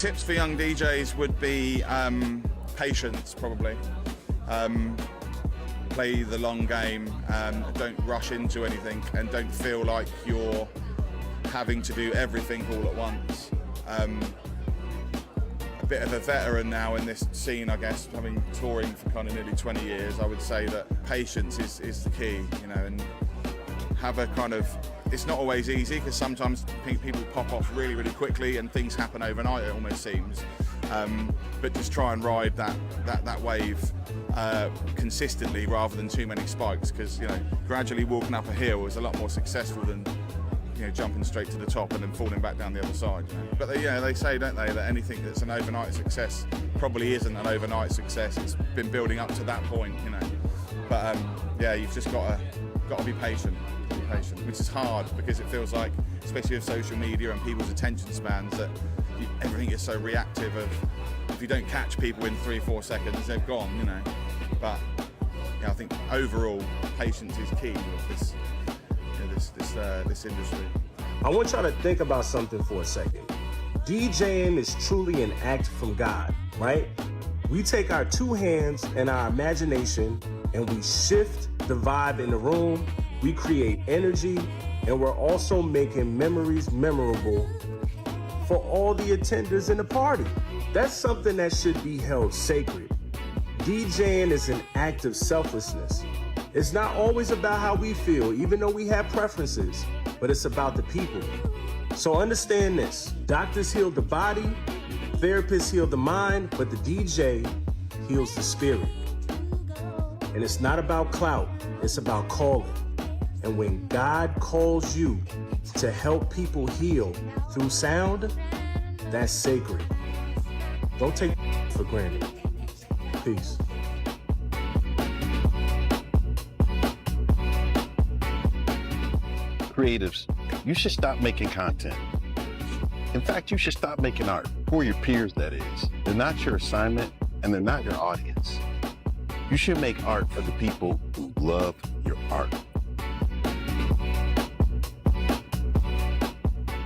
Tips for young DJs would be patience, probably. Play the long game, don't rush into anything, and don't feel like you're having to do everything all at once. A bit of a veteran now in this scene, I guess, having touring for kind of nearly 20 years, I would say that patience is the key, you know, and have a kind of, it's not always easy because sometimes people pop off really, really quickly and things happen overnight, it almost seems. But just try and ride that wave consistently rather than too many spikes, because, you know, gradually walking up a hill is a lot more successful than, you know, jumping straight to the top and then falling back down the other side. You know? But they say, don't they, that anything that's an overnight success probably isn't an overnight success. It's been building up to that point, you know. But yeah, you've just got to be patient, which is hard because it feels like, especially with social media and people's attention spans, that everything is so reactive. Of if you don't catch people in 3-4 seconds, they've gone, you know. But yeah, I think overall patience is key with this, you know, this industry. I want y'all to think about something for a second. DJing is truly an act from God, right? We take our two hands and our imagination and we shift the vibe in the room. We create energy, and we're also making memories memorable for all the attenders in the party. That's something that should be held sacred. DJing is an act of selflessness. It's not always about how we feel, even though we have preferences, but it's about the people. So understand this: doctors heal the body, therapists heal the mind, but the DJ heals the spirit. And it's not about clout, it's about calling. And when God calls you to help people heal through sound, that's sacred. Don't take for granted. Peace. Creatives, you should stop making content. In fact, you should stop making art for your peers, that is. They're not your assignment and they're not your audience. You should make art for the people who love your art.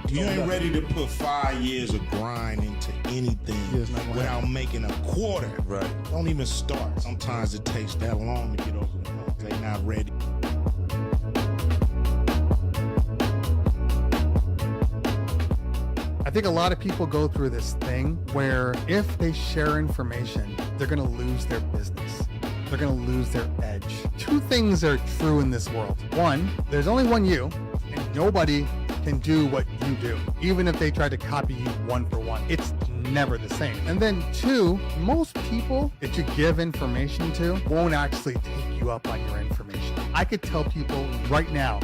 You ain't ready to put 5 years of grind into anything without making a quarter. Right. Don't even start. Sometimes it takes that long to get over the hump. They're not ready. I think a lot of people go through this thing where if they share information, they're going to lose their business. They're going to lose their edge. Two things are true in this world. One, there's only one you, and nobody can do what you do, even if they try to copy you one for one. It's never the same. And then two, most people that you give information to won't actually take you up on your information. I could tell people right now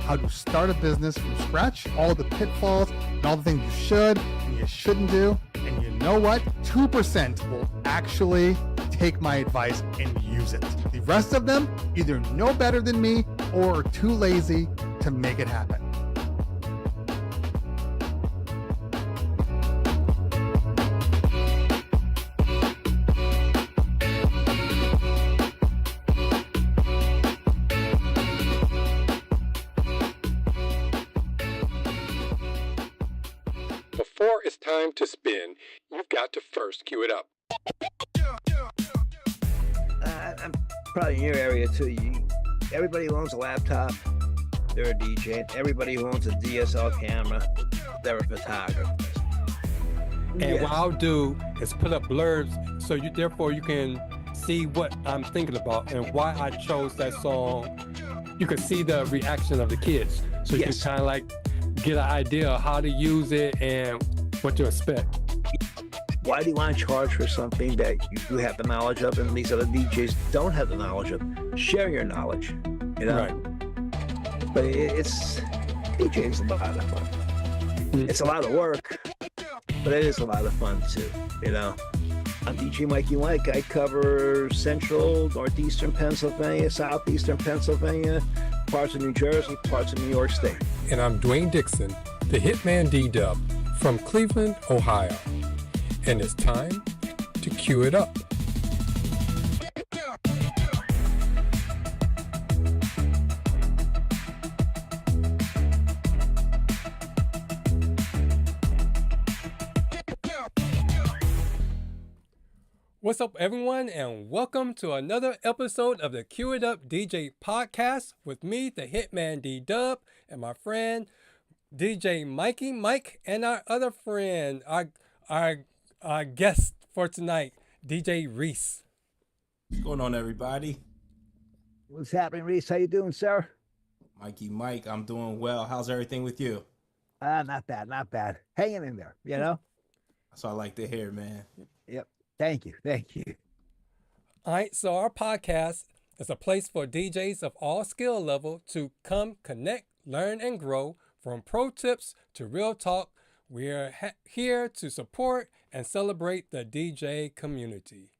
how to start a business from scratch, all the pitfalls and all the things you should and you shouldn't do. And you know what? 2% will actually take my advice and use it. The rest of them either know better than me or are too lazy to make it happen. Before it's time to spin, you've got to first cue it up. I'm probably in your area too. Everybody who owns a laptop, they're a DJ. Everybody who owns a DSL camera, they're a photographer. And what I'll do is put up blurbs so therefore you can see what I'm thinking about and why I chose that song. You can see the reaction of the kids. So you can kind of like get an idea of how to use it and what to expect. Why do you want to charge for something that you have the knowledge of and these other DJs don't have the knowledge of? Share your knowledge, you know? Right. But DJing's a lot of fun. It's a lot of work, but it is a lot of fun too, you know? I'm djmikiemike. I cover central, northeastern Pennsylvania, southeastern Pennsylvania, parts of New Jersey, parts of New York State. And I'm Dwayne Dixon, the hitmanddub from Cleveland, Ohio. And it's time to cue it up. What's up, everyone, and welcome to another episode of the Cue It Up DJ podcast with me, the Hitman D-Dub, and my friend DJ Mikey Mike, and our other friend, our guest for tonight, DJ Reese. What's going on, everybody? What's happening, Reese? How you doing, sir? Mikey Mike, I'm doing well. How's everything with you? Not bad, not bad. Hanging in there, you know? That's what I like to hear, man. Yep. Thank you. Thank you. All right, so our podcast is a place for DJs of all skill level to come connect, learn, and grow. From pro tips to real talk, we're here to support and celebrate the DJ community.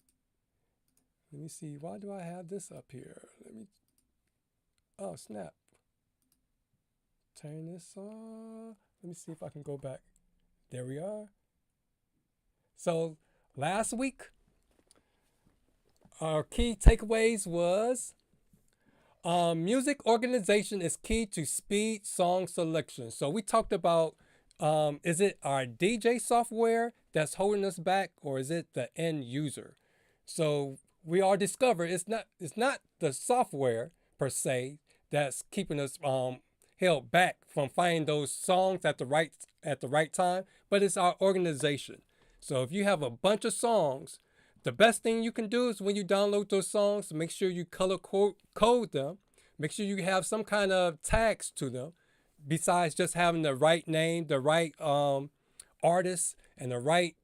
Let me see, why do I have this up here? Oh, snap. Turn this on. Let me see if I can go back. There we are. So last week, our key takeaways was music organization is key to speed song selection. So we talked about, is it our DJ software that's holding us back, or is it the end user? So we all discovered it's not the software per se that's keeping us held back from finding those songs at the right time, but it's our organization. So if you have a bunch of songs, the best thing you can do is when you download those songs, make sure you color code them. Make sure you have some kind of tags to them, besides just having the right name, the right artist, and the right,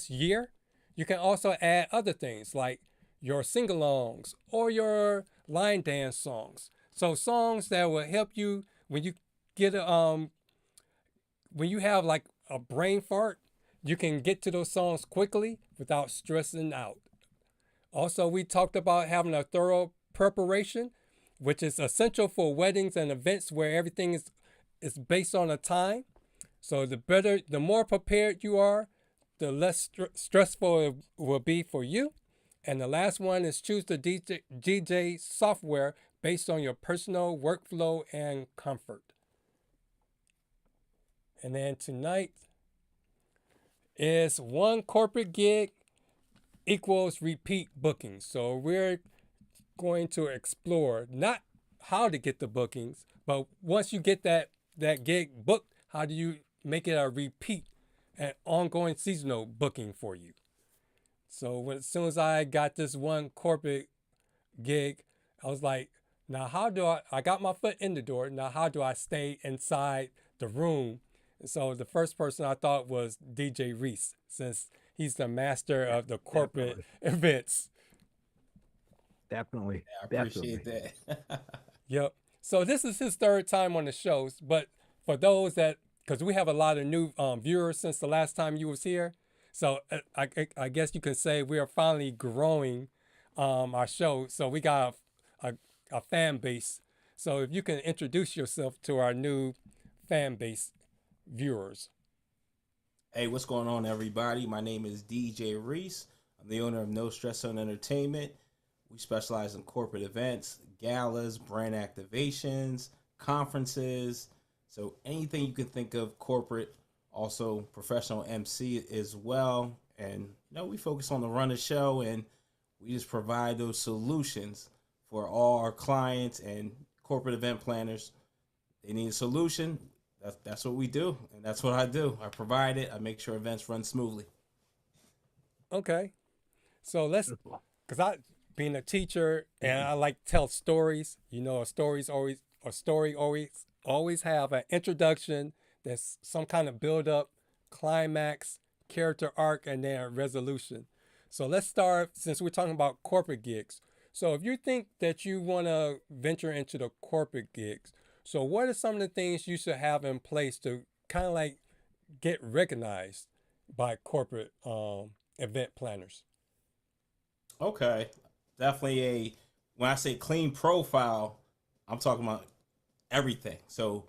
year. You can also add other things like your sing-alongs or your line dance songs. So songs that will help you when you get when you have like a brain fart, you can get to those songs quickly without stressing out. Also, we talked about having a thorough preparation, which is essential for weddings and events where everything is based on a time. So the more prepared you are, the less stressful it will be for you. And the last one is choose the DJ software based on your personal workflow and comfort. And then tonight is one corporate gig equals repeat bookings. So we're going to explore not how to get the bookings, but once you get that gig booked, how do you make it a repeat and ongoing seasonal booking for you? So as soon as I got this one corporate gig, I was like, now how do I got my foot in the door, now how do I stay inside the room? And so the first person I thought was DJ Reese, since he's the master of the corporate events. Definitely. I appreciate that. Yep. So this is his third time on the shows, but for those that, because we have a lot of new viewers since the last time you was here, so I guess you can say we are finally growing our show. So we got a fan base. So if you can introduce yourself to our new fan base viewers. Hey, what's going on, everybody? My name is DJ Reese. I'm the owner of No Stress Zone Entertainment. We specialize in corporate events, galas, brand activations, conferences. So anything you can think of corporate, also professional MC as well. And we focus on the run of the show, and we just provide those solutions for all our clients and corporate event planners. They need a solution. That's what we do, and that's what I do. I provide it. I make sure events run smoothly. Okay. So because being a teacher and I like to tell stories, a story always have an introduction, there's some kind of build up, climax, character arc, and then a resolution. So let's start, since we're talking about corporate gigs. So if you think that you want to venture into the corporate gigs, so what are some of the things you should have in place to kind of like get recognized by corporate event planners? Okay. Definitely when I say clean profile, I'm talking about everything. So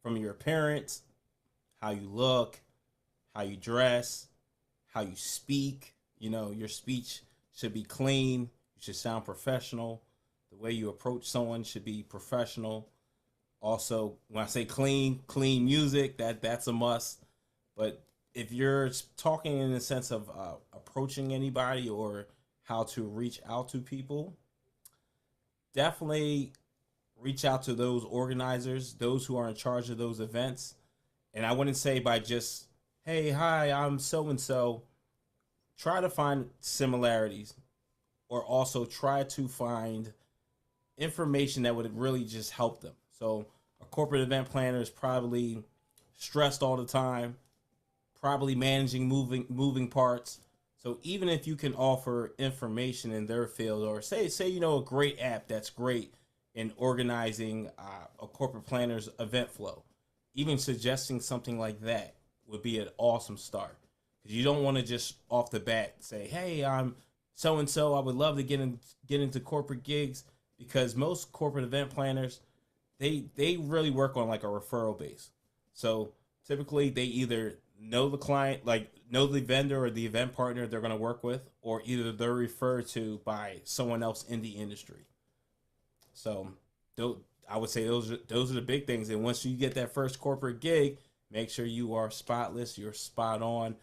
from your appearance, how you look, how you dress, how you speak, your speech should be clean. You should sound professional. The way you approach someone should be professional. Also, when I say clean music, that's a must. But if you're talking in the sense of approaching anybody or how to reach out to people, definitely reach out to those organizers, those who are in charge of those events. And I wouldn't say by just, hey, hi, I'm so and so. Try to find similarities, or also try to find information that would really just help them. So a corporate event planner is probably stressed all the time, probably managing moving parts. So even if you can offer information in their field, or say you know a great app that's great in organizing a corporate planner's event flow, even suggesting something like that would be an awesome start. Because you don't want to just off the bat say, hey, I'm so and so, I would love to get into corporate gigs, because most corporate event planners, they really work on like a referral base. So typically they either know the client, like know the vendor or the event partner they're going to work with, or either they're referred to by someone else in the industry. So I would say those are the big things. And once you get that first corporate gig, make sure you are spotless, you're spot on.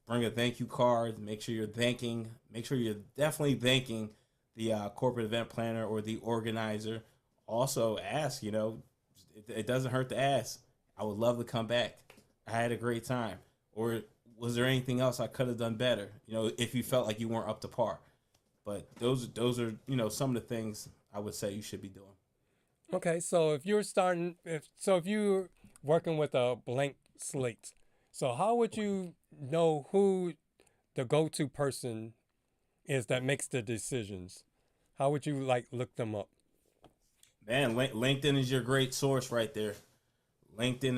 Bring a thank you card. Make sure you're definitely thanking the corporate event planner or the organizer. Also ask, it doesn't hurt to ask. I would love to come back. I had a great time. Or was there anything else I could have done better? If you felt like you weren't up to par. But those are, some of the things I would say you should be doing. Okay, so if you're working with a blank slate, so how would you know who the go-to person is that makes the decisions? How would you look them up? Man, LinkedIn is your great source right there. LinkedIn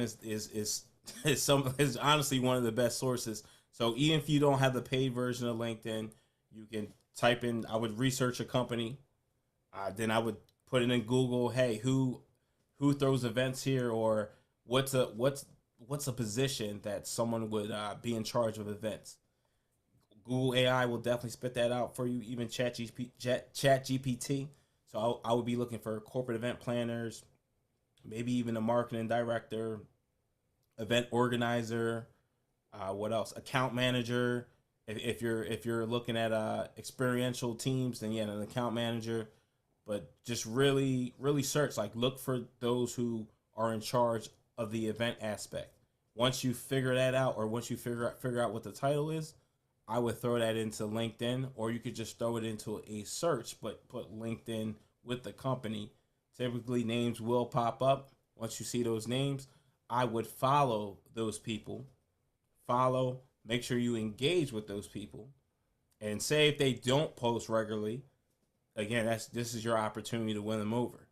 is honestly one of the best sources. So even if you don't have the paid version of LinkedIn, you can type in, I would research a company. Then I would put it in Google, hey, who throws events here, or what's a position that someone would be in charge of events. Google AI will definitely spit that out for you, even ChatGPT. So I would be looking for corporate event planners, maybe even a marketing director, event organizer, what else? Account manager. If you're looking at experiential teams, then an account manager. But just really, really search, look for those who are in charge of the event aspect. Once you figure that out, or once you figure out what the title is, I would throw that into LinkedIn, or you could just throw it into a search, but put LinkedIn with the company. Typically names will pop up. Once you see those names, I would follow those people. Make sure you engage with those people. And say if they don't post regularly, again, this is your opportunity to win them over.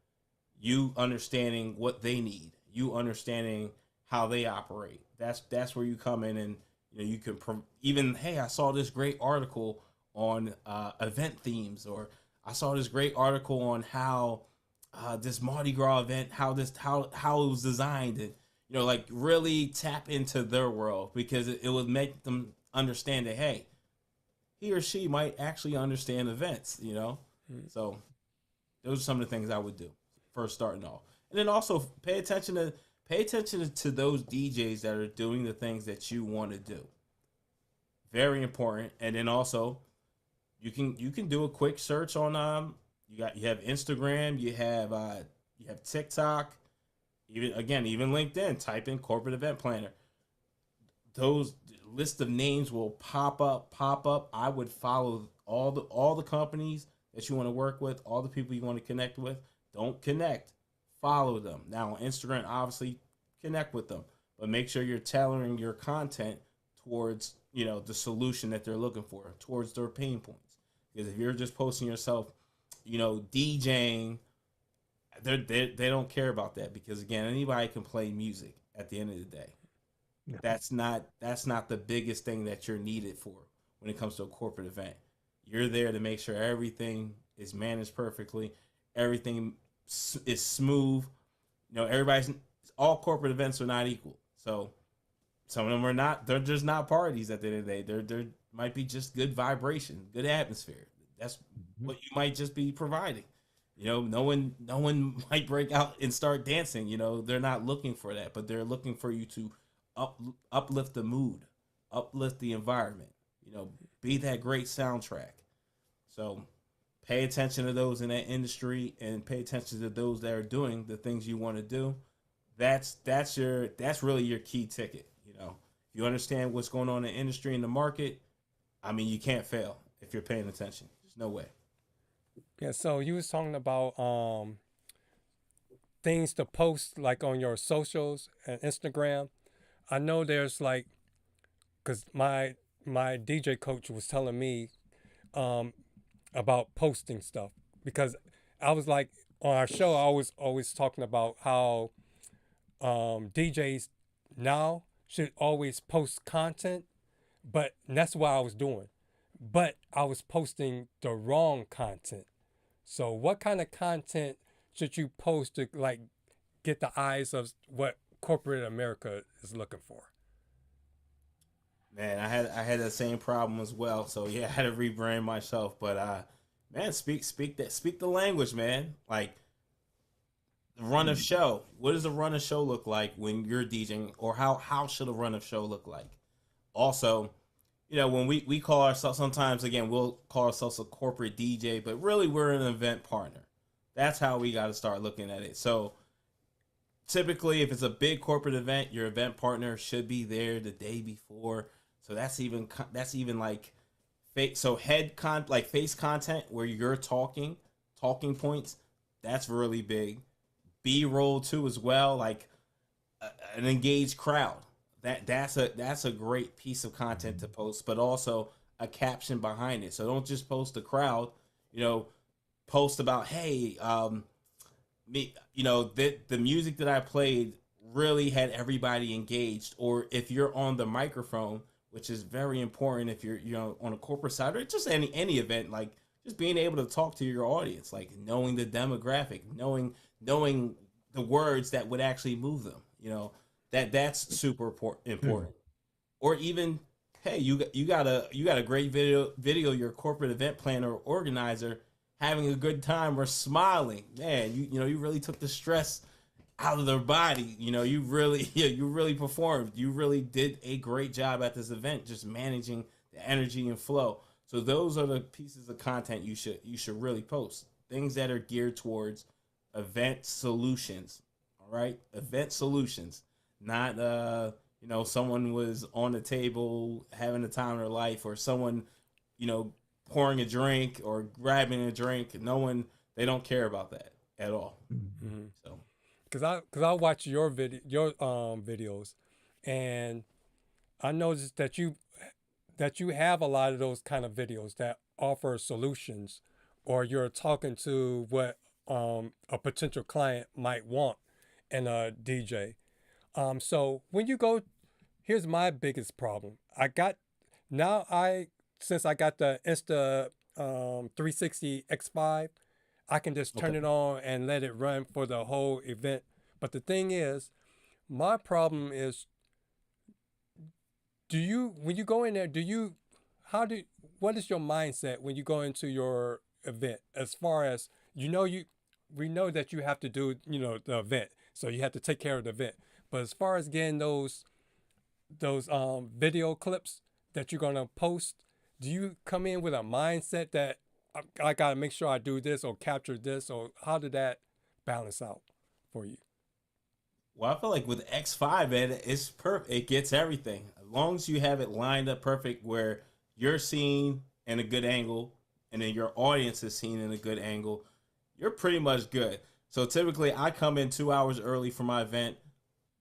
You understanding what they need, you understanding how they operate. That's where you come in, and you can even, hey, I saw this great article on event themes, or I saw this great article on how this Mardi Gras event, how it was designed, and really tap into their world, because it would make them understand that, hey, he or she might actually understand events, So those are some of the things I would do first starting off. And then also pay attention to those DJs that are doing the things that you want to do. Very important. And then also you can do a quick search on you have Instagram, you have TikTok, even LinkedIn, type in corporate event planner. Those list of names will pop up. I would follow all the companies that you want to work with, all the people you want to connect with. Don't connect, follow them. Now on Instagram, obviously connect with them, but make sure you're tailoring your content towards the solution that they're looking for, towards their pain points. Because if you're just posting yourself, DJing, they don't care about that, because again, anybody can play music at the end of the day. Yeah. That's not the biggest thing that you're needed for when it comes to a corporate event. You're there to make sure everything is managed perfectly, everything is smooth. All corporate events are not equal. So some of them are not. They're just not parties at the end of the day. There might be just good vibration, good atmosphere. That's what you might just be providing. No one might break out and start dancing. They're not looking for that, but they're looking for you to uplift the mood. uplift the environment, you know, be that great soundtrack. So pay attention to those in that industry and pay attention to those that are doing the things you want to do. That's really your key ticket. You know, if you understand what's going on in the industry and the market, I mean, you can't fail if you're paying attention. There's no way. Yeah, so you was talking about things to post like on your socials and Instagram. I know there's like, because my DJ coach was telling me about posting stuff, because I was like, on our show, I was always talking about how DJs now should always post content, but that's what I was doing. But I was posting the wrong content. So what kind of content should you post to like get the eyes of what corporate America is looking for? Man, I had the same problem as well. So yeah, I had to rebrand myself. But man, speak the language, man. Like the run of show. What does a run of show look like when you're DJing, or how should a run of show look like? Also, you know, when we call ourselves, sometimes again we'll call ourselves a corporate DJ, but really we're an event partner. That's how we got to start looking at it. So typically, if it's a big corporate event, your event partner should be there the day before. So that's even like face content where you're talking points. That's really big. B-roll too as well, like an engaged crowd. That's a great piece of content to post, but also a caption behind it. So don't just post a crowd. You know, post about, hey, me, you know, the music that I played really had everybody engaged. Or if you're on the microphone, which is very important if you're, you know, on a corporate side or just any event, like just being able to talk to your audience, like knowing the demographic, knowing the words that would actually move them, you know, that's super important. Or even, hey, you got a great video, your corporate event planner or organizer having a good time or smiling, man, you know, you really took the stress out of their body. You know, you really performed. You really did a great job at this event, just managing the energy and flow. So those are the pieces of content you should really post. Things that are geared towards event solutions. All right, event solutions, not you know, someone was on the table having the time of their life, or someone, you know, pouring a drink or grabbing a drink. They don't care about that at all. Mm-hmm. So. Cause I watch your videos, and I noticed that you have a lot of those kind of videos that offer solutions, or you're talking to what a potential client might want in a DJ. So when you go, here's my biggest problem. Since I got the Insta 360 X5. I can just turn it on and let it run for the whole event. But the thing is, my problem is, when you go in there, what is your mindset when you go into your event? As far as, we know that you have to do, you know, the event. So you have to take care of the event. But as far as getting those video clips that you're going to post, do you come in with a mindset that I got to make sure I do this or capture this, or how did that balance out for you? Well, I feel like with X5, man, it's perfect. It gets everything. As long as you have it lined up perfect where you're seen in a good angle and then your audience is seen in a good angle, you're pretty much good. So typically I come in 2 hours early for my event.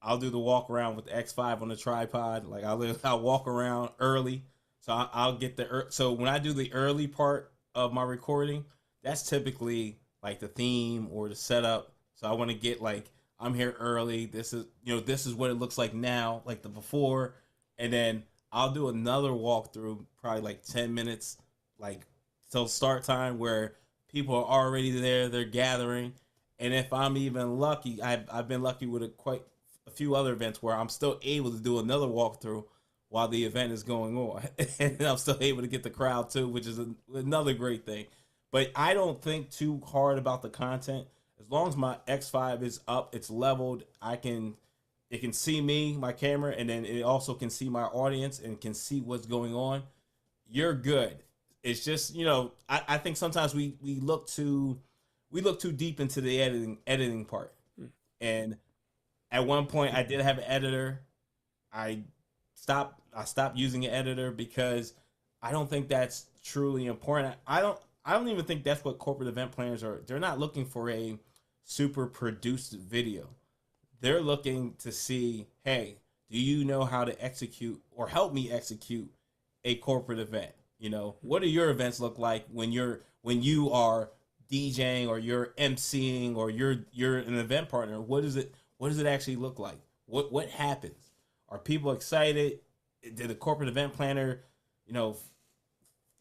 I'll do the walk around with the X5 on the tripod. Like I'll walk around early. So I'll get so when I do the early part of my recording, that's typically like the theme or the setup. So I want to get like, I'm here early. This is what it looks like now, like the before. And then I'll do another walkthrough, probably like 10 minutes, like till start time, where people are already there, they're gathering. And if I'm even lucky, I've been lucky with quite a few other events where I'm still able to do another walkthrough while the event is going on. And I'm still able to get the crowd too, which is another great thing. But I don't think too hard about the content. As long as my X5 is up, it's leveled, I can it can see me, my camera, and then it also can see my audience and can see what's going on, you're good. It's just, you know, I think sometimes we look too deep into the editing part. And at one point I did have an editor. I stopped using an editor because I don't think that's truly important. I don't even think that's what corporate event planners are. They're not looking for a super produced video. They're looking to see, hey, do you know how to execute or help me execute a corporate event? You know, what do your events look like when you are DJing or you're emceeing or you're an event partner? What does it actually look like? What happens? Are people excited? Did a corporate event planner, you know,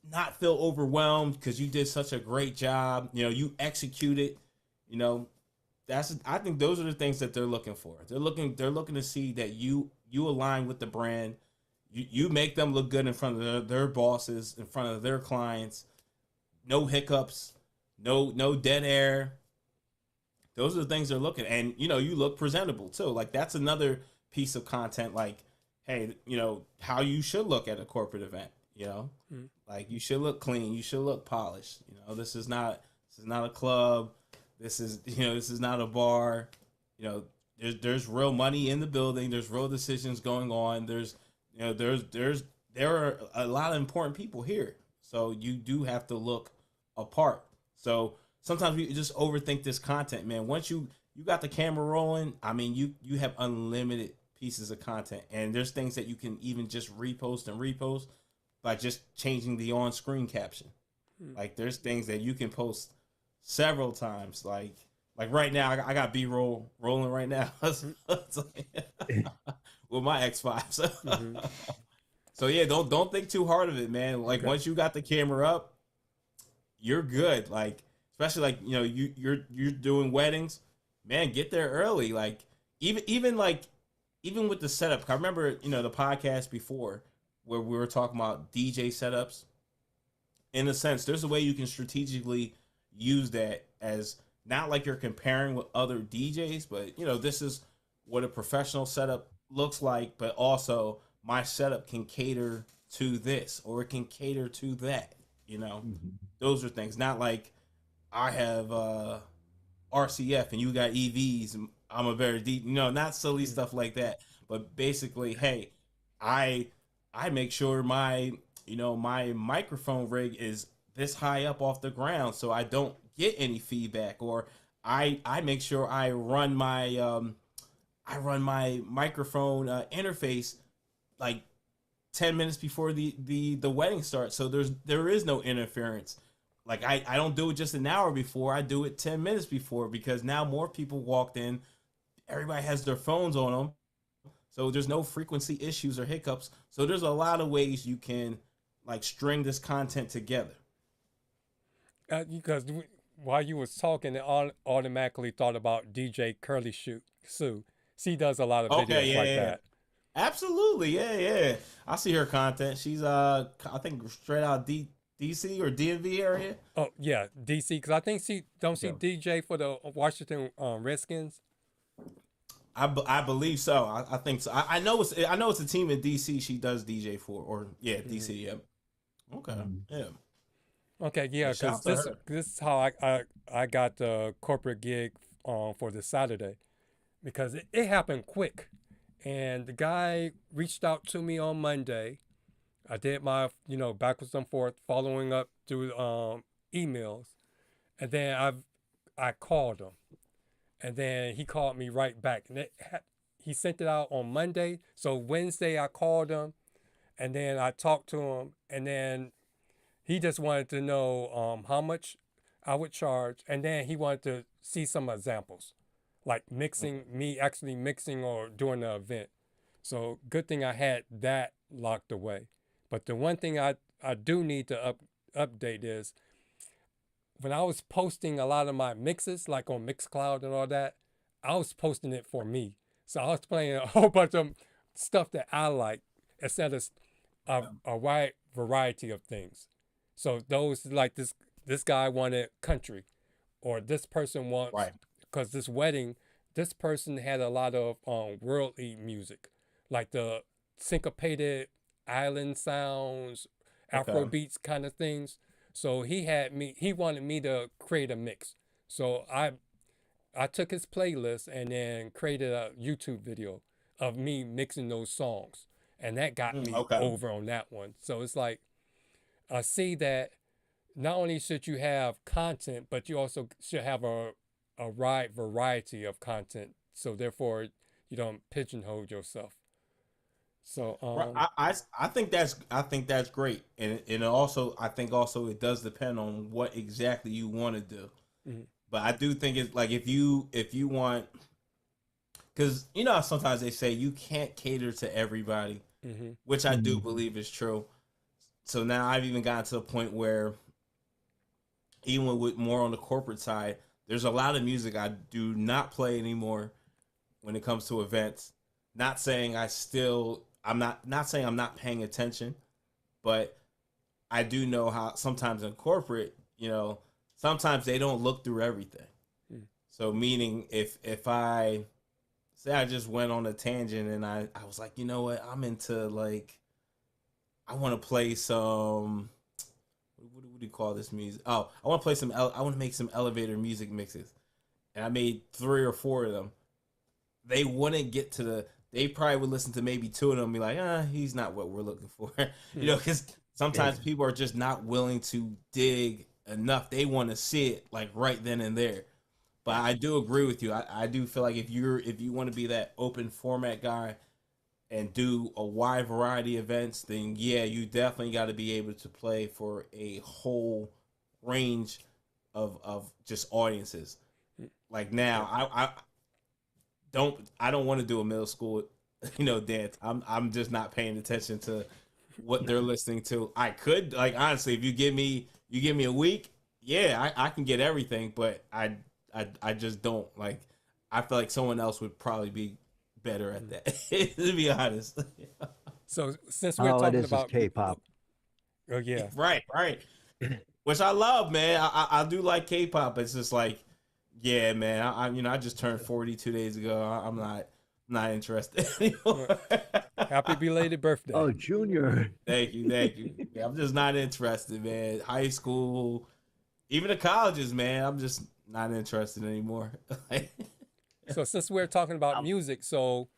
not feel overwhelmed because you did such a great job? You know, you executed. You know, I think those are the things that they're looking for. They're looking to see that you align with the brand. You make them look good in front of their bosses, in front of their clients. No hiccups, no dead air. Those are the things they're looking at. And, you know, you look presentable too. Like, that's another piece of content. Like, hey, you know, how you should look at a corporate event, you know? Like, you should look clean. You should look polished. You know, this is not a club. This is not a bar. You know, there's real money in the building. There's real decisions going on. There are a lot of important people here. So you do have to look apart. So sometimes we just overthink this content, man. Once you got the camera rolling, I mean, you have unlimited pieces of content, and there's things that you can even just repost by just changing the on-screen caption. Like, there's things that you can post several times. Like right now, I got B-roll rolling right now. With my X5. So yeah, don't think too hard of it, man. Like, once you got the camera up, you're good. Like, especially like, you know, you're doing weddings, man, get there early. Like, even with the setup. I remember, you know, the podcast before where we were talking about DJ setups. In a sense, there's a way you can strategically use that as not like you're comparing with other DJs, but, you know, this is what a professional setup looks like, but also my setup can cater to this or it can cater to that. You know, those are things. Not like I have RCF and you got EVs and I'm a very deep, you know, not silly stuff like that. But basically, hey, I make sure my microphone rig is this high up off the ground so I don't get any feedback, or I make sure I run my microphone interface like 10 minutes before the wedding starts, so there is no interference. Like, I don't do it just an hour before, I do it 10 minutes before, because now more people walked in, everybody has their phones on them, so there's no frequency issues or hiccups. So there's a lot of ways you can like string this content together. Because while you was talking, I automatically thought about DJ Curly Sue. She does a lot of videos that. Absolutely, yeah. I see her content. She's I think straight out DC or DMV area. Oh yeah, DC. Because I think she DJ for the Washington Redskins. I believe so. I think so. I know it's a team in DC she does DJ for, or DC. Yeah. Okay. Yeah. Okay. Yeah. Because this is how I got the corporate gig for this Saturday, because it happened quick, and the guy reached out to me on Monday. I did my backwards and forth following up through emails, and then I called him. And then he called me right back. And he sent it out on Monday. So Wednesday I called him, and then I talked to him, and then he just wanted to know how much I would charge, and then he wanted to see some examples, like me actually mixing or doing the event. So good thing I had that locked away. But the one thing I do need to update is, when I was posting a lot of my mixes, like on Mixcloud and all that, I was posting it for me. So I was playing a whole bunch of stuff that I like, instead of a wide variety of things. So those, like this guy wanted country, or this person wants, because this wedding, this person had a lot of worldly music, like the syncopated island sounds, Afro beats kind of things. So he wanted me to create a mix. So I took his playlist and then created a YouTube video of me mixing those songs. And that got me over on that one. So it's like, I see that not only should you have content, but you also should have a wide variety of content. So therefore, you don't pigeonhole yourself. So I think that's great, and also I think also it does depend on what exactly you want to do. Mm-hmm. But I do think it's like if you want, because you know how sometimes they say you can't cater to everybody, which I do believe is true. So now I've even gotten to the point where even with more on the corporate side, there's a lot of music I do not play anymore when it comes to events. Not saying I'm not saying I'm not paying attention, but I do know how sometimes in corporate, you know, sometimes they don't look through everything. So meaning if I say I just went on a tangent and I was like, you know what, I'm into like, I want to play some, what do you call this music? Oh, I want to play I want to make some elevator music mixes. And I made 3 or 4 of them. They wouldn't get to they probably would listen to maybe 2 of them and be like, he's not what we're looking for. You know, because sometimes people are just not willing to dig enough. They want to see it like right then and there. But I do agree with you. I do feel like if you want to be that open format guy and do a wide variety of events, then yeah, you definitely got to be able to play for a whole range of just audiences. Like now, I don't want to do a middle school, you know, dance. I'm just not paying attention to what they're listening to. I could, like, honestly, if you give me a week, yeah, I can get everything, but I just don't. Like, I feel like someone else would probably be better at that, to be honest. So since we're talking about K-pop. Oh yeah. Right. Which I love, man. I do like K-pop. It's just like, yeah, man. I just turned 40 2 days ago. I'm not interested anymore. Happy belated birthday. Oh, Junior. Thank you. Yeah, I'm just not interested, man. High school, even the colleges, man. I'm just not interested anymore. So since we're talking about music, so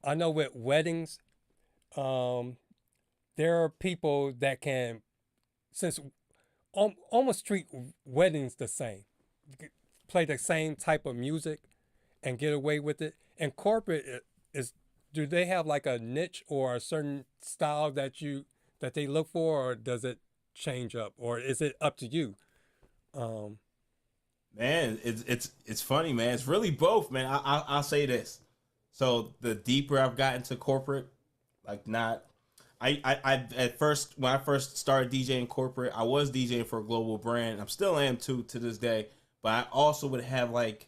I know with weddings, there are people that can, since almost treat weddings the same, play the same type of music and get away with it. And corporate do they have like a niche or a certain style that they look for, or does it change up, or is it up to you? Man, it's funny, man. It's really both, man. I'll say this. So the deeper I've gotten to corporate, like I at first, when I first started DJing corporate, I was DJing for a global brand. I still am to this day, but I also would have like,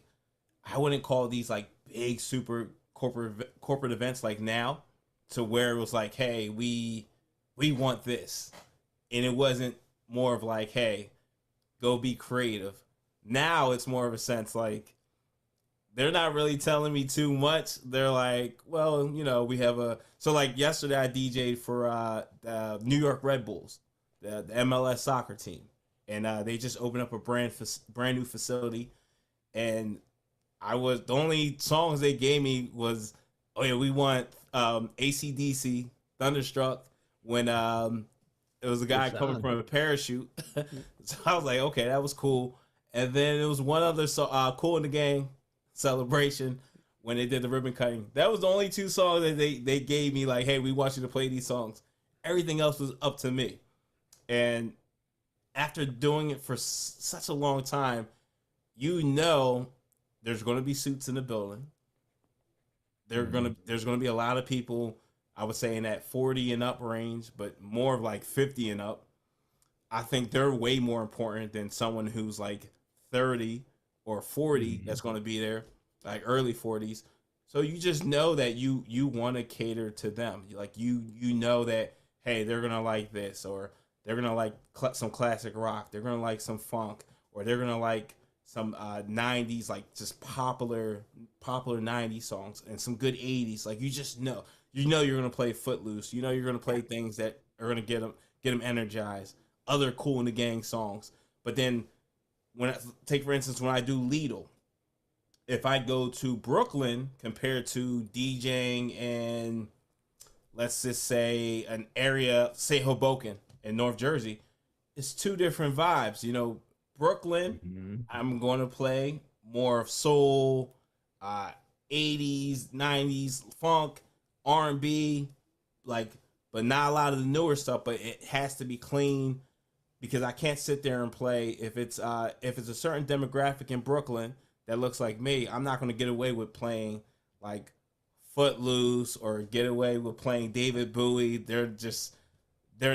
I wouldn't call these like big super corporate events like now, to where it was like, hey, we want this, and it wasn't more of like, hey, go be creative. Now it's more of a sense like they're not really telling me too much. They're like, well, you know, we have so like yesterday I DJ'd for the New York Red Bulls, the MLS soccer team, and they just opened up a brand new facility, and the only songs they gave me was, oh yeah, we want AC/DC, Thunderstruck, when it was a guy coming from a parachute. So I was like, okay, that was cool. And then it was one other Cool in the Gang, Celebration, when they did the ribbon cutting. That was the only 2 songs that they gave me, like, hey, we want you to play these songs. Everything else was up to me. And after doing it for such a long time, you know there's going to be suits in the building. There's going to be a lot of people, I would say, in that 40 and up range, but more of like 50 and up. I think they're way more important than someone who's like 30 or 40 that's going to be there, like early 40s. So you just know that you want to cater to them. Like you know that, hey, they're going to like this, or they're going to like some classic rock. They're going to like some funk, or they're going to like some 90s, like just popular 90s songs, and some good 80s. Like you know you're gonna play Footloose. You know you're gonna play things that are gonna get them energized. Other Cool in the Gang songs. But then take for instance when I do Lidl, if I go to Brooklyn compared to DJing and let's just say an area, say Hoboken in North Jersey, it's two different vibes. You know, Brooklyn, I'm going to play more of soul, 80s, 90s, funk, R&B, like, but not a lot of the newer stuff. But it has to be clean because I can't sit there and play if it's a certain demographic in Brooklyn that looks like me. I'm not going to get away with playing like Footloose or get away with playing David Bowie. They're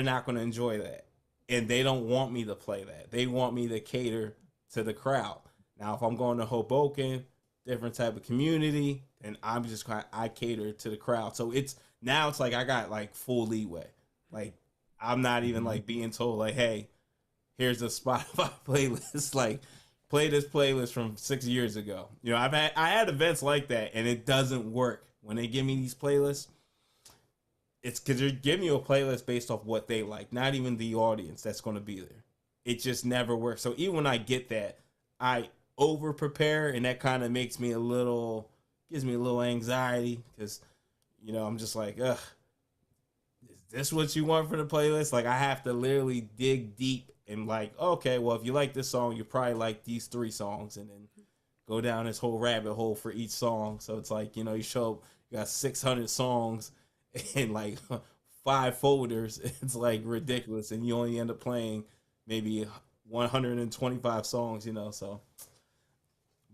not going to enjoy that. And they don't want me to play that. They want me to cater to the crowd. Now, if I'm going to Hoboken, different type of community, and I cater to the crowd. So it's like I got like full leeway. Like I'm not even like being told like, hey, here's a Spotify playlist. Like play this playlist from 6 years ago. You know, I had events like that, and it doesn't work when they give me these playlists. It's because they're giving you a playlist based off what they like, not even the audience that's going to be there. It just never works. So even when I get that, I over prepare, and that kind of gives me a little anxiety because, you know, I'm just like, ugh, is this what you want for the playlist? Like I have to literally dig deep and like, okay, well, if you like this song, you probably like these 3 songs, and then go down this whole rabbit hole for each song. So it's like, you know, you got 600 songs in like 5 folders. It's like ridiculous, and you only end up playing maybe 125 songs, you know. So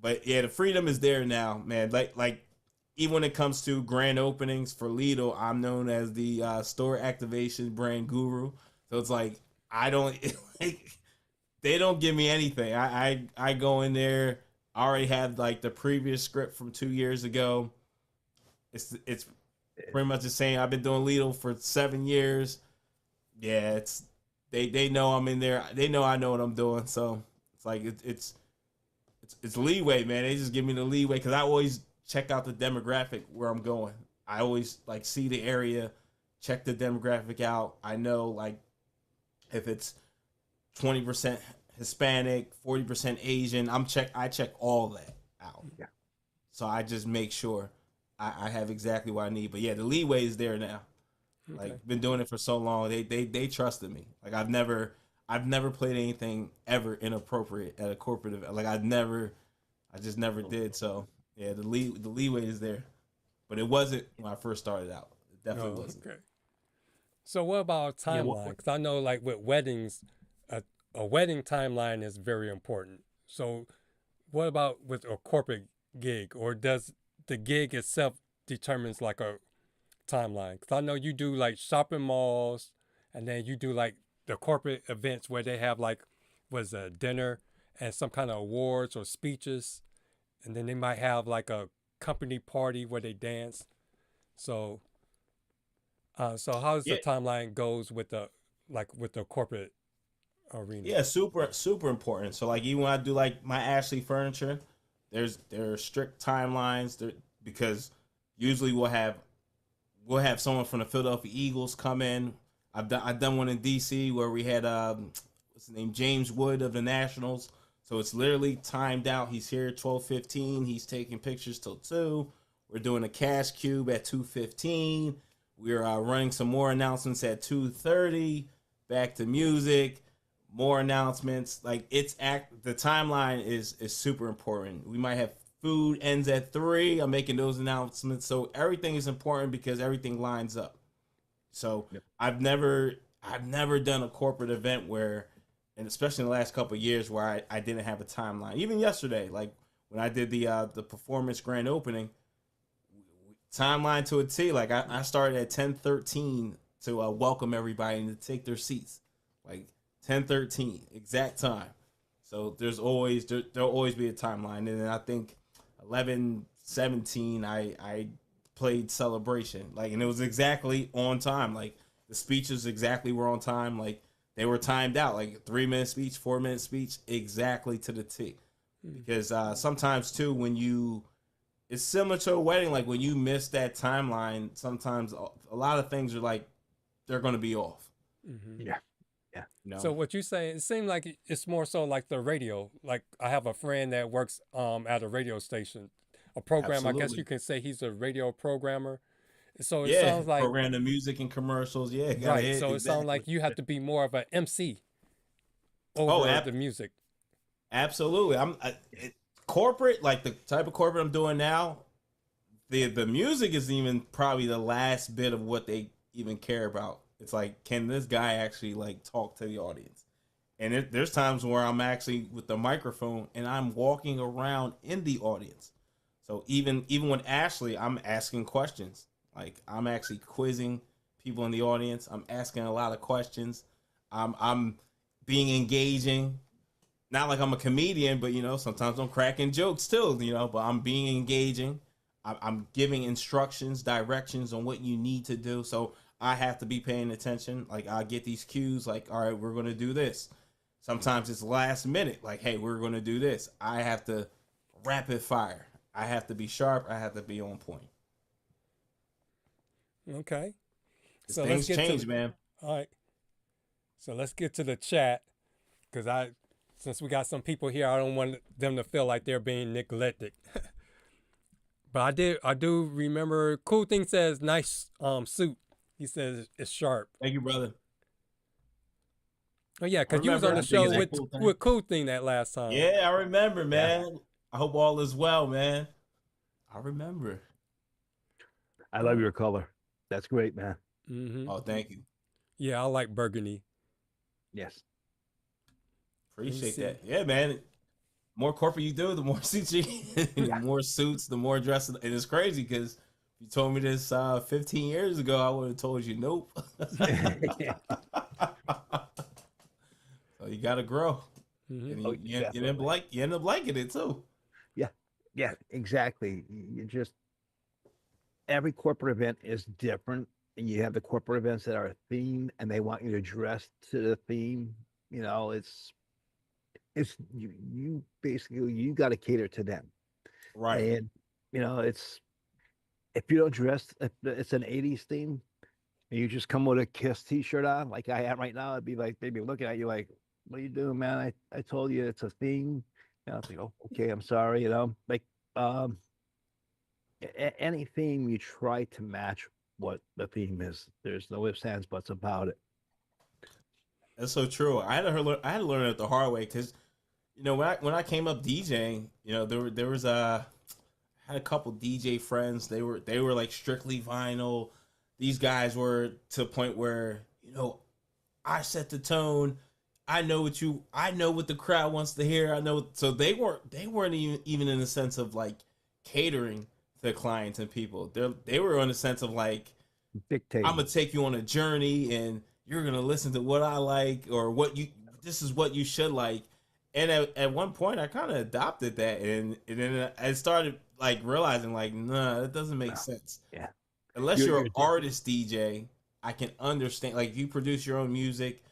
but yeah, the freedom is there now, man. Like even when it comes to grand openings for Lidl, I'm known as the store activation brand guru. So it's like I don't like they don't give me anything. I go in there, I already have like the previous script from 2 years ago. It's pretty much the same. I've been doing Lidl for 7 years. Yeah, they know I'm in there. They know I know what I'm doing. So it's like it's leeway, man. They just give me the leeway because I always check out the demographic where I'm going. I always like see the area, check the demographic out. I know like if it's 20% Hispanic, 40% Asian, I check all that out. Yeah. So I just make sure I have exactly what I need. But yeah, the leeway is there now. Okay. Like been doing it for so long. They trusted me. Like I've never played anything ever inappropriate at a corporate event. Like I just never did. So yeah, the leeway is there. But it wasn't when I first started out. It definitely wasn't. Okay. So what about timeline? Because I know like with weddings, a wedding timeline is very important. So what about with a corporate gig, or does the gig itself determines like a timeline? Because I know you do like shopping malls, and then you do like the corporate events where they have like a dinner and some kind of awards or speeches, and then they might have like a company party where they dance. So how does the timeline goes with the corporate arena? Yeah, super important. So like even when I do like my Ashley furniture, there are strict timelines there because usually we'll have someone from the Philadelphia Eagles come in. I've done one in DC where we had what's his name, James Wood of the Nationals. So it's literally timed out. He's here at 12:15. He's taking pictures till 2. We're doing a cash cube at 2:15. We're running some more announcements at 2:30. Back to music, more announcements. Like the timeline is super important. We might have food ends at 3. I'm making those announcements. So everything is important because everything lines up. So yep. I've never done a corporate event where, and especially in the last couple of years, where I didn't have a timeline. Even yesterday, like when I did the performance grand opening, timeline to a T. Like I started at 10:13 to welcome everybody and to take their seats. Like 10:13 exact time. So there'll always be a timeline. And then I think 11:17 I played Celebration, like, and it was exactly on time. Like the speeches exactly were on time. Like they were timed out, like 3-minute speech, 4-minute speech, exactly to the T. because sometimes too when it's similar to a wedding, like when you miss that timeline, sometimes a lot of things are like they're going to be off. Yeah. You know? So what you saying? It seems like it's more so like the radio. Like I have a friend that works at a radio station, a program. I guess Absolutely. you can say he's a radio programmer. So it Yeah, sounds like program the music and commercials. Yeah, gotta right. hit, So it sounds exactly. like you have to be more of an MC over the music. Absolutely. Corporate, like the type of corporate I'm doing now. The music is even probably the last bit of what they even care about. It's like, can this guy actually like talk to the audience? And there's times where I'm actually with the microphone and I'm walking around in the audience. So even with Ashley, I'm asking questions. Like I'm actually quizzing people in the audience. I'm asking a lot of questions. I'm being engaging. Not like I'm a comedian, but sometimes I'm cracking jokes too. But I'm being engaging. I'm giving instructions, directions on what you need to do. So I have to be paying attention. Like I get these cues. Like, all right, we're going to do this. Sometimes it's last minute. Like, hey, we're going to do this. I have to rapid fire. I have to be sharp. I have to be on point. Okay. So Things change, man. All right. So let's get to the chat because since we got some people here, I don't want them to feel like they're being neglected. But I do remember. Cool Thing says nice suit. He says it's sharp. Thank you, brother. Oh yeah, because you was on the show with Cool Thing that last time. Yeah, I remember, man. Yeah. I hope all is well, man. I remember. I love your color. That's great, man. Mm-hmm. Oh, thank you. Yeah, I like burgundy. Yes. Appreciate that. Yeah, man. More corporate you do, the more suits you the more suits, the more dressing. And it's crazy because if you told me this 15 years ago, I would have told you nope. So you got to grow. Mm-hmm. And you end up liking it too. Yeah, exactly. You just, every corporate event is different. And you have the corporate events that are themed and they want you to dress to the theme. It's you basically, you got to cater to them. Right. And, it's, if you don't dress, if it's an 80s theme and you just come with a Kiss t-shirt on, like I am right now, I'd be like, they'd be looking at you like, what are you doing, man? I told you it's a theme. I was like, oh, okay, I'm sorry. Like any theme, you try to match what the theme is. There's no ifs, ands, buts about it. That's so true. I had to learn it the hard way because, when I came up DJing, there was I had a couple DJ friends. They were like strictly vinyl. These guys were to a point where I set the tone. I know what the crowd wants to hear. I know. So they weren't even in the sense of like catering to clients and people. They were in the sense of like dictating. I'm gonna take you on a journey and you're gonna listen to what I like or this is what you should like. And at one point I kind of adopted that and then I started like realizing like, nah, that doesn't make sense. Yeah. Unless you're an artist DJ, I can understand. Like if you produce your own music,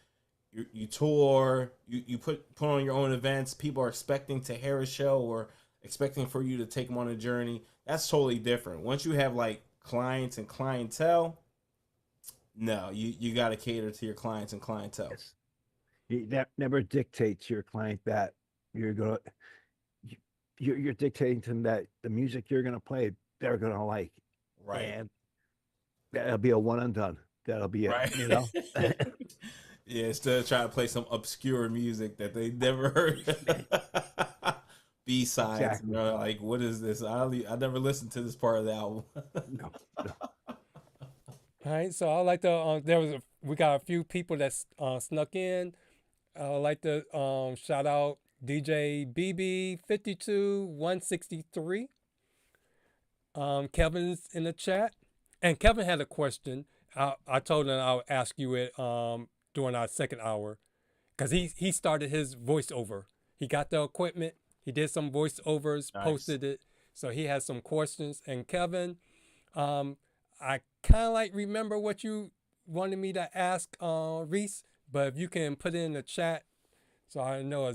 you tour, you put on your own events. People are expecting to hear a show or expecting for you to take them on a journey. That's totally different. Once you have like clients and clientele, no, you got to cater to your clients and clientele. Yes. You never dictate to your client that you're dictating to them that the music you're gonna play they're gonna like, right? And that'll be a one and done. That'll be it, right. Yeah, instead of trying to play some obscure music that they never heard. B-sides, exactly. Like, what is this? I never listened to this part of the album. No. All right, so I like to. We got a few people that snuck in. I like to shout out DJ BB 52163. Kevin's in the chat, and Kevin had a question. I told him I'll ask you it during our second hour, because he started his voiceover. He got the equipment. He did some voiceovers, nice. Posted it. So he has some questions. And Kevin, I kind of like remember what you wanted me to ask Reese, but if you can put it in the chat So I know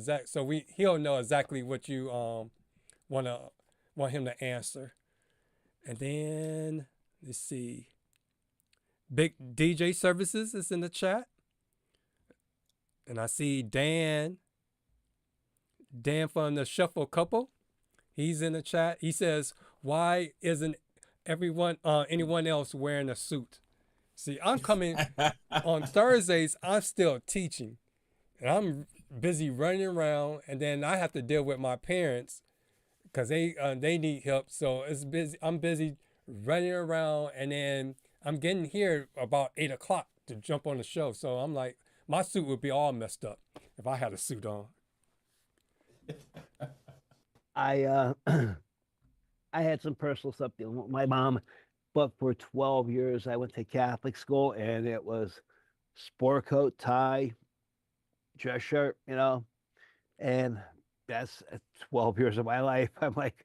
he'll know exactly what you want him to answer. And then let's see. Big DJ Services is in the chat. And I see Dan from the Shuffle Couple. He's in the chat. He says, "Why isn't anyone else wearing a suit?" See, I'm coming on Thursdays. I'm still teaching, and I'm busy running around, and then I have to deal with my parents because they need help. So it's busy. I'm busy running around, and then I'm getting here about 8 o'clock to jump on the show. So I'm like, my suit would be all messed up if I had a suit on. I had some personal stuff dealing with my mom, but for 12 years I went to Catholic school, and it was sport coat, tie, dress shirt, and that's 12 years of my life. I'm like,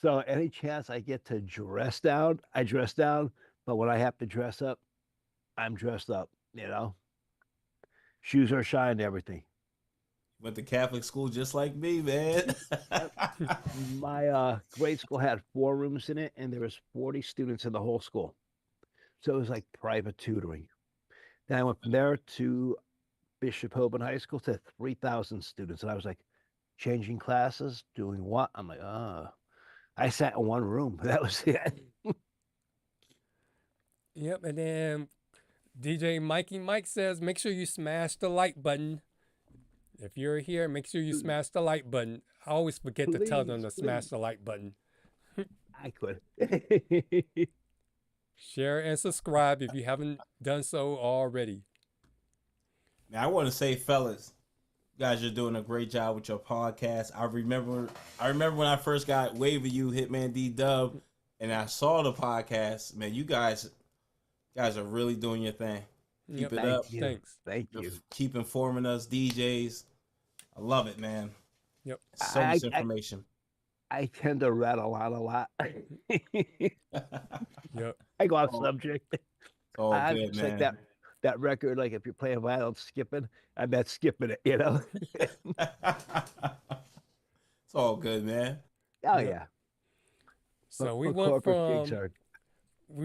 so any chance I get to dress down, I dress down, but when I have to dress up, I'm dressed up, shoes are shined, everything. Went to Catholic school just like me, man. My grade school had 4 rooms in it, and there was 40 students in the whole school. So it was like private tutoring. Then I went from there to Bishop Hoban High School to 3,000 students. And I was like, changing classes, doing what? I'm like, I sat in one room. That was it. Yep. And then DJ Mikey Mike says, make sure you smash the like button. If you're here, make sure you smash the like button. I always forget to tell them to smash the like button. I could. Share and subscribe if you haven't done so already. Now, I want to say, fellas, you guys are doing a great job with your podcast. I remember when I first got wave of you, hitmanddub, and I saw the podcast. Man, you guys are really doing your thing. Keep it up. Thanks. Thank you. Keep informing us, DJs. I love it, man. Yep. So much information. I tend to rattle on a lot. Yep. I go off subject. Oh, good, it's man. like that record, like if you're playing violin skipping, I'm not skipping it, It's all good, man. Oh yeah. So we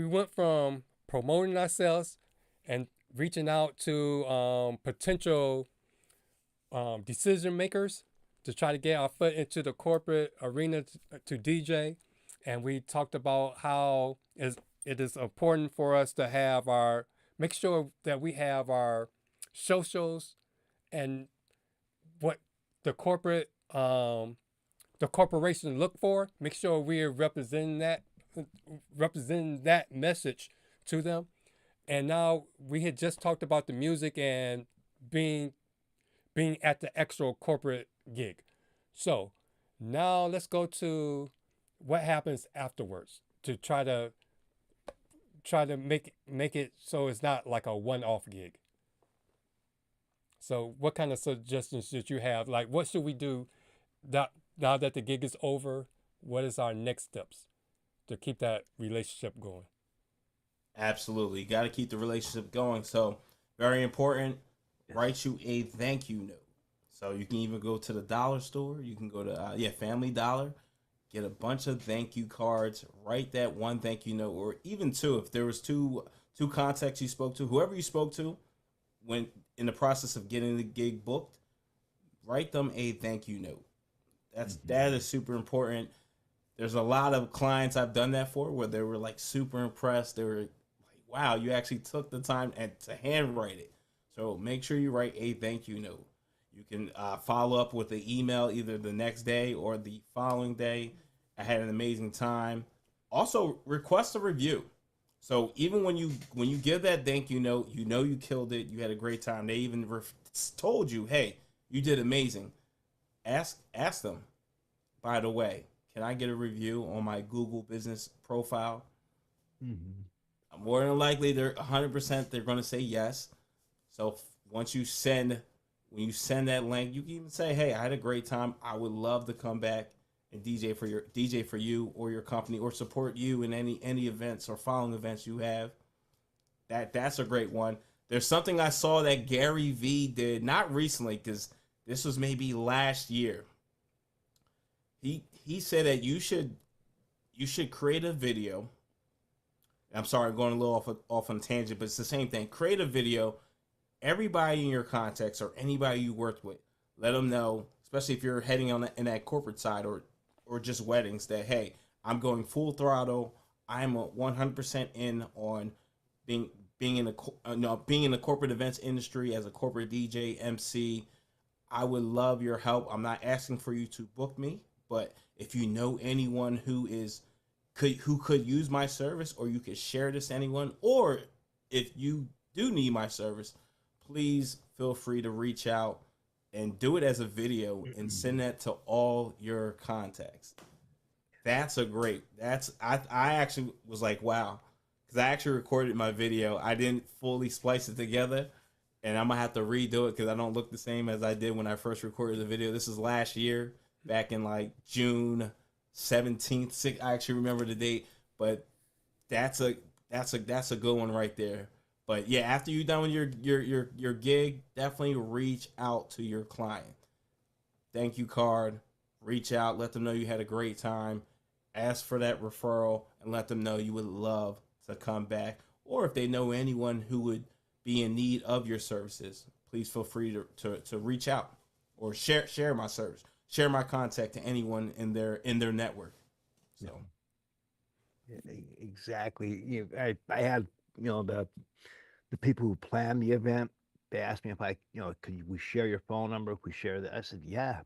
went from promoting ourselves and reaching out to potential decision makers to try to get our foot into the corporate arena to DJ. And we talked about how it is important for us to make sure that we have our socials and what the corporation look for. Make sure we're representing that message to them. And now we had just talked about the music and being at the actual corporate gig. So now let's go to what happens afterwards to try to make it so it's not like a one-off gig. So what kind of suggestions should you have? Like, what should we do now that the gig is over? What is our next steps to keep that relationship going? Absolutely. Got to keep the relationship going. So very important. Write you a thank you note. So you can even go to the dollar store. You can go to Family Dollar. Get a bunch of thank you cards. Write that one thank you note, or even two. If there was two contacts you spoke to, whoever you spoke to, when in the process of getting the gig booked, write them a thank you note. That is super important. There's a lot of clients I've done that for where they were like super impressed. They were like, wow, you actually took the time to handwrite it. So make sure you write a thank you note. You can follow up with an email either the next day or the following day. I had an amazing time. Also, request a review. So even when you give that thank you note, you killed it. You had a great time. They even told you, hey, you did amazing. Ask them, by the way, can I get a review on my Google business profile? Mm-hmm. More than likely, they're 100%. They're going to say yes. So when you send that link, you can even say, hey, I had a great time. I would love to come back and DJ for you or your company, or support you in any events or following events you have. That's a great one. There's something I saw that Gary V did, not recently, because This was maybe last year. He said that you should create a video. I'm sorry, I'm going a little off on a tangent, but it's the same thing. Create a video. Everybody in your context or anybody you worked with, let them know, especially if you're heading on in that corporate side or just weddings, that hey, I'm going full throttle. I'm 100% in on being in the corporate events industry as a corporate DJ, MC. I would love your help. I'm not asking for you to book me, but if you know anyone who could use my service, or you could share this to anyone, or if you do need my service, please feel free to reach out and do it as a video and send that to all your contacts. I actually was like, wow, because I actually recorded my video. I didn't fully splice it together, and I'm gonna have to redo it because I don't look the same as I did when I first recorded the video. This is last year, back in like June 17th. I actually remember the date, but that's a good one right there. But yeah, after you're done with your gig, definitely reach out to your client. Thank you card. Reach out, let them know you had a great time. Ask for that referral and let them know you would love to come back. Or if they know anyone who would be in need of your services, please feel free to reach out or share my service. Share my contact to anyone in their network. So exactly. I had, the people who planned the event, they asked me if could we share your phone number? If we share that, I said, yeah,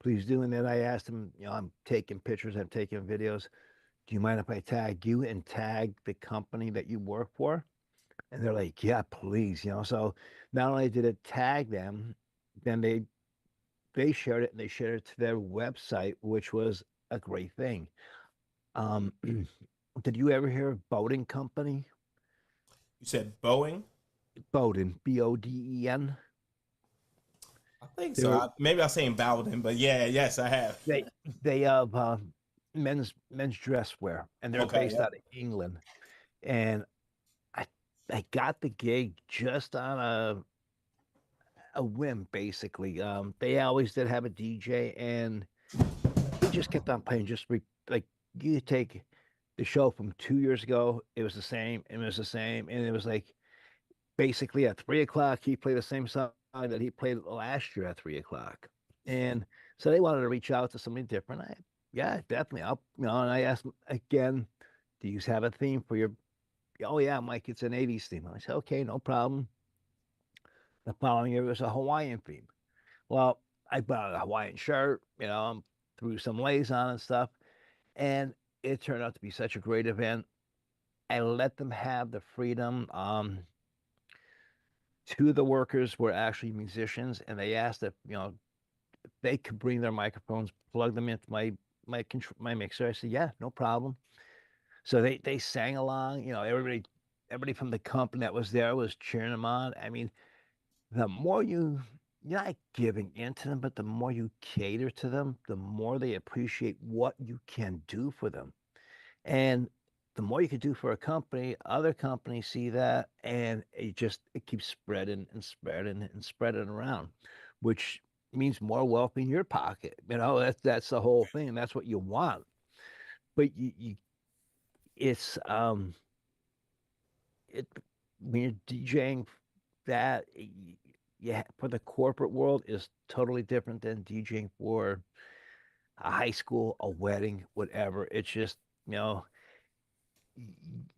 please do. And then I asked them, I'm taking pictures, I'm taking videos. Do you mind if I tag you and tag the company that you work for? And they're like, yeah, please. So not only did it tag them, then they shared it, and they shared it to their website, which was a great thing. Did you ever hear of Bowden Company? You said Boeing? Bowden, B-O-D-E-N. I think so. Maybe I'm saying Bowden, but yes, I have. They have men's dress wear, and they're based out of England. And I got the gig just on a whim, basically. They always did have a DJ, and he just kept on playing. Like you take the show from 2 years ago, it was the same, and it was like basically at 3:00 he played the same song that he played last year at 3:00, and so they wanted to reach out to somebody different. Yeah, definitely. And I asked them again, do you have a theme for your? Oh yeah, Mike, it's an 80s theme. I said, okay, no problem. The following year was a Hawaiian theme. Well, I bought a Hawaiian shirt, threw some lace on and stuff, and it turned out to be such a great event. I let them have the freedom. Two of the workers were actually musicians, and they asked if they could bring their microphones, plug them into my mixer. I said, yeah, no problem. So they sang along. Everybody from the company that was there was cheering them on. I mean, the more you're not giving into them, but the more you cater to them, the more they appreciate what you can do for them. And the more you can do for a company, other companies see that, and it keeps spreading and spreading and spreading around, which means more wealth in your pocket. That's the whole thing. And that's what you want. But it's when you're DJing, that for the corporate world is totally different than DJing for a high school, a wedding, whatever. It's just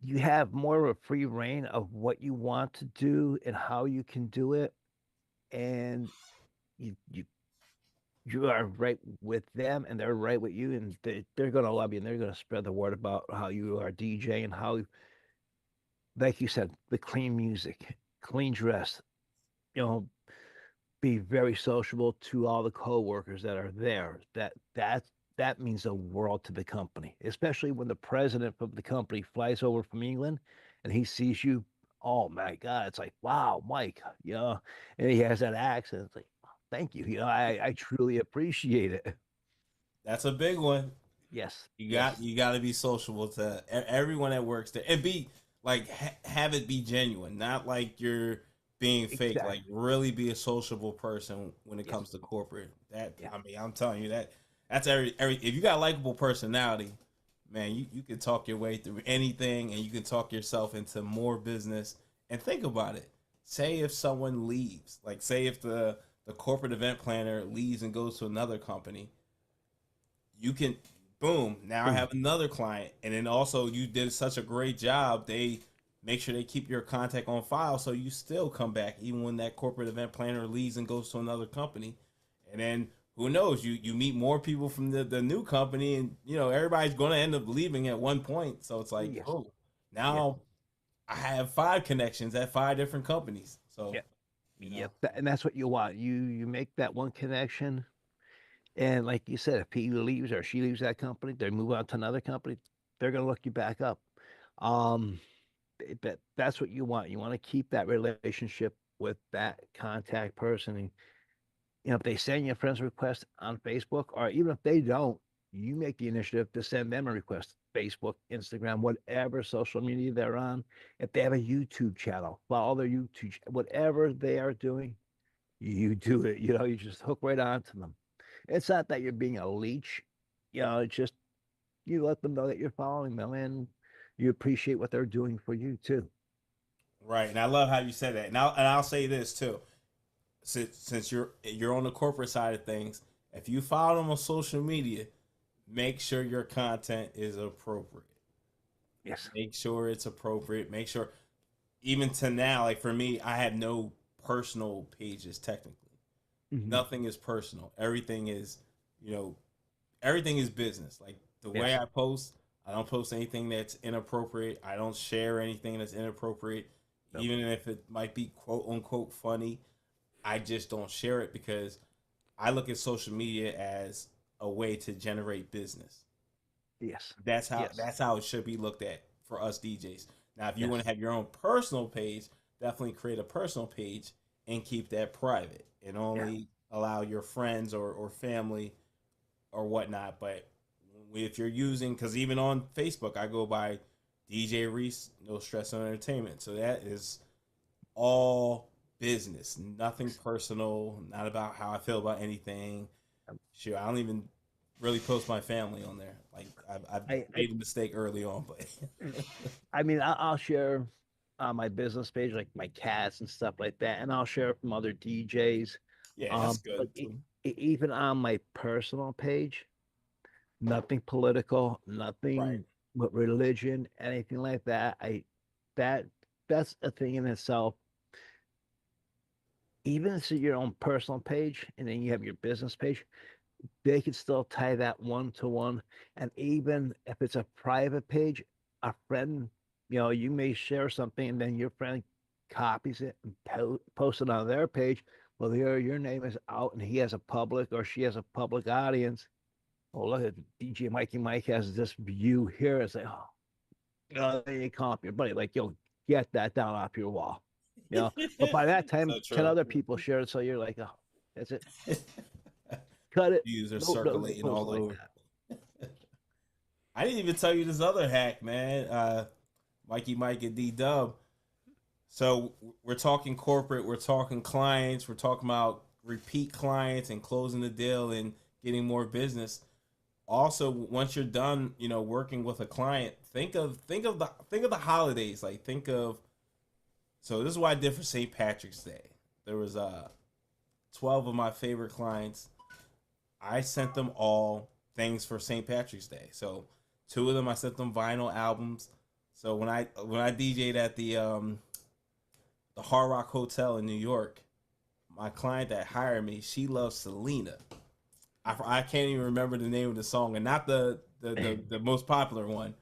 you have more of a free reign of what you want to do and how you can do it, and you are right with them, and they're right with you, and they're going to love you, and they're going to spread the word about how you are DJ and how, like you said, the clean music, clean dress, be very sociable to all the co-workers that are there. That means the world to the company, especially when the president of the company flies over from England and he sees you. Oh my God, it's like, wow, Mike, and he has that accent. It's like, thank you. I truly appreciate it. That's a big one. Yes. You got to be sociable to everyone that works there, and be like, have it be genuine, not like you're being fake. Exactly. Like really be a sociable person when it comes to corporate. That I mean, I'm telling you that's every if you got a likable personality, man, you can talk your way through anything, and you can talk yourself into more business. And think about it. Say if someone leaves, like say if the corporate event planner leaves and goes to another company, you can boom, now I have another client. And then also you did such a great job, they make sure they keep your contact on file so you still come back even when that corporate event planner leaves and goes to another company. And then who knows, you meet more people from the new company, and everybody's going to end up leaving at one point. So it's like, oh, now I have 5 connections at 5 different companies. So and that's what you want. You make that one connection, and like you said, if he leaves or she leaves that company, they move on to another company, they're gonna look you back up. But that's what you want. You want to keep that relationship with that contact person. And if they send you a friend's request on Facebook, or even if they don't, you make the initiative to send them a request. Facebook, Instagram, whatever social media they're on. If they have a YouTube channel, follow their YouTube, whatever they are doing, you do it. You just hook right onto them. It's not that you're being a leech. It's just you let them know that you're following them and you appreciate what they're doing for you too. Right, and I love how you said that. And I'll say this too. Since you're on the corporate side of things, if you follow them on social media, make sure your content is appropriate. Yes. Make sure it's appropriate. Make sure, even to now, like for me, I have no personal pages technically. Mm-hmm. Nothing is personal. Everything is, everything is business. Like the way I post, I don't post anything that's inappropriate. I don't share anything that's inappropriate, even if it might be quote unquote funny. I just don't share it because I look at social media as a way to generate business. Yes. That's how it should be looked at for us DJs. Now, if you want to have your own personal page, definitely create a personal page and keep that private and only allow your friends or family or whatnot. But if you're using, because even on Facebook, I go by DJ Reese, No Stress on Entertainment. So that is all business, nothing personal, not about how I feel about anything. Sure, I don't even really post my family on there. Like I've made a mistake early on, but I mean, I'll share on my business page like my cats and stuff like that, and I'll share from other DJs. Yeah, that's good. Even on my personal page, nothing political, nothing with religion, anything like that. That's a thing in itself. Even if it's your own personal page and then you have your business page, they can still tie that one to one. And even if it's a private page, a friend, you may share something and then your friend copies it and posts it on their page. Well, your name is out and he has a public or she has a public audience. Oh, look at DJ Mikey Mike has this view here. It's like, they call up your buddy, like, yo, get that down off your wall. But by that time, 10 other people share it, so you're like, oh, that's it. Cut it. Views are circulating all over. I didn't even tell you this other hack, man. Mikey Mike and D-Dub. So we're talking corporate, we're talking clients, we're talking about repeat clients and closing the deal and getting more business. Also, once you're done, working with a client, think of the holidays. Like so this is what I did for St. Patrick's Day. There was 12 of my favorite clients. I sent them all things for St. Patrick's Day. So 2 of them I sent them vinyl albums. So when I DJ'd at the Hard Rock Hotel in New York, my client that hired me, she loves Selena. I can't even remember the name of the song, and not the most popular one.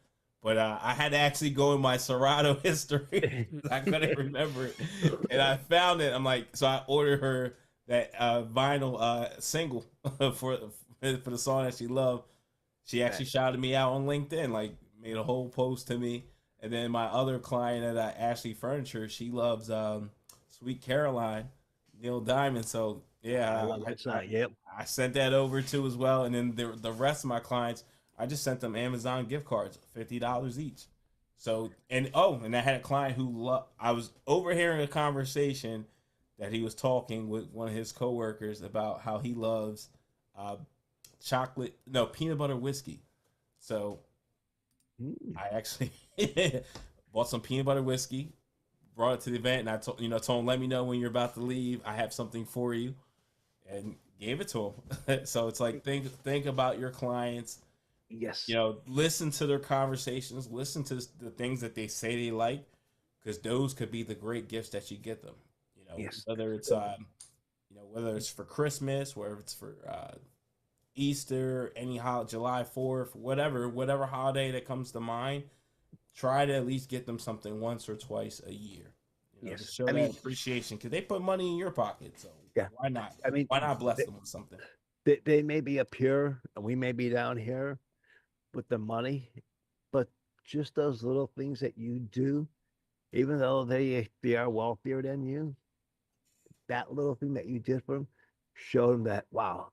But I had to actually go in my Serato history. I couldn't remember it. And I found it. I'm like, so I ordered her that vinyl single for the song that she loved. She actually shouted me out on LinkedIn, like made a whole post to me. And then my other client at Ashley Furniture, she loves Sweet Caroline, Neil Diamond. So yeah, I sent that over too as well. And then the rest of my clients, I just sent them Amazon gift cards, $50 each. So and I had a client who I was overhearing a conversation that he was talking with one of his coworkers about how he loves uh, peanut butter whiskey. So I actually bought some peanut butter whiskey, brought it to the event, and I told him, let me know when you're about to leave. I have something for you, and gave it to him. So it's like think about your clients. Yes. Listen to their conversations, listen to the things that they say they like, because those could be the great gifts that you get them. Yes. Whether it's whether it's for Christmas, whether it's for Easter, any July 4th, whatever holiday that comes to mind, try to at least get them something once or twice a year. To show that appreciation, because they put money in your pocket. So why not? Why not bless them with something? They may be up here and we may be down here with the money, but just those little things that you do, even though they are wealthier than you, that little thing that you did for them, show them that, wow,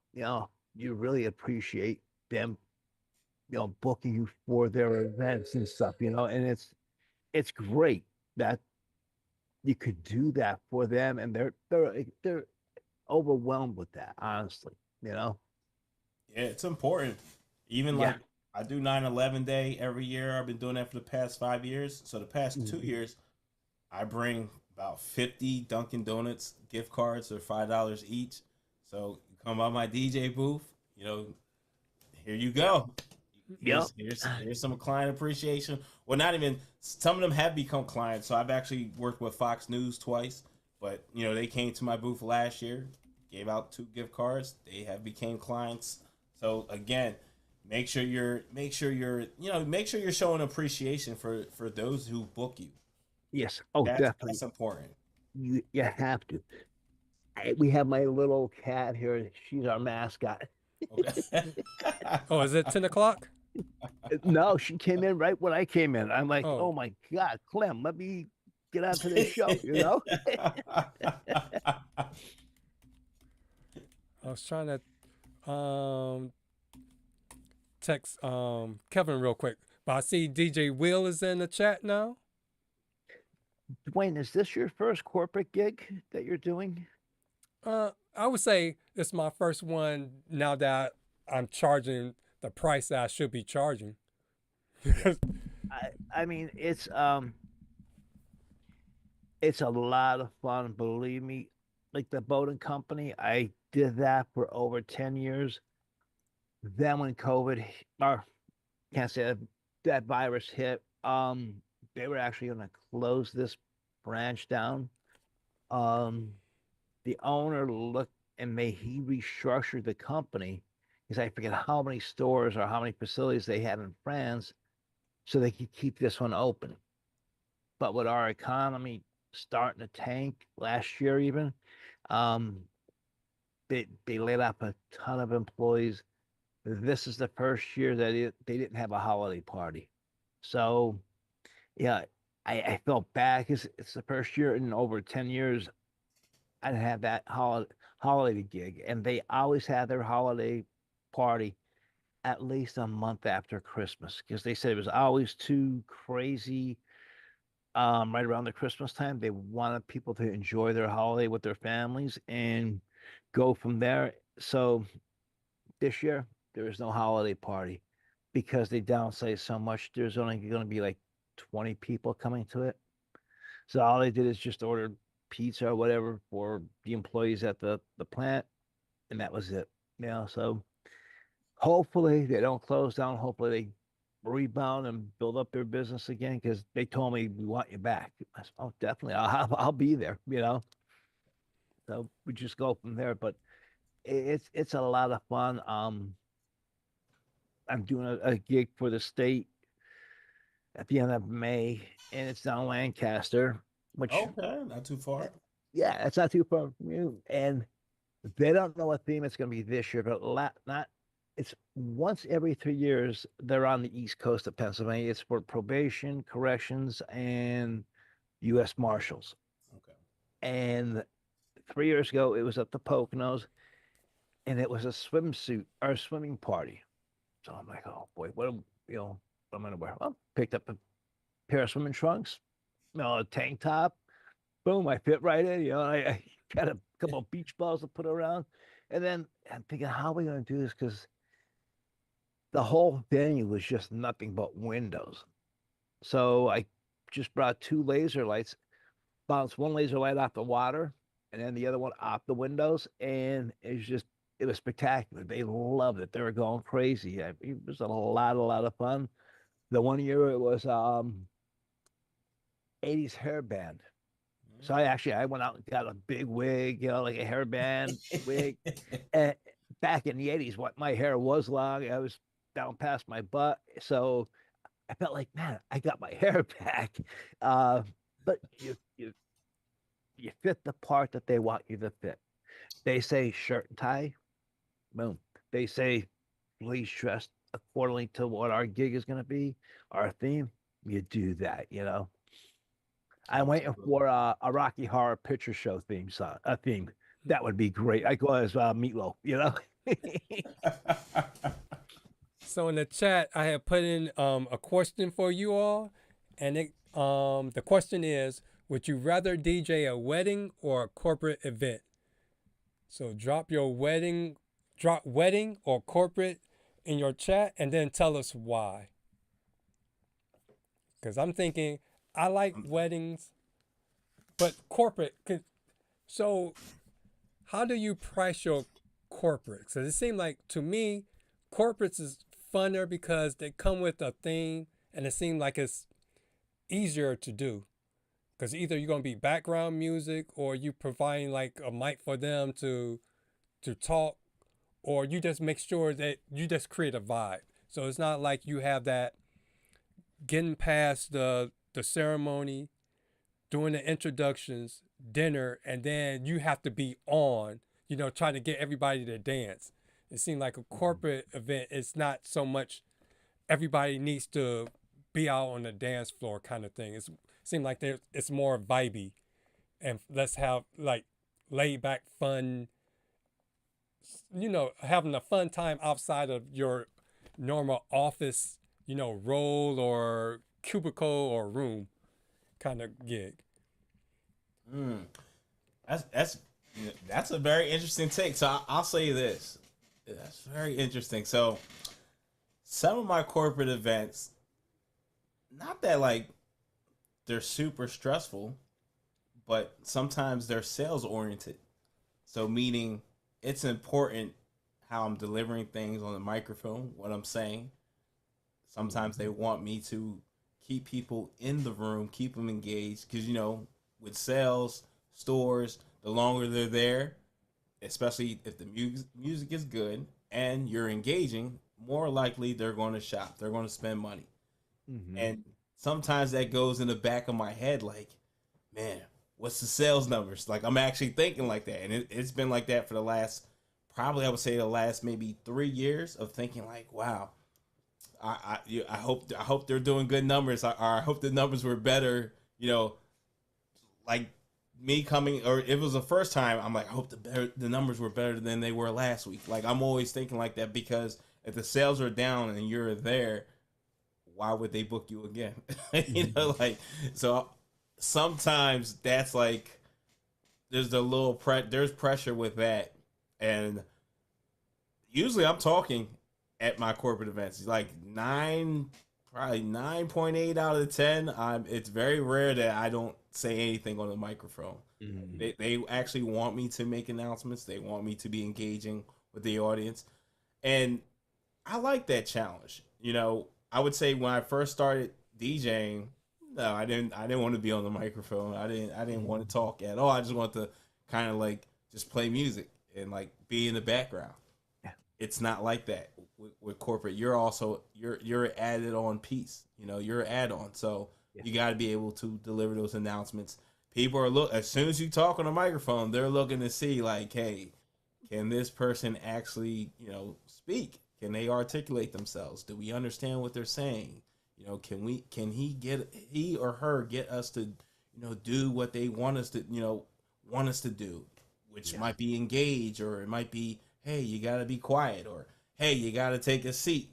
you really appreciate them, booking you for their events and stuff, and it's great that you could do that for them, and they're overwhelmed with that, honestly. Yeah, it's important. Even like I do 9/11 day every year. I've been doing that for the past 5 years. So the past 2 years, I bring about 50 Dunkin' Donuts gift cards for $5 each. So you come by my DJ booth, here you go. Here's some client appreciation. Well, not even, some of them have become clients. So I've actually worked with Fox News twice, but they came to my booth last year, gave out 2 gift cards. They have became clients. So again, make sure you're showing appreciation for those who book you. Yes. Oh, definitely. That's important. You have to. We have my little cat here. She's our mascot. Okay. Oh, is it 10 o'clock? No, she came in right when I came in. I'm like, oh my God, Clem, let me get onto the show, I was trying to text Kevin real quick, but I see DJ Will is in the chat now. Dwayne, is this your first corporate gig that you're doing? I would say it's my first one now that I'm charging the price that I should be charging. I mean, it's a lot of fun, believe me. Like the boating company, I did that for over 10 years. Then when COVID, or can't say that virus hit, they were actually going to close this branch down. The owner looked and he restructured the company, because I forget how many stores or how many facilities they had in France, so they could keep this one open. But with our economy starting to tank last year, even, they laid off a ton of employees. This is the first year that they didn't have a holiday party. So, yeah, I felt bad because it's the first year in over 10 years I didn't have that holiday gig. And they always had their holiday party at least a month after Christmas, because they said it was always too crazy right around the Christmas time. They wanted people to enjoy their holiday with their families and go from there. So this year, there is no holiday party because they downsized so much. There's only going to be like 20 people coming to it. So all they did is just order pizza or whatever for the employees at the plant, and that was it. So hopefully they don't close down. Hopefully they rebound and build up their business again, because they told me, we want you back. I said, oh, definitely, I'll be there. So we just go from there. But it's a lot of fun. I'm doing a gig for the state at the end of May, and it's down Lancaster, which, okay, not too far. Yeah, it's not too far from you. And they don't know what theme it's going to be this year, but it's once every 3 years. They're on the East Coast of Pennsylvania. It's for probation, corrections, and U.S. Marshals. Okay. And 3 years ago, it was at the Poconos, and it was a swimsuit or swimming party. So I'm like, oh boy, what am I going to wear? Well, picked up a pair of swimming trunks, a tank top. Boom, I fit right in. I got a couple of beach balls to put around. And then I'm thinking, how are we going to do this? Because the whole venue was just nothing but windows. So I just brought 2 laser lights, bounced one laser light off the water, and then the other one off the windows. And it was spectacular. They loved it. They were going crazy. It was a lot of fun. The one year it was 80s hair band. So I went out and got a big wig, like a hairband wig. And back in the 80s, my hair was long. I was down past my butt. So I felt like, man, I got my hair back. But you fit the part that they want you to fit. They say shirt and tie, boom. They say please dress accordingly to what our gig is going to be, our theme. You do that, I'm waiting for a Rocky Horror Picture Show theme. That would be great. I go as Meatloaf, So in the chat, I have put in a question for you all, and the question is: would you rather DJ a wedding or a corporate event? So drop wedding or corporate in your chat, and then tell us why. Because I'm thinking I like weddings, but corporate. So how do you price your corporate? So it seems like to me, corporates is funner because they come with a theme, and it seems like it's easier to do. Because either you're gonna be background music, or you providing like a mic for them to talk, or you just make sure that you just create a vibe. So it's not like you have that getting past the ceremony, doing the introductions, dinner, and then you have to be on, trying to get everybody to dance. It seems like a corporate event, it's not so much everybody needs to be out on the dance floor kind of thing. It seems like it's more vibey, and let's have like laid back fun, having a fun time outside of your normal office, role or cubicle or room kind of gig. That's a very interesting take. So I'll say this. That's very interesting. So some of my corporate events, not that like they're super stressful, but sometimes they're sales oriented. So meaning it's important how I'm delivering things on the microphone, what I'm saying. Sometimes they want me to keep people in the room, keep them engaged. Because, with sales, stores, the longer they're there, especially if the music is good and you're engaging, more likely they're going to shop. They're going to spend money. Mm-hmm. And sometimes that goes in the back of my head like, man, what's the sales numbers? Like, I'm actually thinking like that. And it's been like that for the last maybe 3 years of thinking like, wow, I hope they're doing good numbers. I hope the numbers were better, like me coming, or it was the first time, I'm like, I hope the numbers were better than they were last week. Like, I'm always thinking like that, because if the sales are down and you're there, why would they book you again? So sometimes that's like, there's there's pressure with that. And usually I'm talking at my corporate events. It's like probably 9.8 out of 10. It's very rare that I don't say anything on the microphone. Mm-hmm. They actually want me to make announcements. They want me to be engaging with the audience. And I like that challenge. I would say when I first started DJing, no, I didn't want to be on the microphone. I didn't want to talk at all. I just wanted to kind of like just play music and like be in the background. Yeah. It's not like that with corporate. You're an added on piece. You're an add-on. So you got to be able to deliver those announcements. People are as soon as you talk on the microphone, they're looking to see like, hey, can this person actually, speak? Can they articulate themselves? Do we understand what they're saying? Can he or her get us to, do what they want us to do, which might be engage, or it might be, hey, you got to be quiet, or hey, you got to take a seat,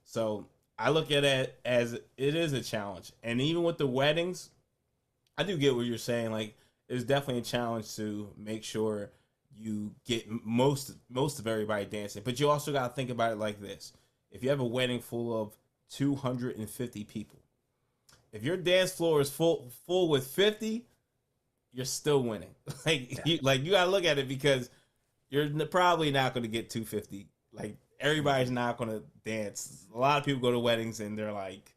So I look at it as it is a challenge. And even with the weddings, I do get what you're saying. Like, it's definitely a challenge to make sure you get most of everybody dancing. But you also got to think about it like this. If you have a wedding full of 250 people, if your dance floor is full with 50, you're still winning. You got to look at it, because you're probably not going to get 250. Like, everybody's not going to dance. A lot of people go to weddings and they're like,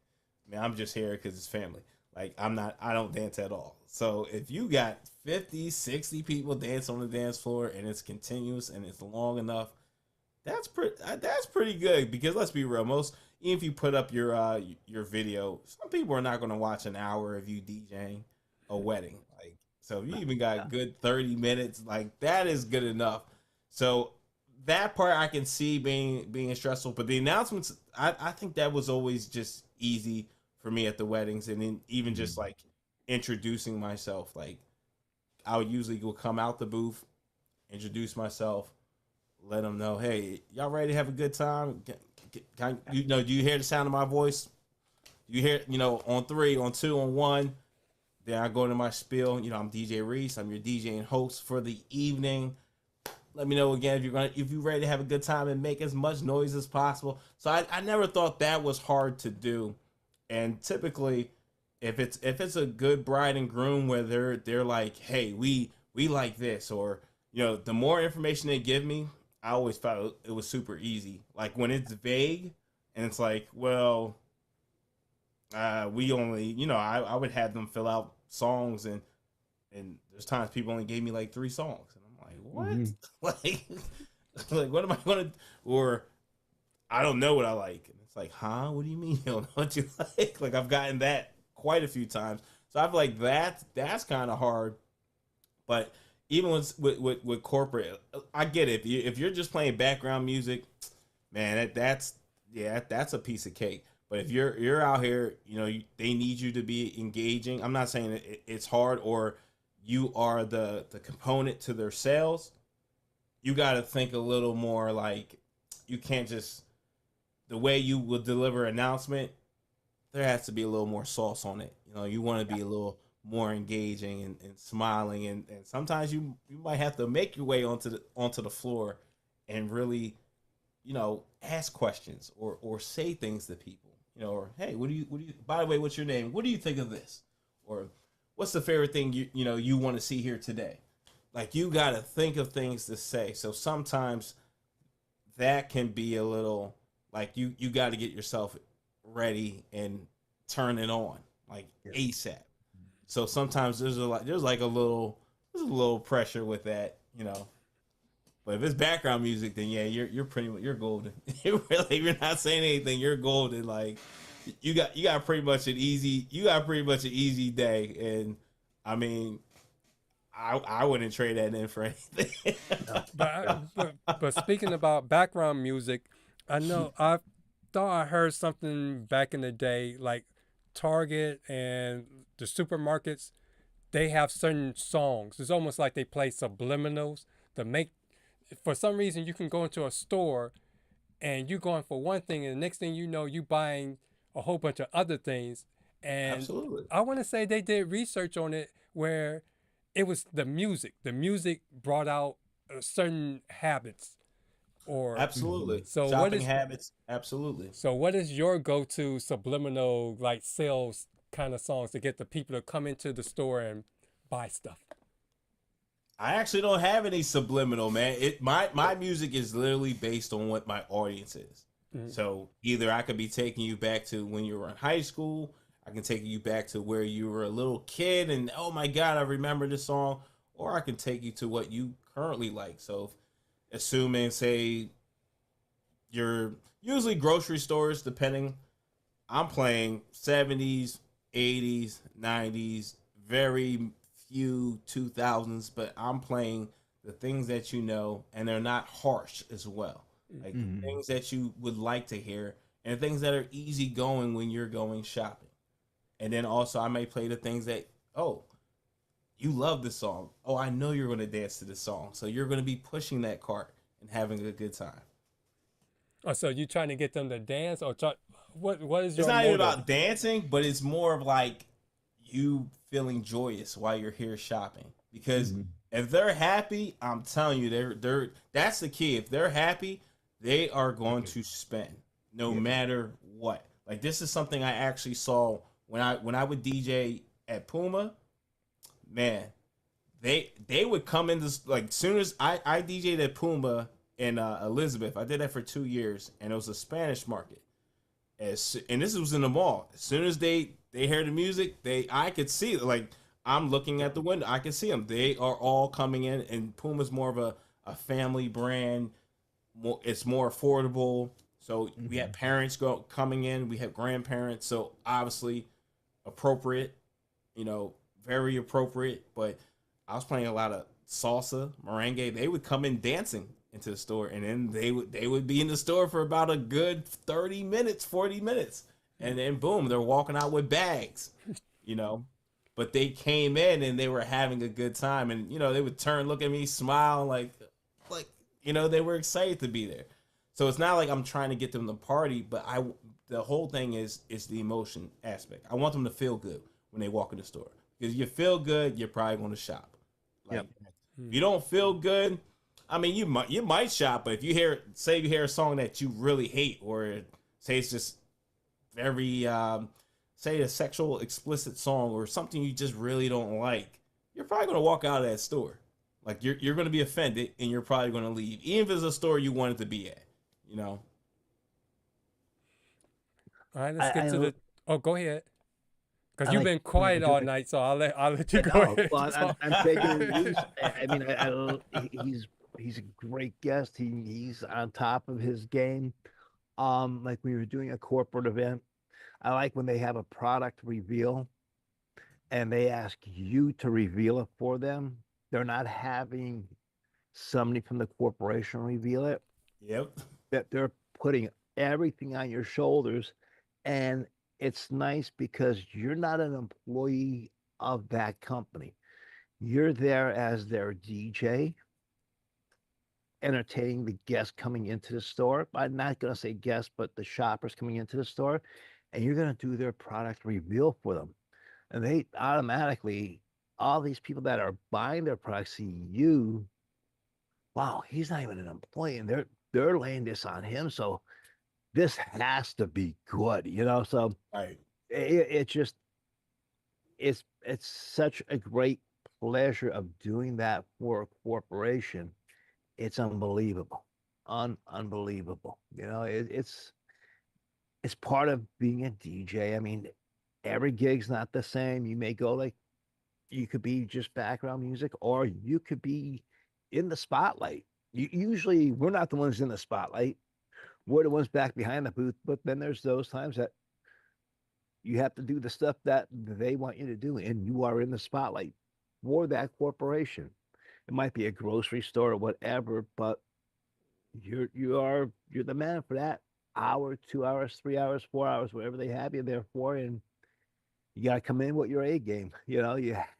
man, I'm just here because it's family. Like, I don't dance at all. So if you got 50, 60 people dance on the dance floor and it's continuous and it's long enough, that's pretty good. Because let's be real, even if you put up your video, some people are not going to watch an hour of you DJing a wedding. Like, so if you even got a good 30 minutes, like, that is good enough. So that part I can see being stressful, but the announcements, I think that was always just easy for me at the weddings. And then even just like introducing myself, like, I would usually come out the booth, introduce myself, let them know, hey, y'all ready to have a good time? Do you hear the sound of my voice? You hear, on 3, on 2, on 1. Then I go into my spiel. I'm DJ Reese. I'm your DJ and host for the evening. Let me know again if you're ready to have a good time and make as much noise as possible. So I never thought that was hard to do. And typically, if it's a good bride and groom where they're like, hey, we like this, or the more information they give me, I always thought it was super easy. Like, when it's vague and it's like, well, we only, I would have them fill out songs, and there's times people only gave me like 3 songs, and I'm like, what? Mm-hmm. like what am I gonna? Or I don't know what I like, and it's like, huh? What do you mean you don't know what you like? Like, I've gotten that quite a few times, so I feel like that's kind of hard. But even with corporate, I get it. If you're just playing background music, man, that's a piece of cake. But if you're out here, they need you to be engaging. I'm not saying it's hard, or you are the component to their sales. You got to think a little more. Like, you can't just, the way you will deliver an announcement, there has to be a little more sauce on it. You want to be a little more engaging and smiling, and sometimes you might have to make your way onto the floor and really, ask questions or say things to people. Or, hey, what do you, by the way, what's your name? What do you think of this? Or, what's the favorite thing you want to see here today? Like, you got to think of things to say. So sometimes that can be a little, like, you got to get yourself ready and turn it on, like, ASAP. So sometimes there's a little pressure with that, But if it's background music, then yeah, you're golden. You're not saying anything, you're golden. Like, you got pretty much an easy day. And I mean, I wouldn't trade that in for anything. But speaking about background music, I know I thought I heard something back in the day, like Target and the supermarkets, they have certain songs. It's almost like they play subliminals to make. For some reason, you can go into a store and you're going for one thing, and the next thing you know, you buying a whole bunch of other things. And Absolutely. I want to say they did research on it where it was the music. The music brought out certain habits. Or Absolutely. So shopping habits. Absolutely. So what is your go-to subliminal, like, sales kind of songs to get the people to come into the store and buy stuff? I actually don't have any subliminal, man. My music is literally based on what my audience is. Mm-hmm. So either I could be taking you back to when you were in high school, I can take you back to where you were a little kid and, oh my God, I remember this song, or I can take you to what you currently like. So assuming, say, you're usually grocery stores, depending, I'm playing 70s, 80s, 90s, very few 2000s, but I'm playing the things that and they're not harsh as well. Like things that you would like to hear, and things that are easy going when you're going shopping. And then also I may play the things that, oh, you love this song. Oh, I know you're going to dance to this song. So you're going to be pushing that cart and having a good time. Oh, so you trying to get them to dance, or what is your It's not even motive? about dancing, but it's more of like you feeling joyous while you're here shopping. Because if they're happy, I'm telling you, they're that's the key. If they're happy, they are going to spend no matter what. Like this is something I actually saw when I would DJ at Puma. Man, they would come in this like soon as I DJ'd at Puma in Elizabeth. I did that for 2 years, and it was a Spanish market. And this was in the mall. As soon as they hear the music, I could see it. Like I'm looking at the window, I can see them. They are all coming in, and Puma's more of a family brand. It's more affordable. So we had parents coming in, we have grandparents. So obviously appropriate, very appropriate. But I was playing a lot of salsa, merengue. They would come in dancing into the store, and then they would be in the store for about a good 30 minutes, 40 minutes. And then boom, they're walking out with bags, But they came in and they were having a good time, and they would turn, look at me, smile, like they were excited to be there. So it's not like I'm trying to get them to party, but the whole thing is the emotion aspect. I want them to feel good when they walk in the store, because you feel good, you're probably going to shop. If you don't feel good, I mean, you might shop, but if you hear a song that you really hate, or say it's just very say a sexual explicit song or something you just really don't like, you're probably going to walk out of that store. Like you're going to be offended, and you're probably going to leave, even if it's a store you wanted to be at. All right, let's get to the. Oh, go ahead. Because you've been quiet all night, so I'll let you go ahead. Well, I'm taking Reese. I mean, he's a great guest. He's on top of his game. Like we were doing a corporate event. I like when they have a product reveal, and they ask you to reveal it for them. They're not having somebody from the corporation reveal it. Yep. That they're putting everything on your shoulders, and it's nice because you're not an employee of that company. You're there as their DJ, entertaining the guests coming into the store. I'm not going to say guests, but the shoppers coming into the store, and you're going to do their product reveal for them. And they automatically, all these people that are buying their products see you. Wow, he's not even an employee, and they're laying this on him. So this has to be good, So right. It's such a great pleasure of doing that for a corporation. It's unbelievable, unbelievable. It's part of being a DJ. I mean, every gig's not the same. You may go you could be just background music, or you could be in the spotlight. Usually we're not the ones in the spotlight. We're the ones back behind the booth, but then there's those times that you have to do the stuff that they want you to do, and you are in the spotlight for that corporation. It might be a grocery store or whatever, but you're the man for that hour, 2 hours, 3 hours, 4 hours, whatever they have you there for, and you got to come in with your A game. You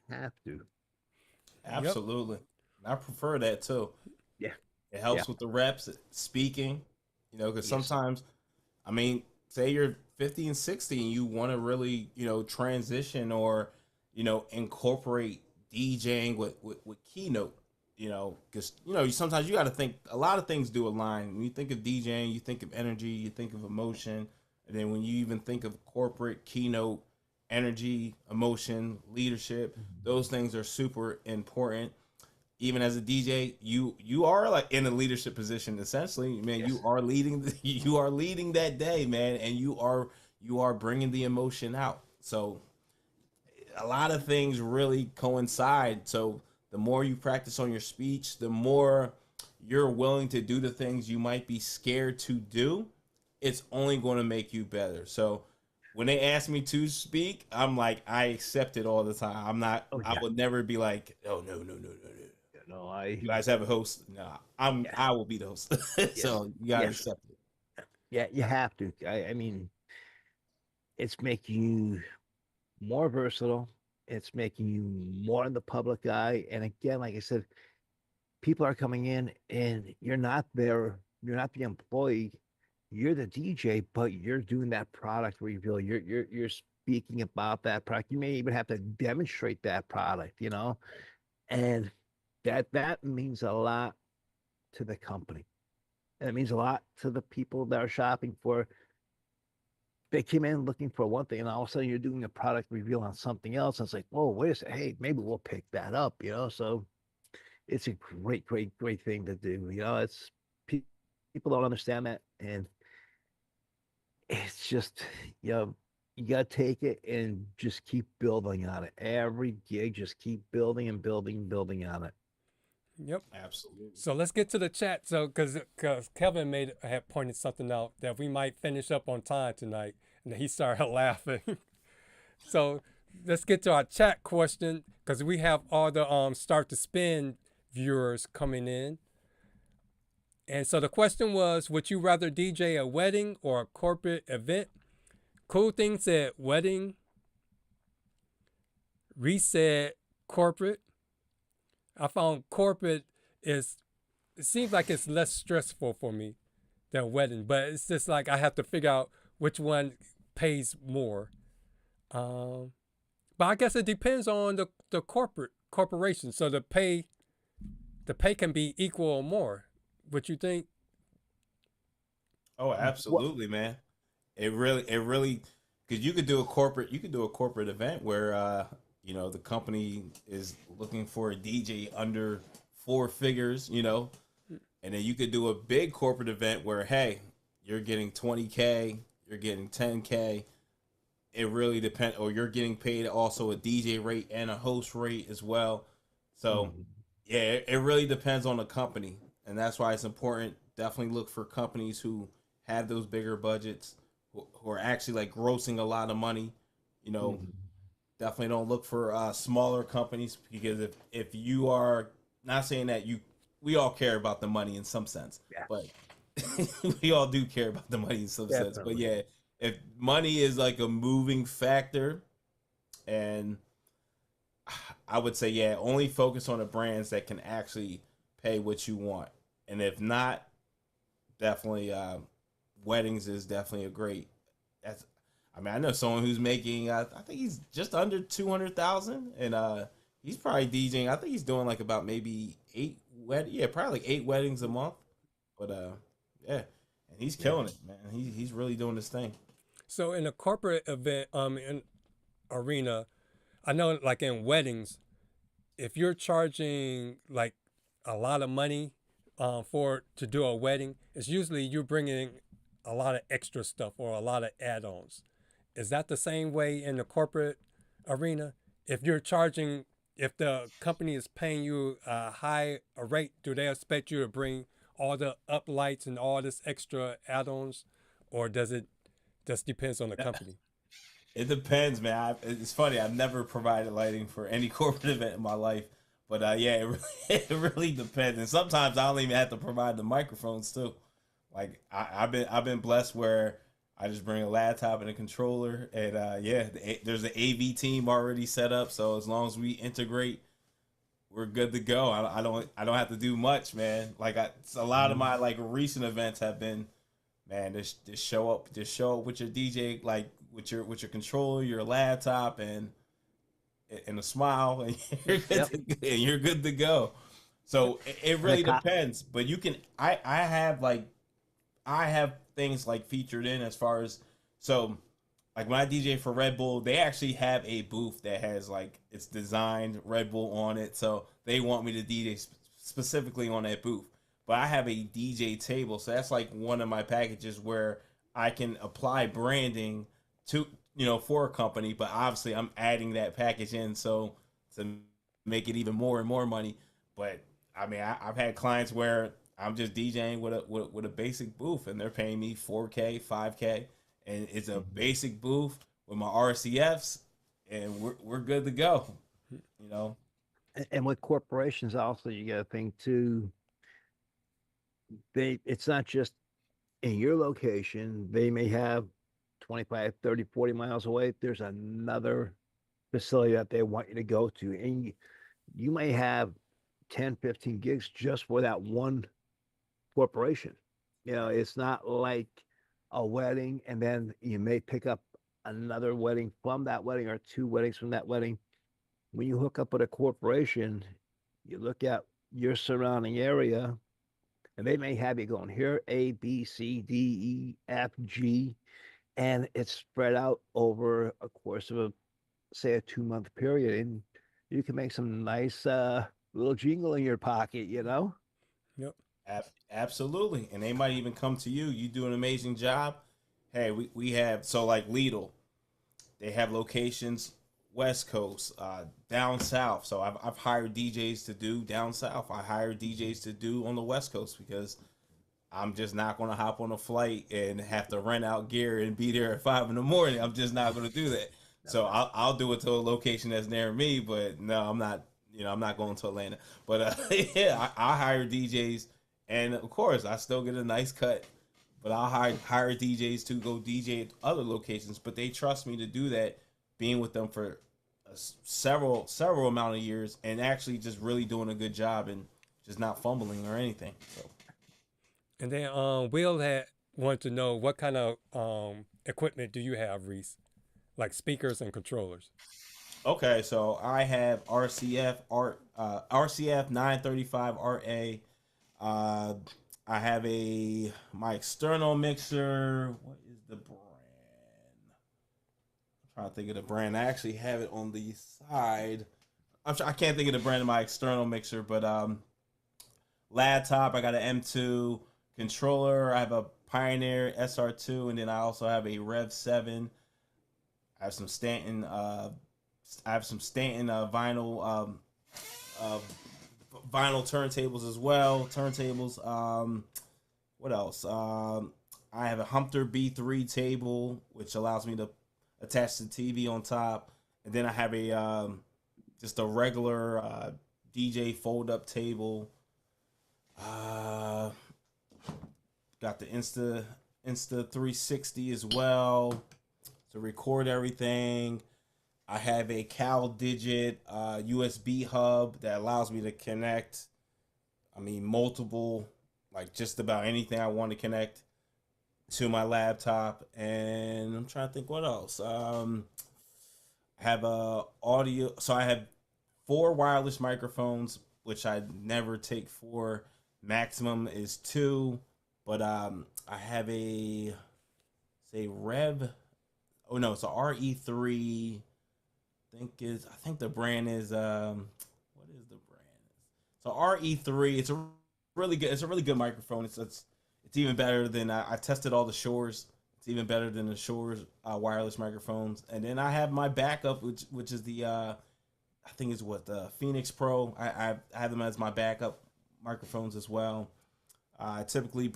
have to. Absolutely. I prefer that too. Yeah. It helps with the reps, speaking, because sometimes, I mean, say you're 50 and 60 and you want to really, transition or, incorporate DJing with keynote, because, sometimes you got to think a lot of things do align. When you think of DJing, you think of energy, you think of emotion. And then when you even think of corporate keynote, energy, emotion, leadership, those things are super important. Even as a DJ, you are like in a leadership position essentially, man. Yes. You are leading that day, man, and you are bringing the emotion out. So a lot of things really coincide. So the more you practice on your speech, the more you're willing to do the things you might be scared to do. It's only going to make you better. So when they ask me to speak, I'm like, I accept it all the time. I'm not. I would never be like, oh no. No, you guys have a host. No, I will be the host. So you gotta accept it. Yeah, you have to. I mean, it's making you more versatile. It's making you more in the public eye. And again, like I said, people are coming in, and you're not the employee. you're the DJ, but you're doing that product reveal. You're speaking about that product. You may even have to demonstrate that product, you know, and that means a lot to the company. And it means a lot to the people that are shopping for. They came in looking for one thing, and all of a sudden you're doing a product reveal on something else. And it's like, whoa, wait a second. Hey, maybe we'll pick that up, you know? So it's a great, great, great thing to do. You know, people don't understand that. And it's just, you know, you got to take it and just keep building on it. Every gig, just keep building and building and building on it. Yep. Absolutely. So let's get to the chat. So because Kevin had pointed something out that we might finish up on time tonight, and he started laughing. So let's get to our chat question, because we have all the Start to Spin viewers coming in. And so the question was, would you rather DJ a wedding or a corporate event? Cool Thing said wedding. Reese said corporate. I found corporate it seems like it's less stressful for me than wedding, but it's just like I have to figure out which one pays more. But I guess it depends on the corporation. So the pay can be equal or more. What you think? Oh, absolutely, man. It really, because you could do a corporate event where you know, the company is looking for a DJ under 4 figures, you know, and then you could do a big corporate event where, hey, you're getting 20K, you're getting 10K. It really depends, or you're getting paid also a DJ rate and a host rate as well. So, yeah, it really depends on the company, and that's why it's important. Definitely look for companies who have those bigger budgets, who are actually like grossing a lot of money, you know. Definitely don't look for smaller companies, because if you are, not saying that we all care about the money in some sense, but we all do care about the money in some sense. But yeah, if money is like a moving factor, and I would say, yeah, only focus on the brands that can actually pay what you want. And if not, definitely weddings is definitely a great. I mean, I know someone who's making, I think he's just under 200,000, and he's probably DJing. I think he's doing like about maybe 8 probably like 8 weddings a month. But yeah, and he's killing it, man. He's really doing this thing. So in a corporate event, in arena, I know like in weddings, if you're charging like a lot of money to do a wedding, it's usually you're bringing a lot of extra stuff or a lot of add-ons. Is that the same way in the corporate arena? If the company is paying you a high rate, do they expect you to bring all the up lights and all this extra add-ons, or does it just depends on the company? It depends, man. It's funny. I've never provided lighting for any corporate event in my life, but yeah, it really depends. And sometimes I don't even have to provide the microphones too. Like I've been blessed where I just bring a laptop and a controller, and yeah, there's an AV team already set up. So as long as we integrate, we're good to go. I don't have to do much, man. Like a lot of my like recent events have been, man, just show up with your DJ, like with your controller, your laptop, and a smile, and you're good to go. So it really depends, but you can. I have things like featured in as far as, so like when I DJ for Red Bull, they actually have a booth that has like, it's designed Red Bull on it, so they want me to DJ specifically on that booth. But I have a DJ table, so that's like one of my packages where I can apply branding to, for a company, but obviously I'm adding that package in so to make it even more and more money. But I mean, I've had clients where I'm just DJing with a basic booth, and they're paying me $4K, $5K, and it's a basic booth with my RCFs, and we're good to go. And with corporations, also you got to think too. It's not just in your location. They may have 25, 30, 40 miles away. There's another facility that they want you to go to, and you may have 10, 15 gigs just for that one corporation. It's not like a wedding, and then you may pick up another wedding from that wedding or two weddings from that wedding. When you hook up with a corporation, you look at your surrounding area, and they may have you going here A, B, C, D, E, F, G, and it's spread out over a course of say a 2 month period, and you can make some nice little jingle in your pocket, you know. Yep. Absolutely. And they might even come to you. You do an amazing job. Hey, we have, so like Lidl, they have locations West Coast, down south. So I've hired DJs to do down south. I hire DJs to do on the West Coast because I'm just not going to hop on a flight and have to rent out gear and be there at 5 a.m. I'm just not going to do that. So I'll do it to a location that's near me, but no, I'm not. I'm not going to Atlanta. But yeah, I hire DJs, and of course, I still get a nice cut. But I'll hire DJs to go DJ at other locations. But they trust me to do that, being with them for several amount of years, and actually just really doing a good job and just not fumbling or anything. So. And then Will had wanted to know what kind of equipment do you have, Reese? Like speakers and controllers. Okay, so I have RCF 935 RA. I have my external mixer. What is the brand? I'm trying to think of the brand. I actually have it on the side. I can't think of the brand of my external mixer, but laptop. I got an M2 controller. I have a Pioneer SR2, and then I also have a Rev 7. I have some Stanton. Vinyl vinyl turntables as well. What else? I have a Humpter B3 table, which allows me to attach the TV on top, and then I have just a regular DJ fold-up table. Got the Insta 360 as well to record everything. I have a CalDigit USB hub that allows me to connect, multiple, like just about anything I want to connect to my laptop. And I'm trying to think what else. I have audio. So I have 4 wireless microphones, which I never take 4. Maximum is 2. But I have it's a RE3. I think the brand is what is the brand? So RE3. It's a really good microphone. It's even better than I tested all the Shores. It's even better than the Shores wireless microphones. And then I have my backup, which is the I think is the Phoenix Pro. I have them as my backup microphones as well. I typically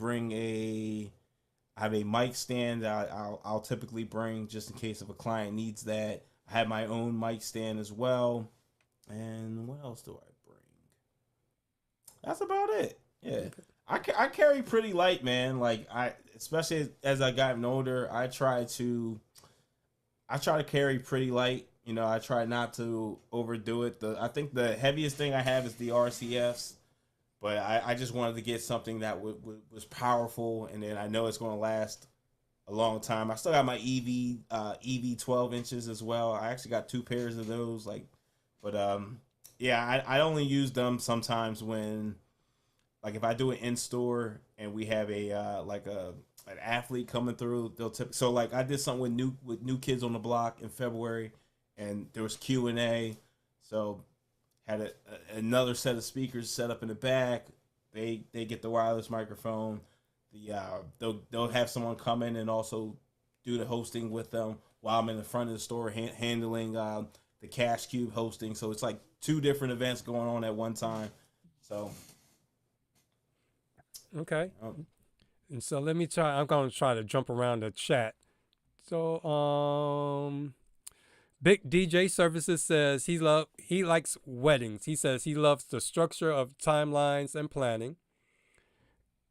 I have a mic stand that I'll typically bring just in case if a client needs that. I have my own mic stand as well. And what else do I bring? That's about it. Yeah. I carry pretty light, man. Like especially as I gotten older, I try to carry pretty light. I try not to overdo it. I think the heaviest thing I have is the RCFs. But I just wanted to get something that was powerful, and then I know it's going to last a long time. I still got my EV 12 inches as well. I actually got 2 pairs of those. Yeah, I only use them sometimes when, like, if I do an in-store and we have an athlete coming through, so like I did something with New Kids on the Block in February, and there was Q&A, so. Had another set of speakers set up in the back. They get the wireless microphone. They'll have someone come in and also do the hosting with them while I'm in the front of the store handling the Cash Cube hosting. So it's like 2 different events going on at one time. So okay. And so let me try. I'm going to try to jump around the chat. So Big DJ Services says he likes weddings. He says he loves the structure of timelines and planning.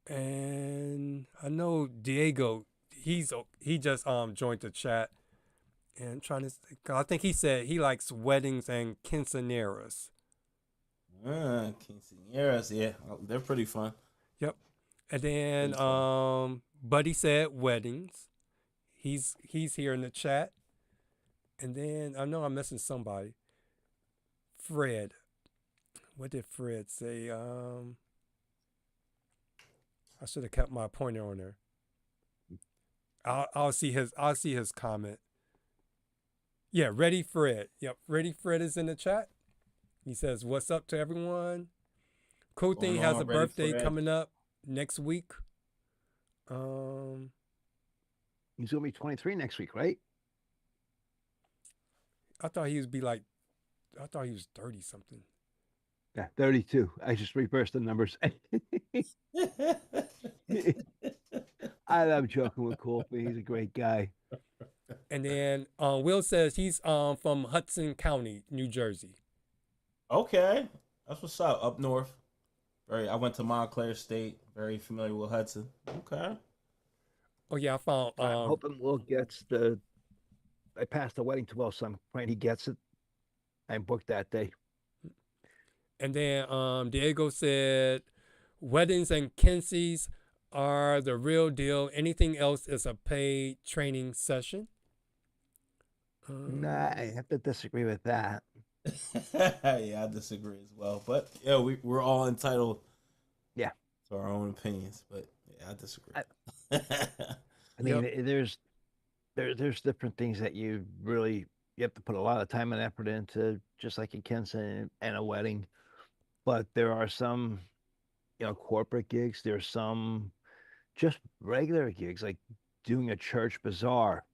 And I know Diego, he just joined the chat and trying to think, I think he said he likes weddings and quinceañeras. Quinceañeras, yeah, they're pretty fun. Yep. And then Buddy said weddings. He's here in the chat. And then I know I'm missing somebody. Fred. What did Fred say? I should have kept my pointer on there. I'll see his comment. Yeah, Ready Fred. Yep, Ready Fred is in the chat. He says, "What's up to everyone? Cool thing has a birthday coming up next week." He's gonna be 23 next week, right? I thought he was 30 something. Yeah, 32. I just reversed the numbers. I love joking with Cooley. He's a great guy. And then Will says he's from Hudson County, New Jersey. Okay, that's what's up north. I went to Montclair State. Very familiar with Hudson. Okay. Oh yeah, I found. I'm hoping Will gets the. I passed the wedding to Will, so I'm praying he gets it. I'm booked that day. And then Diego said, weddings and Kenzie's are the real deal. Anything else is a paid training session. Nah, I have to disagree with that. Yeah, I disagree as well. But yeah, we're all entitled. Yeah. To our own opinions. But yeah, I disagree. I mean, there's different things that you have to put a lot of time and effort into, just like a Kenson and a wedding. But there are some, corporate gigs. There's some just regular gigs, like doing a church bazaar.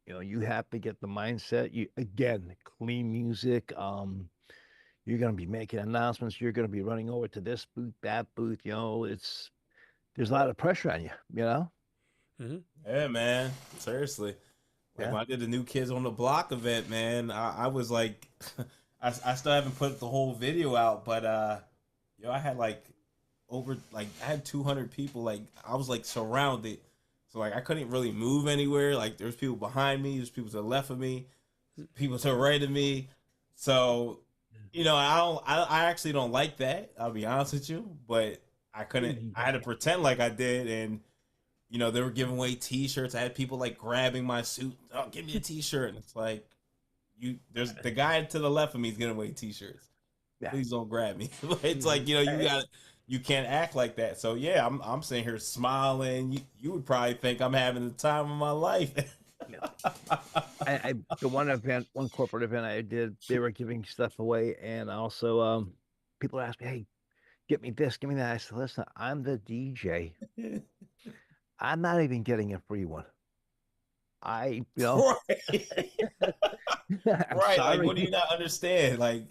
You have to get the mindset. Again, clean music. You're going to be making announcements. You're going to be running over to this booth, that booth. There's a lot of pressure on you. Mm-hmm. Yeah, man. Seriously. When I did the New Kids on the Block event, man, I was like, I still haven't put the whole video out, but I had I had 200 people. Like, I was like surrounded. So like I couldn't really move anywhere. Like there's people behind me, there's people to the left of me, people to the right of me. So, I actually don't like that. I'll be honest with you, but I had to pretend like I did. And, they were giving away t-shirts. I had people like grabbing my suit. Oh, give me a t-shirt. And it's like, there's the guy to the left of me is giving away t-shirts. Yeah. Please don't grab me. It's like, you can't act like that. So yeah, I'm sitting here smiling. You would probably think I'm having the time of my life. The one corporate event I did, they were giving stuff away, and also people asked me, "Hey, get me this, give me that." I said, "Listen, I'm the DJ. I'm not even getting a free one. Right. Right. Like, what do you not understand? Like,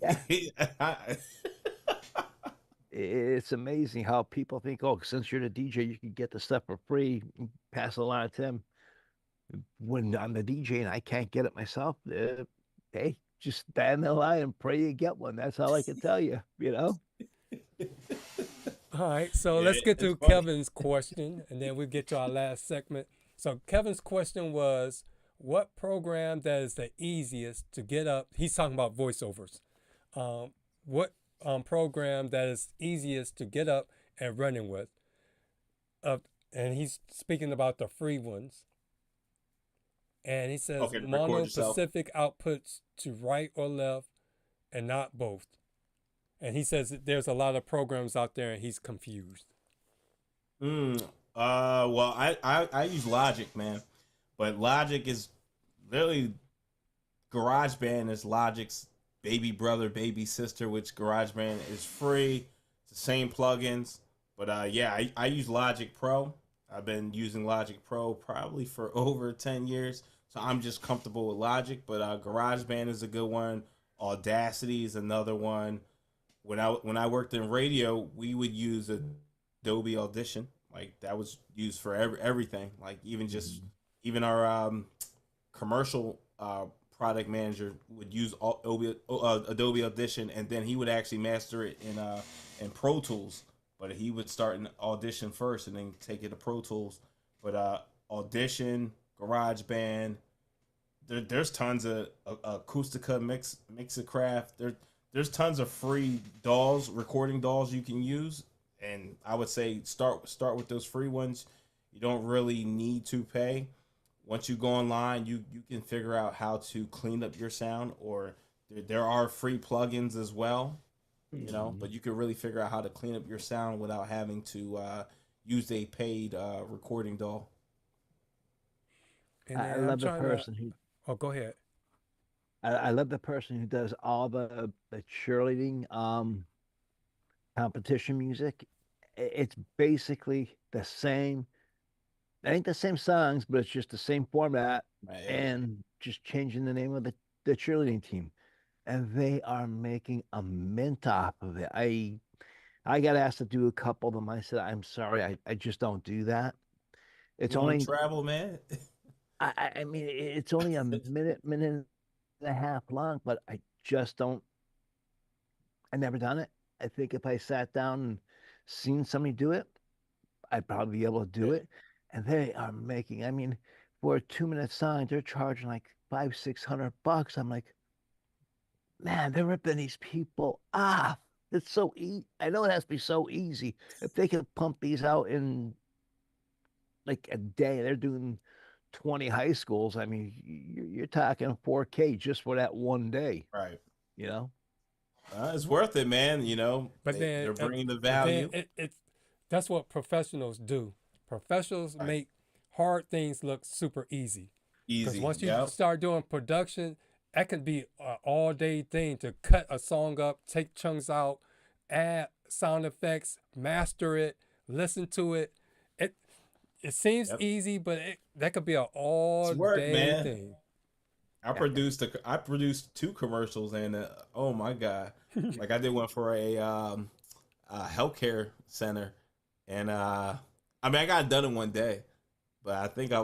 it's amazing how people think, oh, since you're the DJ, you can get the stuff for free, pass it along to them. When I'm the DJ and I can't get it myself, hey, just stand in the line and pray you get one. That's all I can tell you, All right, so let's get to Kevin's question, and then we'll get to our last segment. So Kevin's question was, what program that is the easiest to get up? He's talking about voiceovers. What program that is easiest to get up and running with? And he's speaking about the free ones. And he says mono-Pacific outputs to right or left and not both. And he says that there's a lot of programs out there and he's confused. Well, I use Logic, man. But Logic is literally, GarageBand is Logic's baby brother, baby sister, which GarageBand is free. It's the same plugins. But I use Logic Pro. I've been using Logic Pro probably for over 10 years. So I'm just comfortable with Logic. But GarageBand is a good one. Audacity is another one. When I worked in radio, we would use Adobe Audition. Like that was used for everything. Like even our commercial product manager would use Adobe Audition, and then he would actually master it in Pro Tools. But he would start in Audition first and then take it to Pro Tools. But Audition, GarageBand, there's tons of Acoustica, Mixicraft. There's tons of free recording DAWs you can use, and I would say start with those free ones. you don't really need to pay. Once you go online, you can figure out how to clean up your sound, or there are free plugins as well, you know, but you can really figure out how to clean up your sound without having to use a paid recording DAW. And I then love the person who. Oh, go ahead. I love the person who does all the cheerleading competition music. It's basically the same. It ain't the same songs, but it's just the same format Right. and just changing the name of the cheerleading team. And they are making a mint off of it. I got asked to do a couple of them. I said, I'm sorry, I just don't do that. It's You wanna only travel, man. I mean it's only a minute and a half long, but I just don't. I never done it. I think if I sat down and seen somebody do it, I'd probably be able to do it. And they are making, I mean, for a 2-minute song, they're charging like $500-600. I'm like, man, they're ripping these people off. It's so easy. I know it has to be so easy. If they could pump these out in like a day, they're doing 20 high schools. I mean, you're talking 4K just for that one day, Right. you know? It's worth it, man. You know, But they're then bringing the but then value. it's that's what professionals do. Professionals Right. make hard things look super easy. Because Easy. once you Yep. start doing production, that can be an all-day thing to cut a song up, take chunks out, add sound effects, master it, listen to it. It seems Yep. easy, but that could be an It's work, all-day man. thing. I produced 2 commercials, and oh my god, like I did one for a healthcare center, and I mean I got it done in one day, but I think I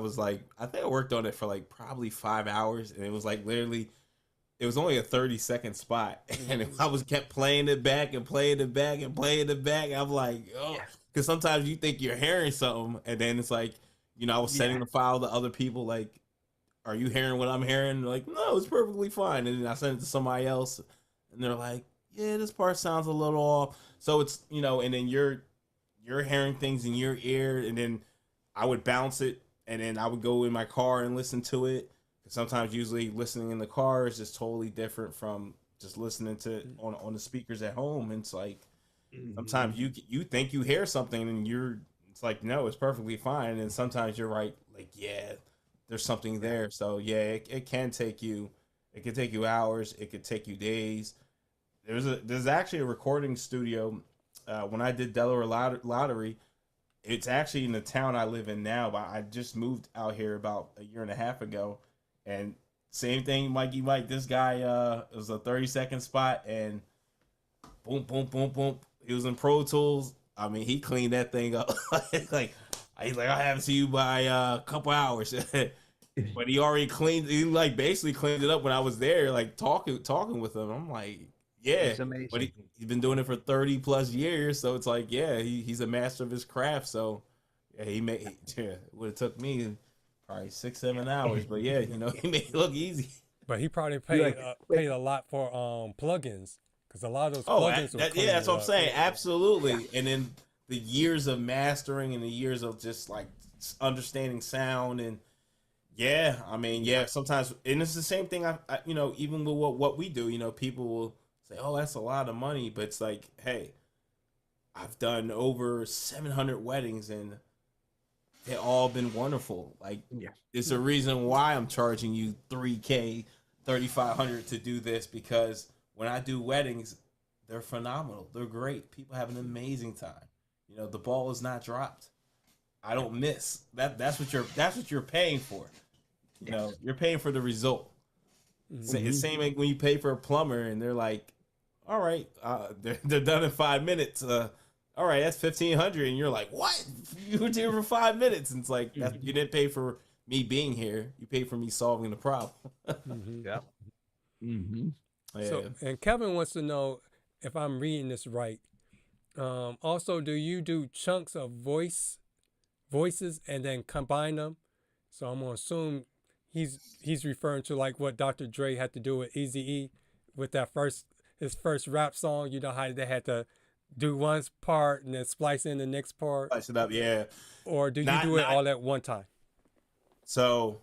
worked on it for like probably 5 hours, and it was like literally, it was only a 30-second spot, and I kept playing it back and playing it back and playing it back. I'm like, oh, because sometimes you think you're hearing something, and then it's like, you know, I was sending the file to other people like, are you hearing what I'm hearing? They're like, no, it's perfectly fine. And then I sent it to somebody else, and they're like, yeah, this part sounds a little off. So it's, you know, and then you're hearing things in your ear, and then I would bounce it, and then I would go in my car and listen to it. Sometimes, usually, listening in the car is just totally different from just listening to it on the speakers at home. And it's like sometimes you think you hear something, and it's like, no, it's perfectly fine. And sometimes you're right, like, yeah, there's something there. So yeah, it can take you hours, it could take you days. There's actually a recording studio when I did Delaware Lottery. It's actually in the town I live in now, but I just moved out here about a year and a half ago, and same thing, Mikey Mike, this guy it was a 30-second spot, and boom boom boom boom, he was in Pro Tools. I mean, he cleaned that thing up. Like, he's like, I haven't seen you by a couple hours. But he already basically cleaned it up when I was there, like talking with him. I'm like, yeah. It's amazing. But he's been doing it for 30 plus years. So it's like, yeah, he's a master of his craft. So yeah, it would have took me probably 6-7 hours. But yeah, you know, he made it look easy. But he probably paid a lot for plugins, because a lot of those plugins were yeah, that's what I'm saying. Yeah. Absolutely. And then the years of mastering and the years of just like understanding sound, and yeah, I mean, yeah, sometimes, and it's the same thing. I you know, even with what we do, you know, people will say, "Oh, that's a lot of money," but it's like, hey, I've done over 700 weddings, and they've all been wonderful. Like, it's a reason why I'm charging you $3K, $3,500 to do this, because when I do weddings, they're phenomenal. They're great. People have an amazing time. You know, the ball is not dropped. I don't miss. That's what you're paying for. You know, you're paying for the result. It's the same like when you pay for a plumber, and they're like, all right, they're done in 5 minutes. All right, that's $1,500, and you're like, what? You were here for 5 minutes, and it's like, you didn't pay for me being here. You paid for me solving the problem. Yeah. Mm-hmm. Yeah. So, and Kevin wants to know if I'm reading this right. Also, do you do chunks of voices and then combine them? So I'm gonna assume he's referring to like what Dr. Dre had to do with Eazy-E with his first rap song. You know how they had to do one part and then splice in the next part, Spice it up, yeah. or do you Not- do it not- all at one time? So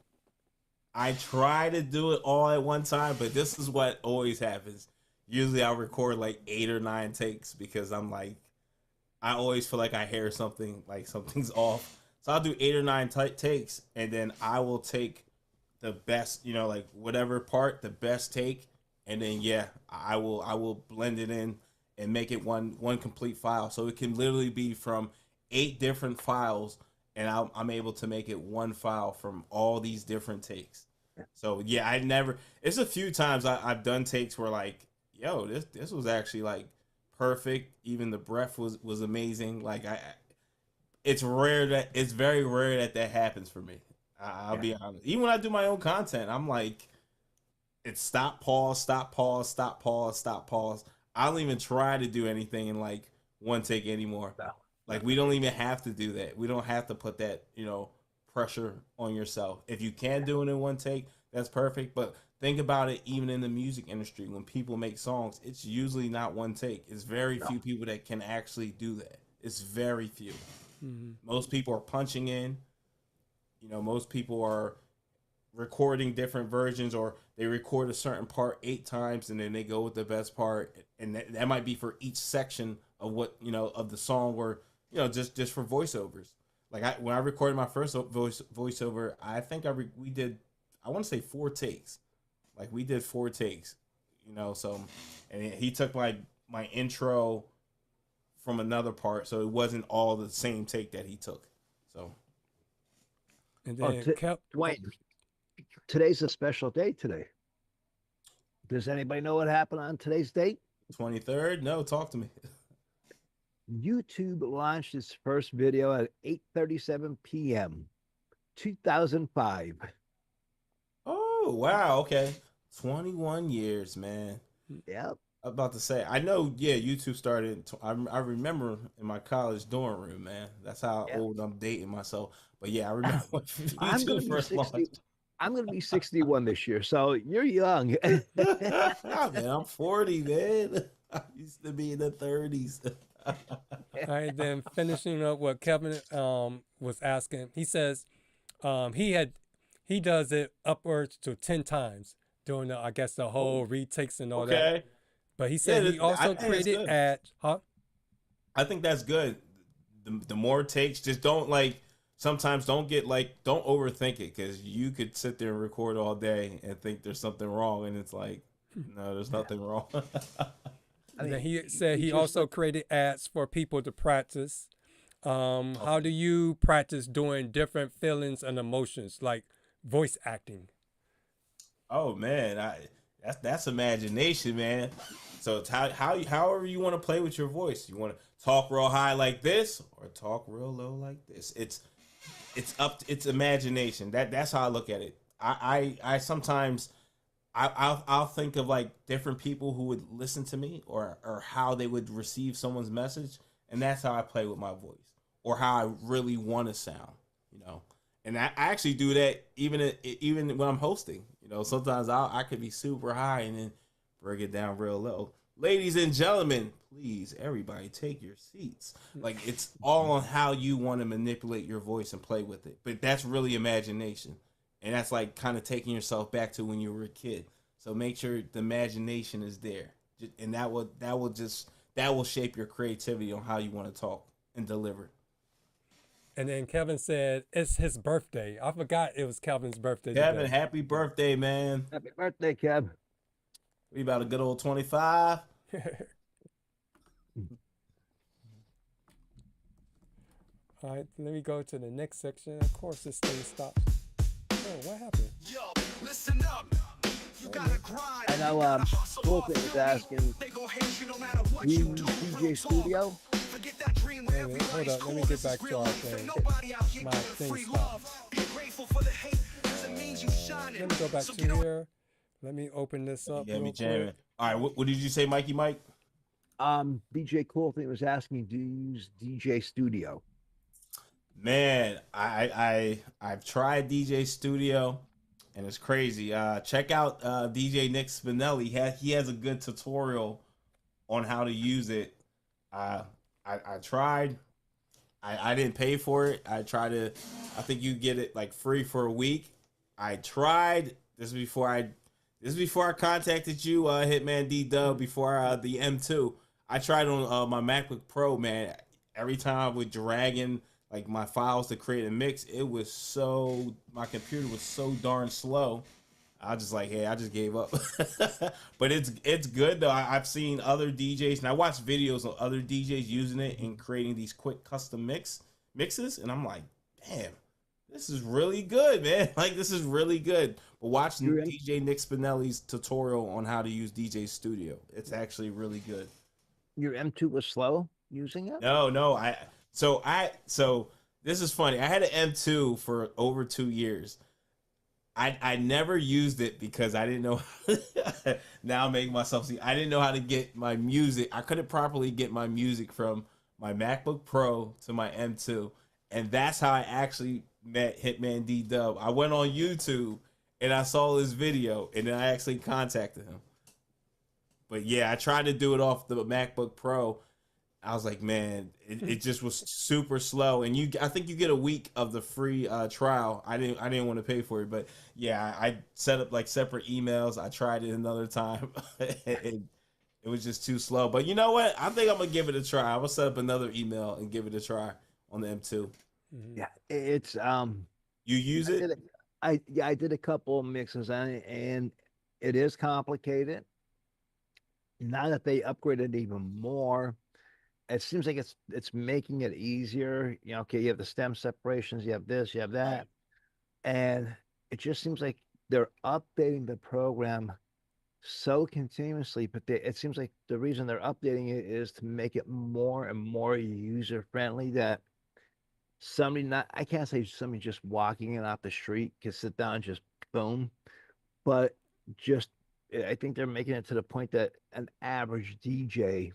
I try to do it all at one time, but this is what always happens. Usually I'll record like 8 or 9 takes because I'm like, I always feel like I hear something, like something's off. So I'll do 8 or 9 takes, and then I will take the best, you know, like whatever part, the best take, and then yeah, I will blend it in and make it one complete file. So it can literally be from 8 different files, and I'm able to make it one file from all these different takes. So yeah, it's a few times I've done takes where like, yo, this was actually like perfect. Even the breath was amazing. Like it's very rare that happens for me. I'll be honest. Even when I do my own content, I'm like, it's stop, pause, stop, pause, stop, pause, stop, pause. I don't even try to do anything in like one take anymore. No. Like we don't even have to do that. We don't have to put that, you know, pressure on yourself. If you can do it in one take, that's perfect. But think about it, even in the music industry, when people make songs, it's usually not one take. It's very few people that can actually do that. It's very few. Most people are punching in. You know, most people are recording different versions, or they record a certain part 8 times and then they go with the best part. And that might be for each section of what, you know, of the song, or, you know, just for voiceovers. Like when I recorded my first voiceover, I think we did, I want to say 4 takes. Like we did 4 takes, you know, so, and he took my intro from another part, so it wasn't all the same take that he took. So. And then Dwayne, today's a special day today. Does anybody know what happened on today's date? 23rd? No, talk to me. YouTube launched its first video at 8:37 p.m. 2005. Oh, wow. Okay. 21 years, man. Yep. I'm about to say, I know, yeah, YouTube started, I remember in my college dorm room, man. That's how old I'm dating myself. But yeah, I remember when YouTube first launched. I'm going to be 61 this year, so you're young. Man, I'm 40, man. I used to be in the 30s. All right, then finishing up what Kevin was asking, he says he does it upwards to 10 times during the, I guess, the whole retakes and all that. But he said he also created ads. I think that's good. The more takes, just don't sometimes don't overthink it, because you could sit there and record all day and think there's something wrong, and it's like, no, there's nothing wrong. And then he said he also created ads for people to practice. How do you practice doing different feelings and emotions, like voice acting? Oh man, that's imagination, man. So it's however you want to play with your voice. You want to talk real high like this, or talk real low like this. It's imagination. That's how I look at it. I sometimes I'll think of like different people who would listen to me, or how they would receive someone's message, and that's how I play with my voice, or how I really want to sound, you know. And I actually do that even when I'm hosting. You know, sometimes I could be super high and then bring it down real low. Ladies and gentlemen, please, everybody, take your seats. Like, it's all on how you want to manipulate your voice and play with it. But that's really imagination. And that's like kind of taking yourself back to when you were a kid. So make sure the imagination is there. And that will shape your creativity on how you want to talk and deliver. And then Kevin said it's his birthday. I forgot it was Kevin's birthday. Kevin, today. happy birthday, man. Happy birthday, Kev. We about a good old 25. All right, let me go to the next section. Of course, this thing stops. Oh, what happened? Yo, listen up. You gotta grind. I know Colton is asking, do you use DJ Studio? Wait a minute, hold up. Let me get back to our thing. My thing stopped. Let me go back to here. Let me open this up. Yeah, me real jamming. quick. All right, what did you say, Mikey Mike? DJ Colton was asking, do you use DJ Studio? Man, I've tried DJ Studio, and it's crazy. Check out DJ Nick Spinelli. He has a good tutorial on how to use it. I tried. I didn't pay for it. I think you get it like free for a week. I tried. This is before I contacted you, hitmanddub, before the M2. I tried on my MacBook Pro, man. Every time I would drag in like my files to create a mix, my computer was so darn slow. I just like, hey, I just gave up. But it's good though. I've seen other DJs, and I watched videos of other DJs using it and creating these quick custom mixes, and I'm like, damn, this is really good, man. Like, this is really good. But watch DJ Nick Spinelli's tutorial on how to use DJ Studio. It's actually really good. Your M2 was slow using it? No. So this is funny. I had an M2 for over 2 years. I never used it because I didn't know. Now I'm making myself see. I didn't know how to get my music. I couldn't properly get my music from my MacBook Pro to my M2, and that's how I actually met hitmanddub. I went on YouTube and I saw this video, and then I actually contacted him. But yeah, I tried to do it off the MacBook Pro. I was like, man, it just was super slow. And I think you get a week of the free trial. I didn't want to pay for it, but yeah, I set up like separate emails. I tried it another time. It was just too slow. But you know what? I think I'm gonna give it a try. I'm gonna set up another email and give it a try on the M2. Yeah, it's You use it? I did a couple of mixes on it, and it is complicated. Now that they upgraded even more, it seems like it's making it easier. You know, okay, you have the stem separations, you have this, you have that, and it just seems like they're updating the program so continuously. But it seems like the reason they're updating it is to make it more and more user friendly. That I can't say somebody just walking in off the street can sit down and just boom, but just I think they're making it to the point that an average DJ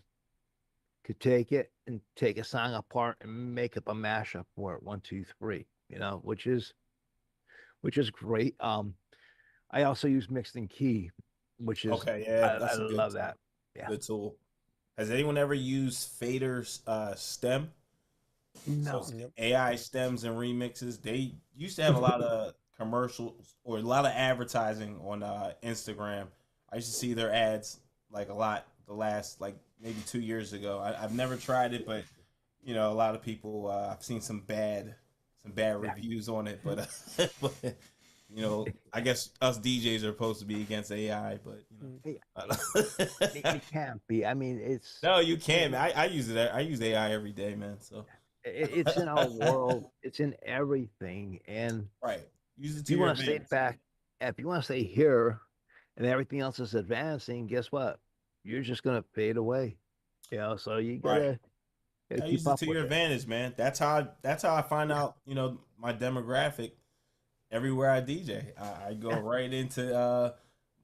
could take it and take a song apart and make up a mashup for it, 1, 2, 3, you know, which is great. I also use Mixed in Key, which is okay. Yeah, I love that. Yeah, good tool. Has anyone ever used Fader's stem? no, So AI stems and remixes. They used to have a lot of commercials or a lot of advertising on Instagram. I used to see their ads like a lot the last like maybe 2 years ago. I've never tried it, but you know, a lot of people. I've seen some bad reviews on it, but, but you know, I guess us DJs are supposed to be against AI, but you know, it can't be. I mean, it's no, you can. I use it. I use AI every day, man. So it's in our world. It's in everything, and right. Use it if to you your want to stay advantage. back, if you want to stay here, and everything else is advancing, guess what? You're just gonna fade away. You know, so you gotta, gotta Use keep it up to with your it. advantage, man. That's how I find out, you know, my demographic everywhere I DJ. I go right into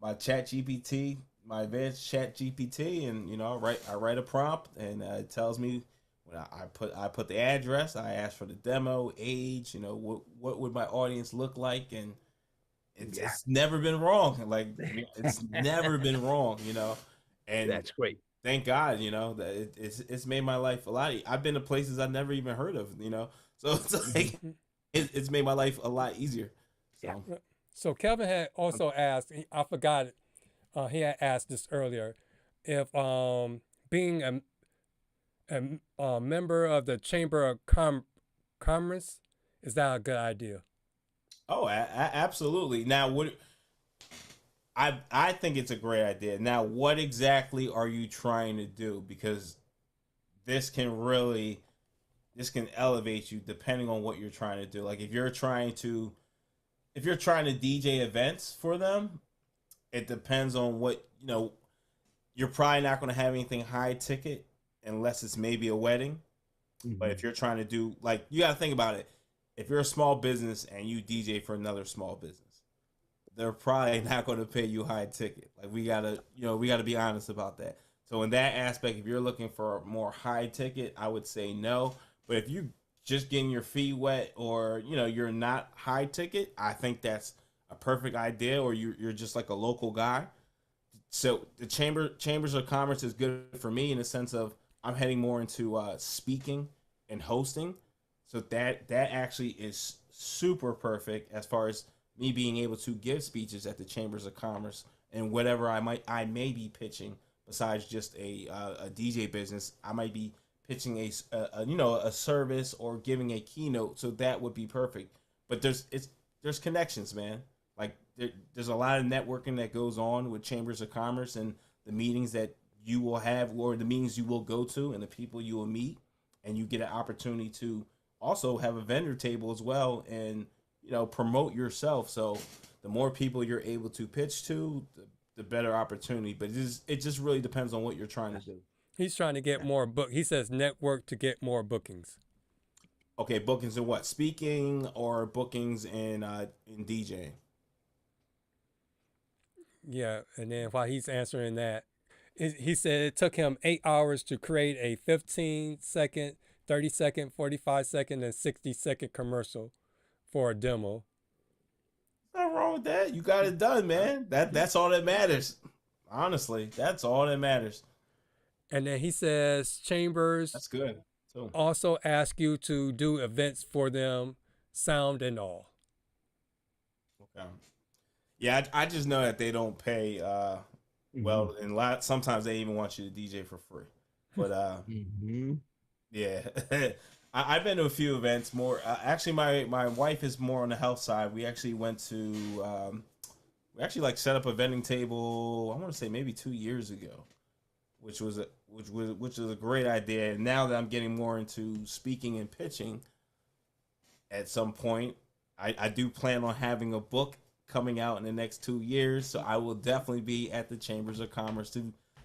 my Chat GPT, my advanced Chat GPT, and you know, I write a prompt, and it tells me when I put the address. I ask for the demo, age, you know, what would my audience look like, and it's never been wrong. Like it's never been wrong, you know. And That's great. thank God, you know, that it's made my life a lot. I've been to places I've never even heard of, you know. So it's like it's made my life a lot easier. So. Yeah. So Kevin had also asked, I forgot it, he had asked this earlier, if being a member of the Chamber of Commerce, is that a good idea? Oh, absolutely. Now, I think it's a great idea. Now, what exactly are you trying to do? Because this can elevate you depending on what you're trying to do. Like if you're trying to DJ events for them, it depends on what, you know, you're probably not going to have anything high ticket unless it's maybe a wedding. Mm-hmm. But if you're trying to do, like, you got to think about it. If you're a small business and you DJ for another small business, they're probably not going to pay you high ticket. Like we gotta be honest about that. So in that aspect, if you're looking for more high ticket, I would say no. But if you just getting your feet wet, or you know you're not high ticket, I think that's a perfect idea. Or you're just like a local guy. So the chambers of commerce is good for me in the sense of I'm heading more into speaking and hosting. So that actually is super perfect as far as me being able to give speeches at the chambers of commerce and whatever I may be pitching besides just a DJ business. I might be pitching a service or giving a keynote. So that would be perfect. But there's connections, man. Like there's a lot of networking that goes on with chambers of commerce and the meetings that you will have or the meetings you will go to and the people you will meet, and you get an opportunity to also have a vendor table as well and promote yourself. So the more people you're able to pitch to, the better opportunity. But it just really depends on what you're trying to do. He's trying to get more he says network to get more bookings. Okay, bookings in what? Speaking or bookings in DJing? Yeah, and then while he's answering that, he said it took him 8 hours to create a 15-second, 30-second, 45-second, and 60-second commercial for a demo. Nothing wrong with that. You got it done, man. That's all that matters. Honestly, that's all that matters. And then he says chambers. That's good. So also ask you to do events for them, sound and all. Okay. Yeah, I just know that they don't pay well, and sometimes they even want you to DJ for free. But yeah, I've been to a few events. More actually, my wife is more on the health side. We actually went to we actually set up a vending table. I want to say maybe 2 years ago, which was a great idea. And now that I'm getting more into speaking and pitching, at some point, I do plan on having a book coming out in the next 2 years. So I will definitely be at the Chambers of Commerce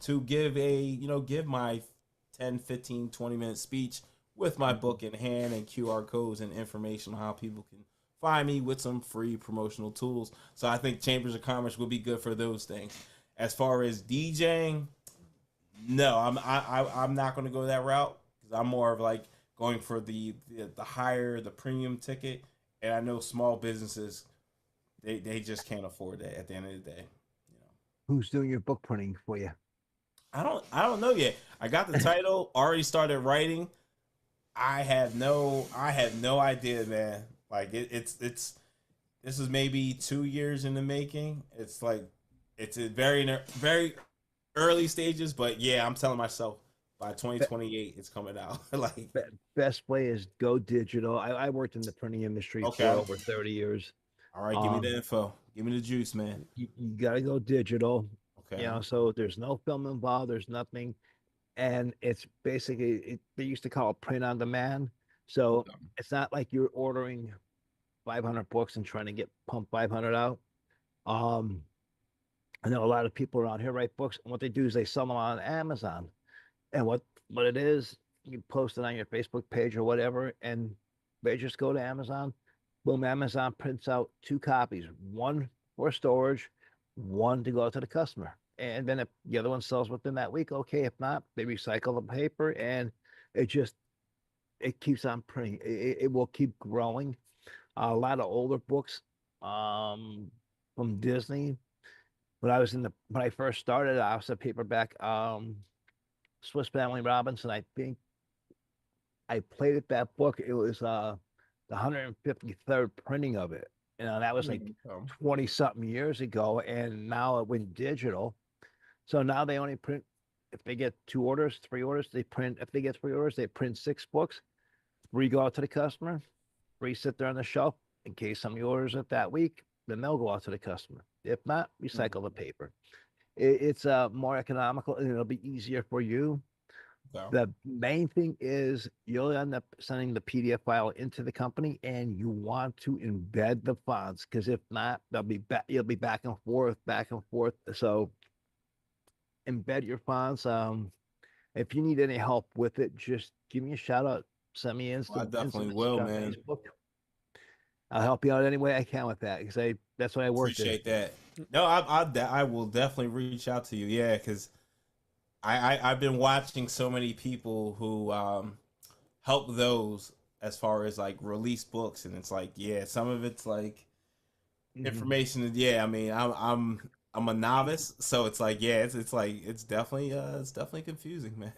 to give give my 10, 15, 20-minute speech with my book in hand and QR codes and information on how people can find me with some free promotional tools. So I think Chambers of Commerce will be good for those things. As far as DJing, no, I'm not going to go that route because I'm more of going for the higher, the premium ticket. And I know small businesses, they just can't afford that at the end of the day. Who's doing your book printing for you? I don't know yet. I got the title, already started writing. I have no idea, man. This is maybe 2 years in the making. It's a very early stages, but yeah, I'm telling myself by 2028 it's coming out. Best way is go digital. I worked in the printing industry for over 30 years. All right, give me the info. Give me the juice, man. You gotta go digital. Okay. So there's no film involved. There's nothing, and it's basically they used to call it print on demand. So it's not like you're ordering 500 books and trying to get pump 500 out. I know a lot of people around here write books, and what they do is they sell them on Amazon. And what it is, you post it on your Facebook page or whatever, and they just go to Amazon. Boom, Amazon prints out 2 copies, one for storage, one to go out to the customer. And then if the other one sells within that week, okay. If not, they recycle the paper, and it keeps on printing. It will keep growing. A lot of older books from Disney. When I first started, I was a paperback Swiss Family Robinson. I think I played at that book. It was the 153rd printing of it. That was 20 something years ago. And now it went digital. So now they only print, if they get 2 orders, 3 orders, if they get 3 orders, they print 6 books. 3 go out to the customer, 3 sit there on the shelf in case somebody orders it that week, then they'll go out to the customer. If not, recycle the paper. It's more economical, and it'll be easier for you. The main thing is you'll end up sending the PDF file into the company, and you want to embed the fonts, because if not, you'll be back and forth. So embed your fonts. If you need any help with it, just give me a shout out. Send me Insta. I definitely will, man. Facebook. I'll help you out any way I can with that, because that's what I work. Appreciate that. No, I will definitely reach out to you. Yeah, because I've been watching so many people who help those as far as release books, and it's some of it's information. Yeah, I mean, I'm a novice, so it's like, yeah, it's like it's definitely confusing, man.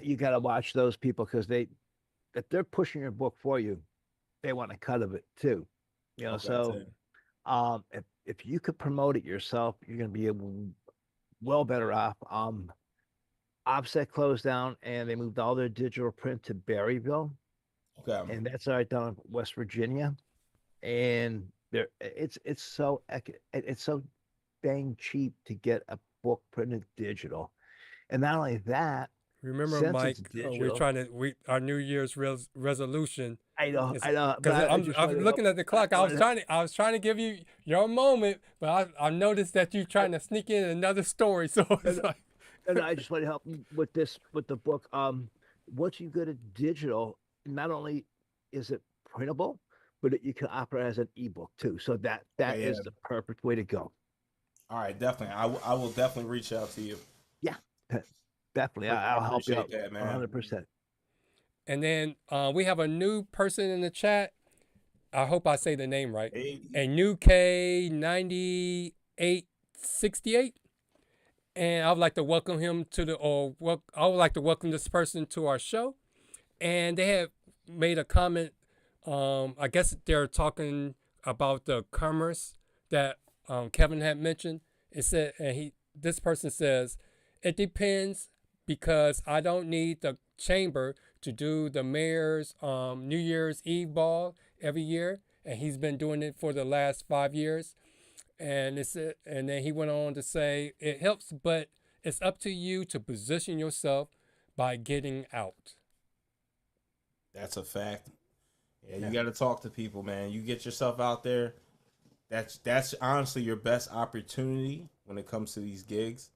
You got to watch those people because if they're pushing your book for you, they want a cut of it too. You know, Okay, so too. if you could promote it yourself, you're going to be well better off. Offset closed down and they moved all their digital print to Berryville, Okay. and that's right down in West Virginia. And it's so dang cheap to get a book printed digital. And not only that, Remember, since Mike, it's we're digital, trying to our New Year's resolution. I know, is- but Because I I'm just I'm wanted to looking help- at the clock. I was trying to give you your moment, but I noticed that you're trying to sneak in another story. So it's like, and I just want to help you with the book. Once you go to digital, not only is it printable, but you can operate as an ebook too. So that Okay, is yeah. the perfect way to go. All right, definitely. I will definitely reach out to you. Yeah, definitely. I I'll help you out, appreciate that, man. 100%. and then we have a new person in the chat. I hope I say the name right. Hey. A new K9868. And I would like to welcome him to I would like to welcome this person to our show. And they have made a comment. I guess they're talking about the commerce that Kevin had mentioned. It said, and this person says, it depends because I don't need the chamber to do the mayor's New Year's Eve ball every year, and he's been doing it for the last 5 years. And and then he went on to say, it helps, but it's up to you to position yourself by getting out. That's a fact. Yeah, you got to talk to people, man. You get yourself out there. That's honestly your best opportunity when it comes to these gigs.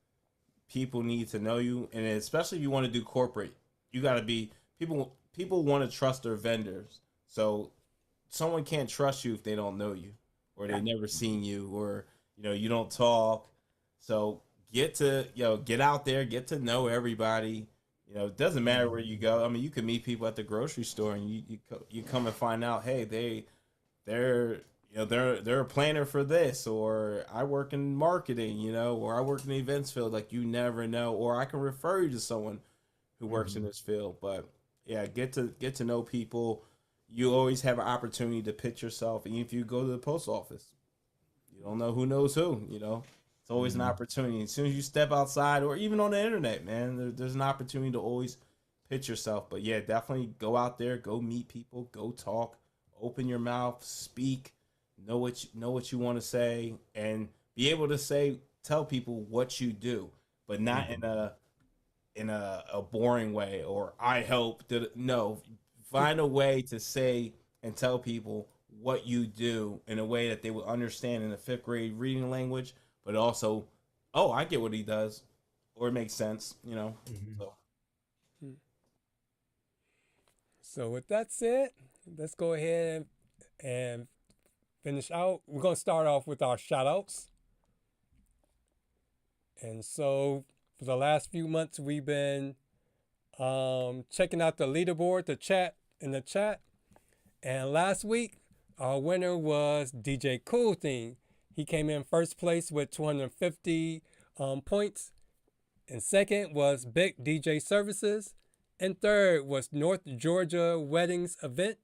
People need to know you, and especially if you want to do corporate, you got to be people. People want to trust their vendors, so someone can't trust you if they don't know you, or they never seen you, or you don't talk. So get out there, get to know everybody. It doesn't matter where you go. I mean, you can meet people at the grocery store, and you come and find out, hey, they're a planner for this, or I work in marketing, or I work in the events field. Like, you never know, or I can refer you to someone who works in this field. But yeah, get to know people. You always have an opportunity to pitch yourself, even if you go to the post office. You don't know who knows who. It's always an opportunity. As soon as you step outside, or even on the internet, man, there's an opportunity to always pitch yourself. But yeah, definitely go out there, go meet people, go talk, open your mouth, speak, know what you want to say, and be able to tell people what you do, but not in a boring way, or I hope that. No, find a way to say and tell people what you do in a way that they will understand in the 5th grade reading language, but also, oh, I get what he does, or it makes sense, So with that said, let's go ahead and finish out. We're going to start off with our shout-outs. And so for the last few months, we've been checking out the leaderboard, the chat. And last week, our winner was DJ Cool Thing. He came in first place with 250 points. And second was Big DJ Services. And third was North Georgia Weddings Event.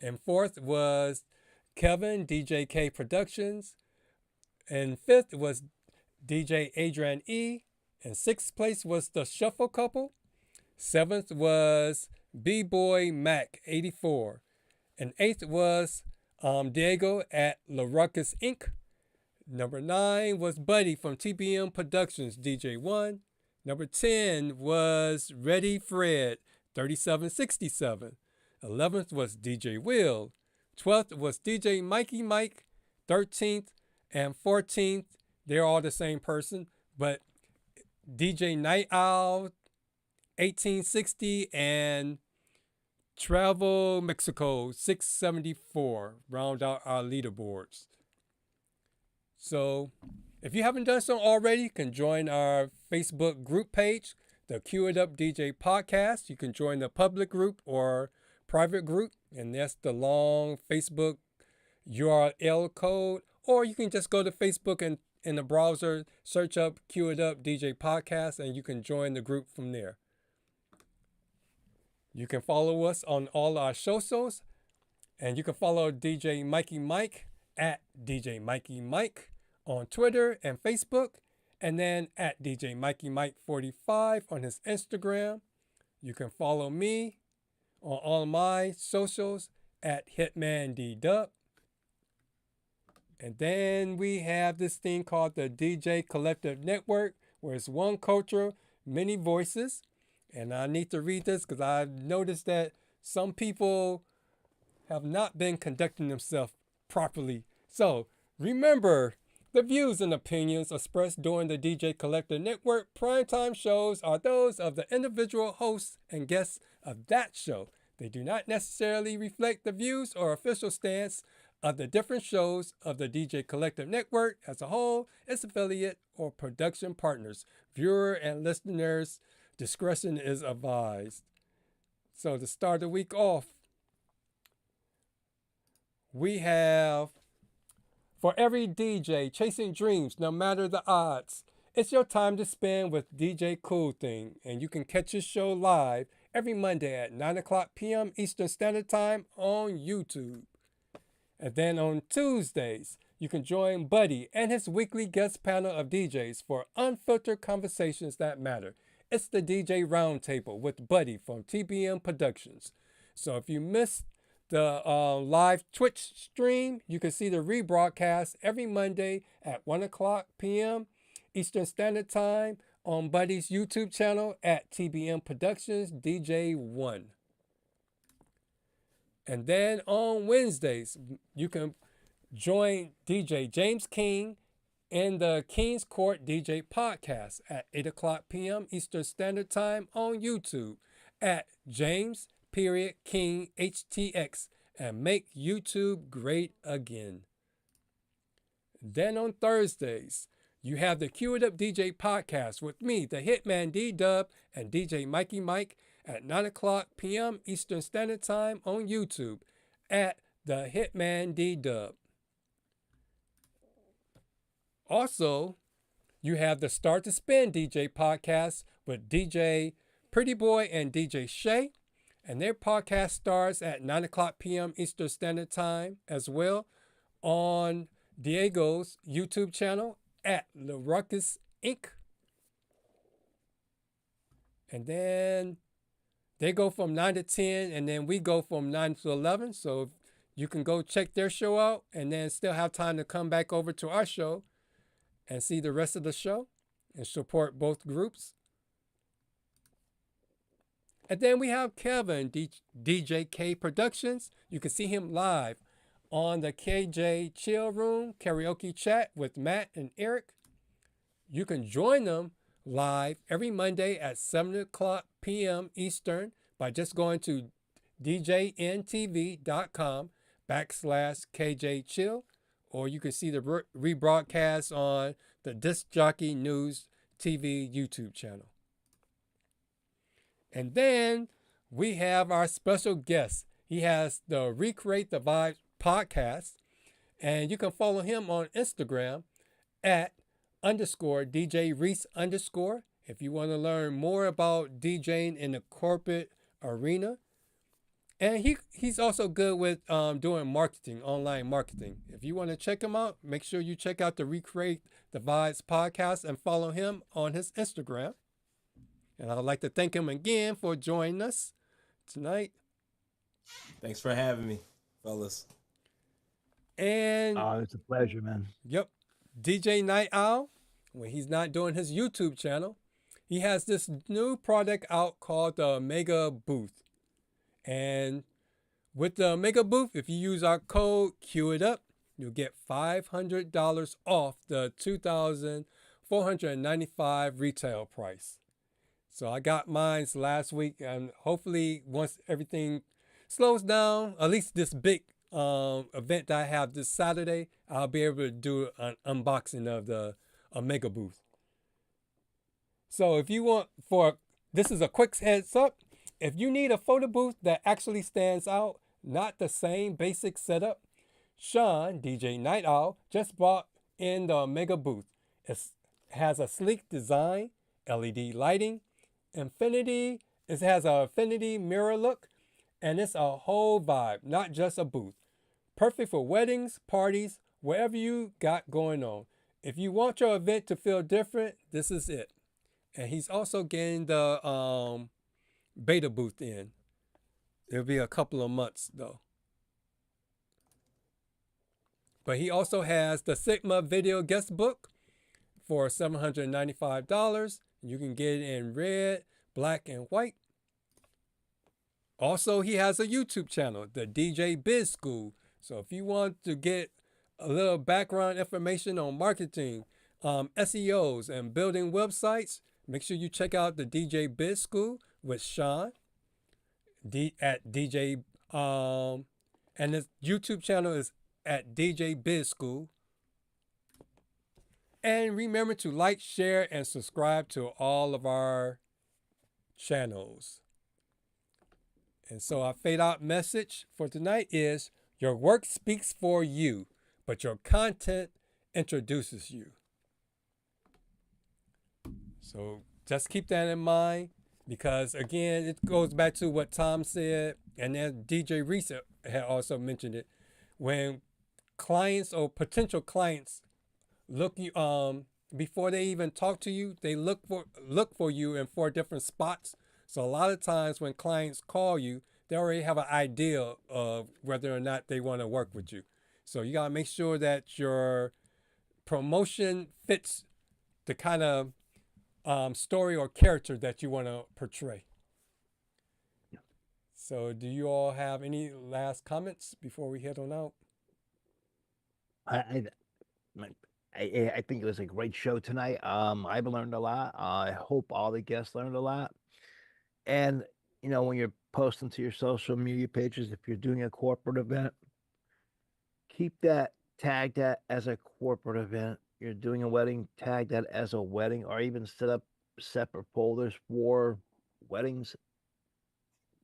And fourth was Kevin, DJ K Productions. And fifth was DJ Adrian E. And sixth place was the Shuffle Couple. Seventh was B-Boy Mac 84. And eighth was Diego at La Ruckus Inc. Number 9 was Buddy from TBM Productions, DJ1. Number 10 was Ready Fred, 3767. 11th was DJ Will. 12th was DJ Mikey Mike. 13th and 14th, they're all the same person, but DJ Night Owl, 1860, and Travel Mexico, 674, round out our leaderboards. So if you haven't done so already, you can join our Facebook group page, the Cue It Up DJ Podcast. You can join the public group or private group, and that's the long Facebook URL code. Or you can just go to Facebook and in the browser, search up Cue It Up DJ Podcast, and you can join the group from there. You can follow us on all our socials, and you can follow DJ Mikey Mike at DJ Mikey Mike on Twitter and Facebook, and then at DJ Mikey Mike 45 on his Instagram. You can follow me on all my socials at hitmanddub. And then we have this thing called the DJ Collective Network, where it's one culture, many voices. And I need to read this because I've noticed that some people have not been conducting themselves properly. So remember, the views and opinions expressed during the DJ Collective Network primetime shows are those of the individual hosts and guests of that show. They do not necessarily reflect the views or official stance of the different shows of the DJ Collective Network as a whole, its affiliate, or production partners. Viewer and listeners' discretion is advised. So to start the week off, we have, for every DJ chasing dreams, no matter the odds, it's your time to spend with DJ Cool Thing, and you can catch his show live every Monday at 9 o'clock p.m. Eastern Standard Time on YouTube. And then on Tuesdays, you can join Buddy and his weekly guest panel of DJs for unfiltered conversations that matter. It's the DJ Roundtable with Buddy from TBM Productions. So if you missed the live Twitch stream, you can see the rebroadcast every Monday at 1 o'clock p.m. Eastern Standard Time on Buddy's YouTube channel at TBM Productions DJ1. And then on Wednesdays, you can join DJ James King in the King's Court DJ podcast at 8 o'clock p.m. Eastern Standard Time on YouTube at James King HTX, and make YouTube great again. Then on Thursdays, you have the Cue It Up DJ podcast with me, the hitmanddub, and DJ Mikey Mike at 9 o'clock p.m. Eastern Standard Time on YouTube at the hitmanddub. Also, you have the Start to Spin DJ podcast with DJ Pretty Boy and DJ Shay, and their podcast starts at 9 o'clock p.m. Eastern Standard Time as well on Diego's YouTube channel at The Ruckus Inc. And then they go from 9 to 10, and then we go from 9 to 11. So you can go check their show out and then still have time to come back over to our show and see the rest of the show and support both groups. And then we have Kevin, DJ K Productions. You can see him live on the KJ Chill Room karaoke chat with Matt and Eric. You can join them live every Monday at 7 o'clock p.m. Eastern by just going to djntv.com/KJ Chill, or you can see the rebroadcast on the Disc Jockey News TV YouTube channel. And then we have our special guest. He has the Recreate the Vibe podcast, and you can follow him on Instagram at _DJ Reese _ if you want to learn more about DJing in the corporate arena. And he's also good with doing marketing, online marketing. If you want to check him out, make sure you check out the Recreate the Vibes podcast and follow him on his Instagram. And I'd like to thank him again for joining us tonight. Thanks for having me, fellas. And it's a pleasure, man. Yep. DJ Night Owl, when he's not doing his YouTube channel, he has this new product out called the Mega Booth. And with the Mega Booth, if you use our code CUEITUP, you'll get $500 off the $2,495 retail price. So I got mine last week, and hopefully once everything slows down, at least this big event that I have this Saturday, I'll be able to do an unboxing of the Mega Booth. So if you want, this is a quick heads up, if you need a photo booth that actually stands out, not the same basic setup, Sean, DJ Night Owl, just bought in the mega booth. It has a sleek design, LED lighting, it has a infinity mirror look, and it's a whole vibe, not just a booth. Perfect for weddings, parties, wherever you got going on. If you want your event to feel different, this is it. And he's also getting the beta booth in. It'll be a couple of months though. But he also has the Sigma video guest book for $795. You can get it in red, black, and white. Also, he has a YouTube channel, the DJ Biz School. So if you want to get a little background information on marketing, SEOs, and building websites, make sure you check out the DJ Biz School with Sean at DJ, and his YouTube channel is at DJ Biz School. And remember to like, share, and subscribe to all of our channels. And so our fade out message for tonight is, your work speaks for you, but your content introduces you. So just keep that in mind, because again, it goes back to what Tom said, and then DJ Reese had also mentioned it. When clients or potential clients look you before they even talk to you, they look for you in 4 different spots. So a lot of times when clients call you, they already have an idea of whether or not they want to work with you. So you gotta make sure that your promotion fits the kind of story or character that you want to portray. Yeah. So do you all have any last comments before we head on out? I think it was a great show tonight. I've learned a lot. I hope all the guests learned a lot. And you know, when you're posting to your social media pages, if you're doing a corporate event, tag that as a corporate event. You're doing a wedding, tag that as a wedding, or even set up separate folders for weddings,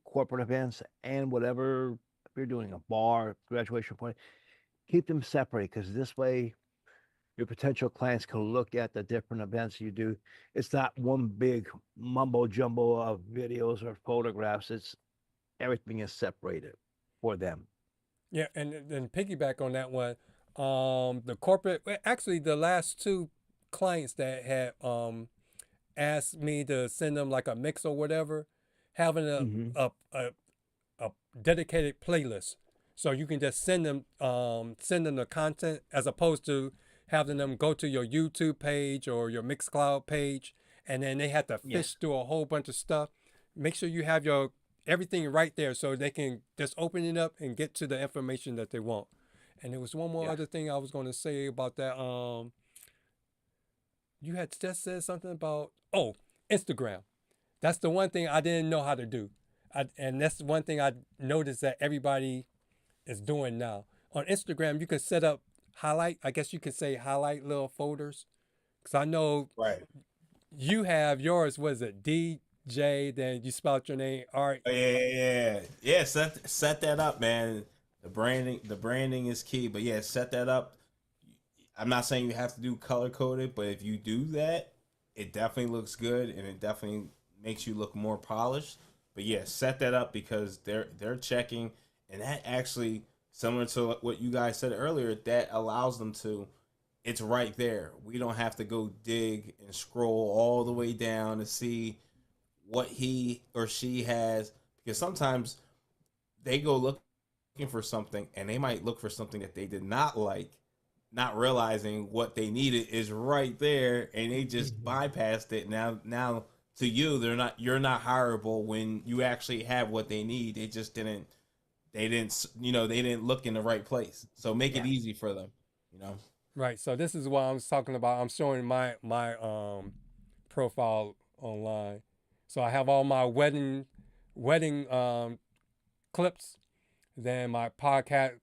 corporate events, and whatever. If you're doing a bar, graduation party, keep them separate, because this way your potential clients can look at the different events you do. It's not one big mumbo jumbo of videos or photographs. It's everything is separated for them. Yeah, and then piggyback on that one, the corporate, actually the last 2 clients that had asked me to send them like a mix or whatever, having a dedicated playlist. So you can just send them the content, as opposed to having them go to your YouTube page or your Mixcloud page, and then they have to fish through a whole bunch of stuff. Make sure you have your everything right there, so they can just open it up and get to the information that they want. And there was one more other thing I was going to say about that. You had just said something about, Instagram. That's the one thing I didn't know how to do. And that's one thing I noticed that everybody is doing now. On Instagram, you can set up highlight little folders. Because I know you have yours, was it DJ, then you spelled your name, Art. Yeah. Set that up, man. The branding is key, but yeah, set that up. I'm not saying you have to do color coded, but if you do that, it definitely looks good and it definitely makes you look more polished. But yeah, set that up, because they're checking, and that actually, similar to what you guys said earlier, that allows them to, it's right there. We don't have to go dig and scroll all the way down to see what he or she has, because sometimes they go looking for something and they might look for something that they did not like, not realizing what they needed is right there, and they just bypassed it. Now to you, you're not hireable when you actually have what they need. They just didn't look in the right place. So make it easy for them, Right. So this is what I'm talking about. I'm showing my profile online. So I have all my wedding clips, then my podcast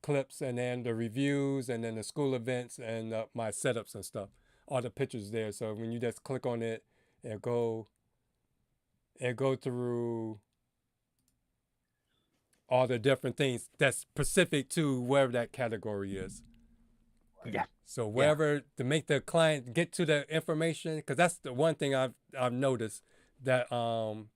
clips, and then the reviews, and then the school events, and my setups and stuff. All the pictures there. So when you just click on it, it'll go through all the different things that's specific to wherever that category is. Yeah. So wherever to make the client get to the information, because that's the one thing I've noticed that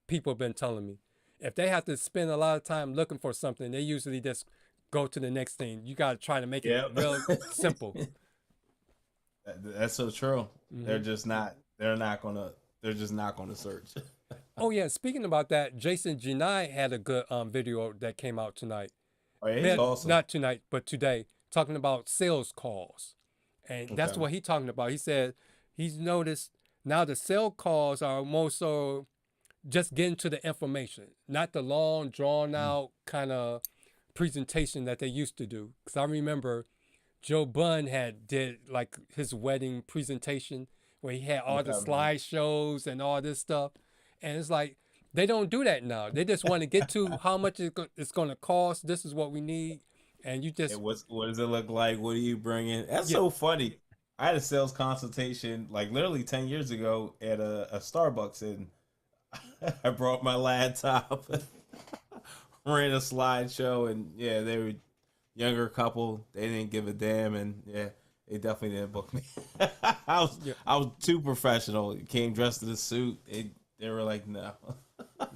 people have been telling me. If they have to spend a lot of time looking for something, they usually just go to the next thing. You got to try to make it real simple. That's so true. They're just not. They're just not gonna search. Oh yeah. Speaking about that, Jason Janai had a good video that came out tonight. Oh, yeah, he's awesome. Not tonight, but today, talking about sales calls, and that's what he's talking about. He said he's noticed now the sales calls are more so just getting to the information, not the long, drawn out kind of presentation that they used to do. Because I remember Joe Bunn did like his wedding presentation where he had all the slideshows and all this stuff. And it's like, they don't do that now. They just want to get to how much it's going to cost. This is what we need. And you just... What does it look like? What are you bringing? That's so funny. I had a sales consultation like literally 10 years ago at a Starbucks, and I brought my laptop, ran a slideshow, and yeah, they were younger couple. They didn't give a damn, and yeah, they definitely didn't book me. I was too professional. Came dressed in a suit. They were like, no.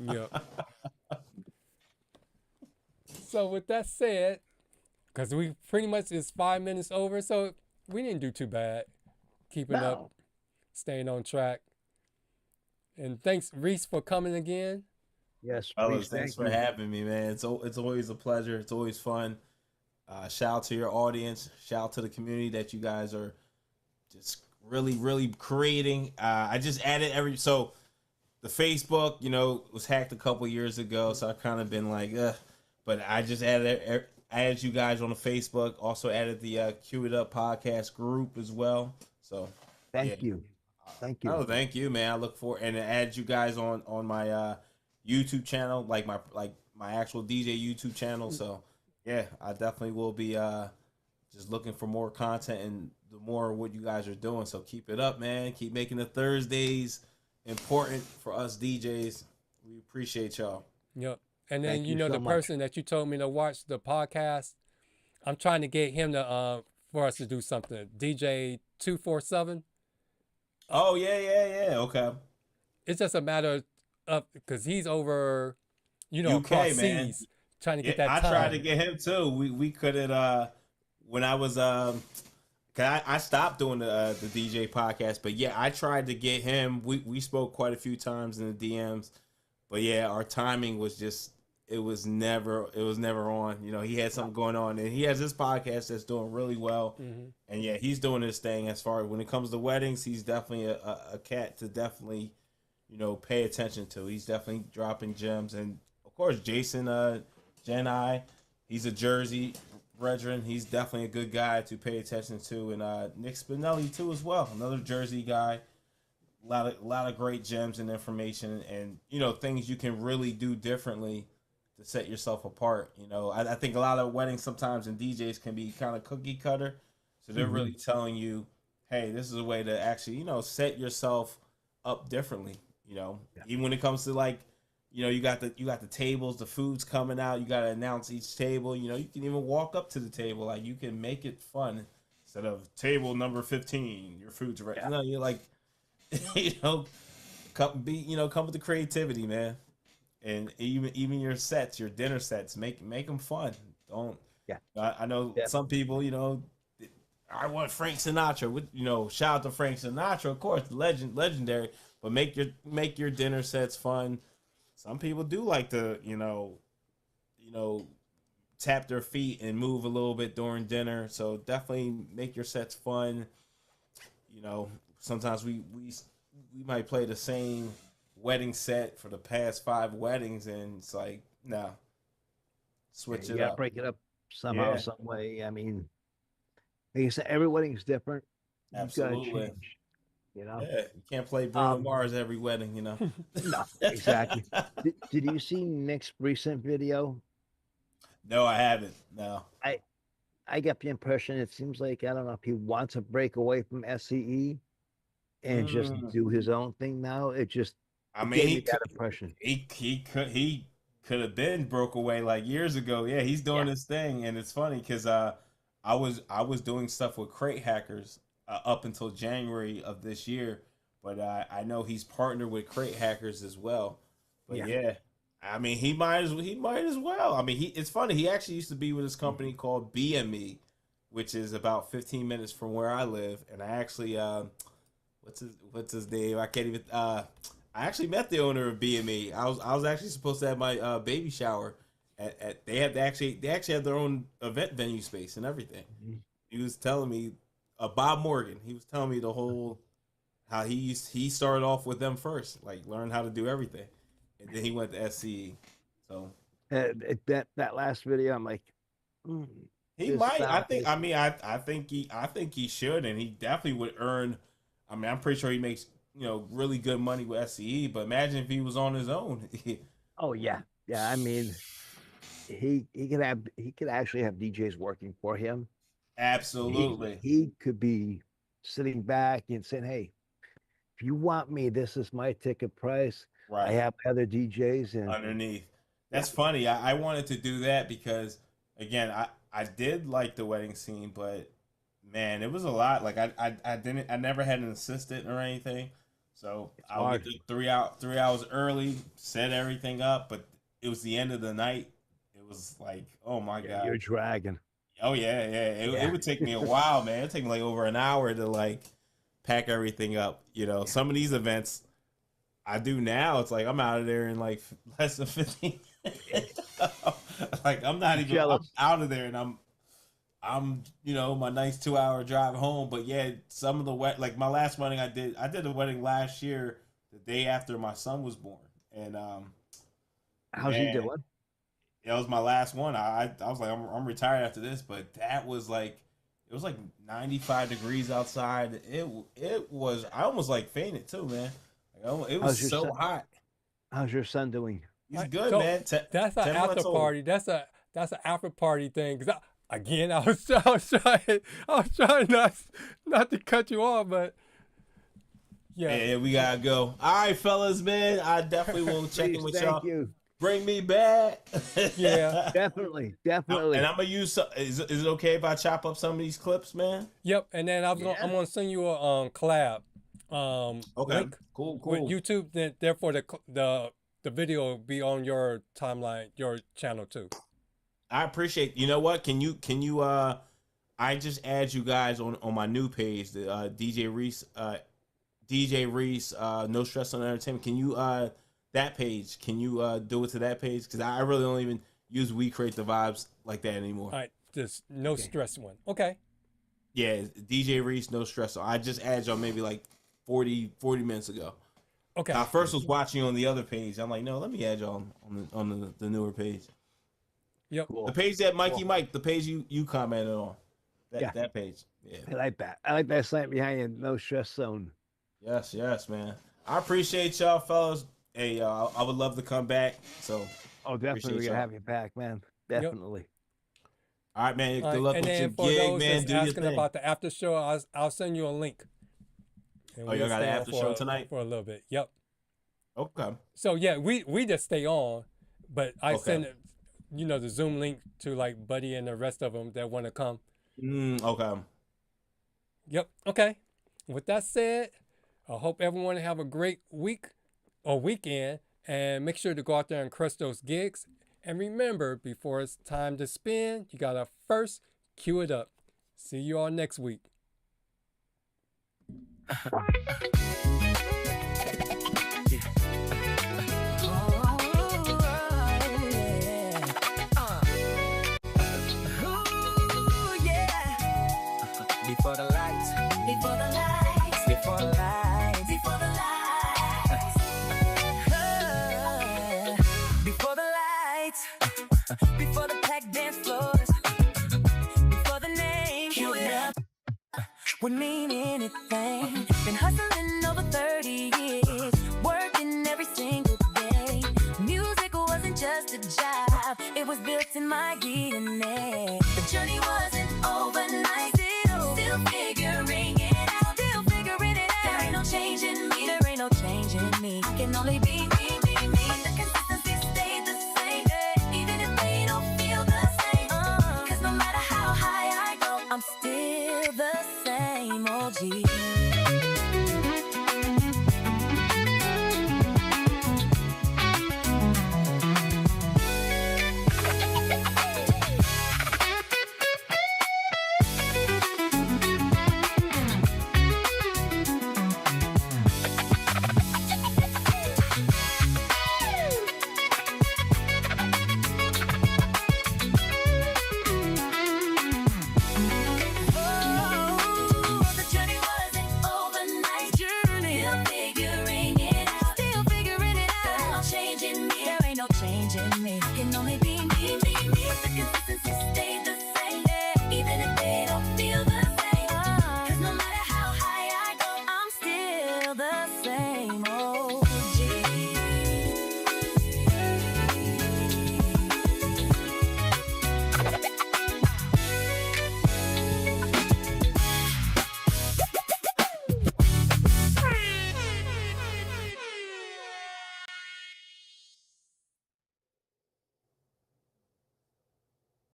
Yeah. So with that said, because we pretty much is 5 minutes over, so we didn't do too bad. Keeping up, staying on track. And thanks, Reese, for coming again. Yes, Fellas, thanks for having me, man. It's always a pleasure. It's always fun. Shout out to your audience. Shout out to the community that you guys are just really, really creating. I just added so the Facebook, was hacked a couple years ago, so I've kind of been like, but I just added you guys on the Facebook. Also added the Cue It Up podcast group as well. So thank you. Oh, thank you, man. I look forward and add you guys on my YouTube channel, like my actual DJ YouTube channel. So yeah, I definitely will be just looking for more content and the more what you guys are doing. So keep it up, man. Keep making the Thursdays important for us DJs. We appreciate y'all. Yep. And then the person that you told me to watch the podcast, I'm trying to get him to for us to do something. DJ 247. Oh yeah. Okay. It's just a matter of because he's over, UK, across man. seas, trying to get that I time. tried to get him too. We couldn't when I was I stopped doing the DJ podcast, but yeah, I tried to get him. We spoke quite a few times in the DMs, but yeah, our timing was just it was never on. He had something going on, and he has this podcast that's doing really well, and yeah, he's doing his thing. As far as when it comes to weddings, he's definitely a cat to definitely pay attention to. He's definitely dropping gems, and of course Jason Jeni, he's a Jersey brethren. He's definitely a good guy to pay attention to, and Nick Spinelli too as well, another Jersey guy. A lot of great gems and information, and things you can really do differently to set yourself apart. I think a lot of weddings sometimes and DJs can be kind of cookie cutter, so they're really telling you, hey, this is a way to actually set yourself up differently. Even when it comes to like you got the tables, the food's coming out, you got to announce each table. You can even walk up to the table, like you can make it fun instead of table number 15, your food's ready. You're like come with the creativity, man. And even your sets, your dinner sets, make them fun. Don't. Yeah. I know some people, I want Frank Sinatra. Shout out to Frank Sinatra, of course, legendary. But make your dinner sets fun. Some people do like to, tap their feet and move a little bit during dinner. So definitely make your sets fun. Sometimes we might play the same wedding set for the past 5 weddings, and it's like, no, switch it up. Break it up somehow, some way. I mean, like you said, every wedding is different. Absolutely. You gotta change, Yeah, you can't play Bruno Mars every wedding, No, exactly. Did you see Nick's recent video? No, I haven't. No. I get the impression it seems like, I don't know if he wants to break away from SCE and just do his own thing now. It just he that impression. He could have been broke away like years ago. Yeah, he's doing his thing, and it's funny because I was doing stuff with Crate Hackers up until January of this year, but I know he's partnered with Crate Hackers as well. But yeah, I mean he might as well. I mean it's funny. He actually used to be with this company called BME, which is about 15 minutes from where I live, and I actually what's his name? I can't even. I actually met the owner of BME. I was actually supposed to have my baby shower at they actually have their own event venue space and everything. Mm-hmm. He was telling me Bob Morgan. He was telling me the whole how he started off with them first, like learn how to do everything, and then he went to SCE. So that last video, I'm like, he might. I think he should, and he definitely would earn. I mean, I'm pretty sure he makes really good money with SCE. But imagine if he was on his own. Oh yeah. I mean, he could actually have DJs working for him. Absolutely. He could be sitting back and saying, "Hey, if you want me, this is my ticket price. Right. I have other DJs and underneath." That's funny. I wanted to do that because, again, I did like the wedding scene, but man, it was a lot. Like I never had an assistant or anything, so I would get 3 hours early, set everything up. But it was the end of the night. It was like, oh my god, you're dragging. Oh yeah. It would take me a while, man. It'd take me like over an hour to like pack everything up. Some of these events I do now, it's like I'm out of there in like less than 15 minutes. Like I'm not even I'm out of there, and I'm my nice 2-hour drive home. But yeah, some of the like my last wedding I did a wedding last year, the day after my son was born, and how's he doing? It was my last one. I was like, I'm retired after this, but that was like, it was like 95 degrees outside. It was, I almost like fainted too, man. Like, it was so hot. How's your son doing? He's good, man. That's an after party. That's an after party thing. Cause I was trying not to cut you off, but yeah, we gotta go. All right, fellas, man. I definitely will check in with y'all. Thank you. Bring me back. Yeah, definitely. And I'm gonna use. Is it okay if I chop up some of these clips, man? Yep. And then I'm gonna send you a collab. Okay. Link cool. With YouTube. Then therefore the video will be on your timeline, your channel too. I appreciate. You know what? Can you? I just add you guys on my new page, the DJ Reese. No Stress on Entertainment. Can you that page? Can you do it to that page? Because I really don't even use We Create the Vibes like that anymore. All right, just No Stress one. Okay. Yeah, DJ Reese, No Stress. I just added y'all maybe like 40 minutes ago. Okay. I first was watching on the other page. I'm like, no, let me add y'all on the newer page. Yep. Cool. The page that Mikey Mike, the page you commented on. That page. Yeah. I like that. I like that slant behind you, No Stress Zone. Yes, man. I appreciate y'all, fellas. Hey, I would love to come back. So, definitely we're gonna have you back, man. Definitely. Yep. All right, man. Good luck with your for gig, those man. That's Do your asking thing. about the after show, I'll send you a link. And y'all got an after show tonight for a little bit. Yep. Okay. So yeah, we just stay on, but I send the Zoom link to like Buddy and the rest of them that want to come. Okay. Yep. Okay. With that said, I hope everyone have a great week or weekend, and make sure to go out there and crush those gigs. And remember, before it's time to spin, you gotta first cue it up. See you all next week. Before the lights, before the lights, before the lights, before the lights, before the lights, before the packed dance floors, before the name queued up, would mean anything. Been hustling over 30 years, working every single day. Music wasn't just a job, it was built in my DNA.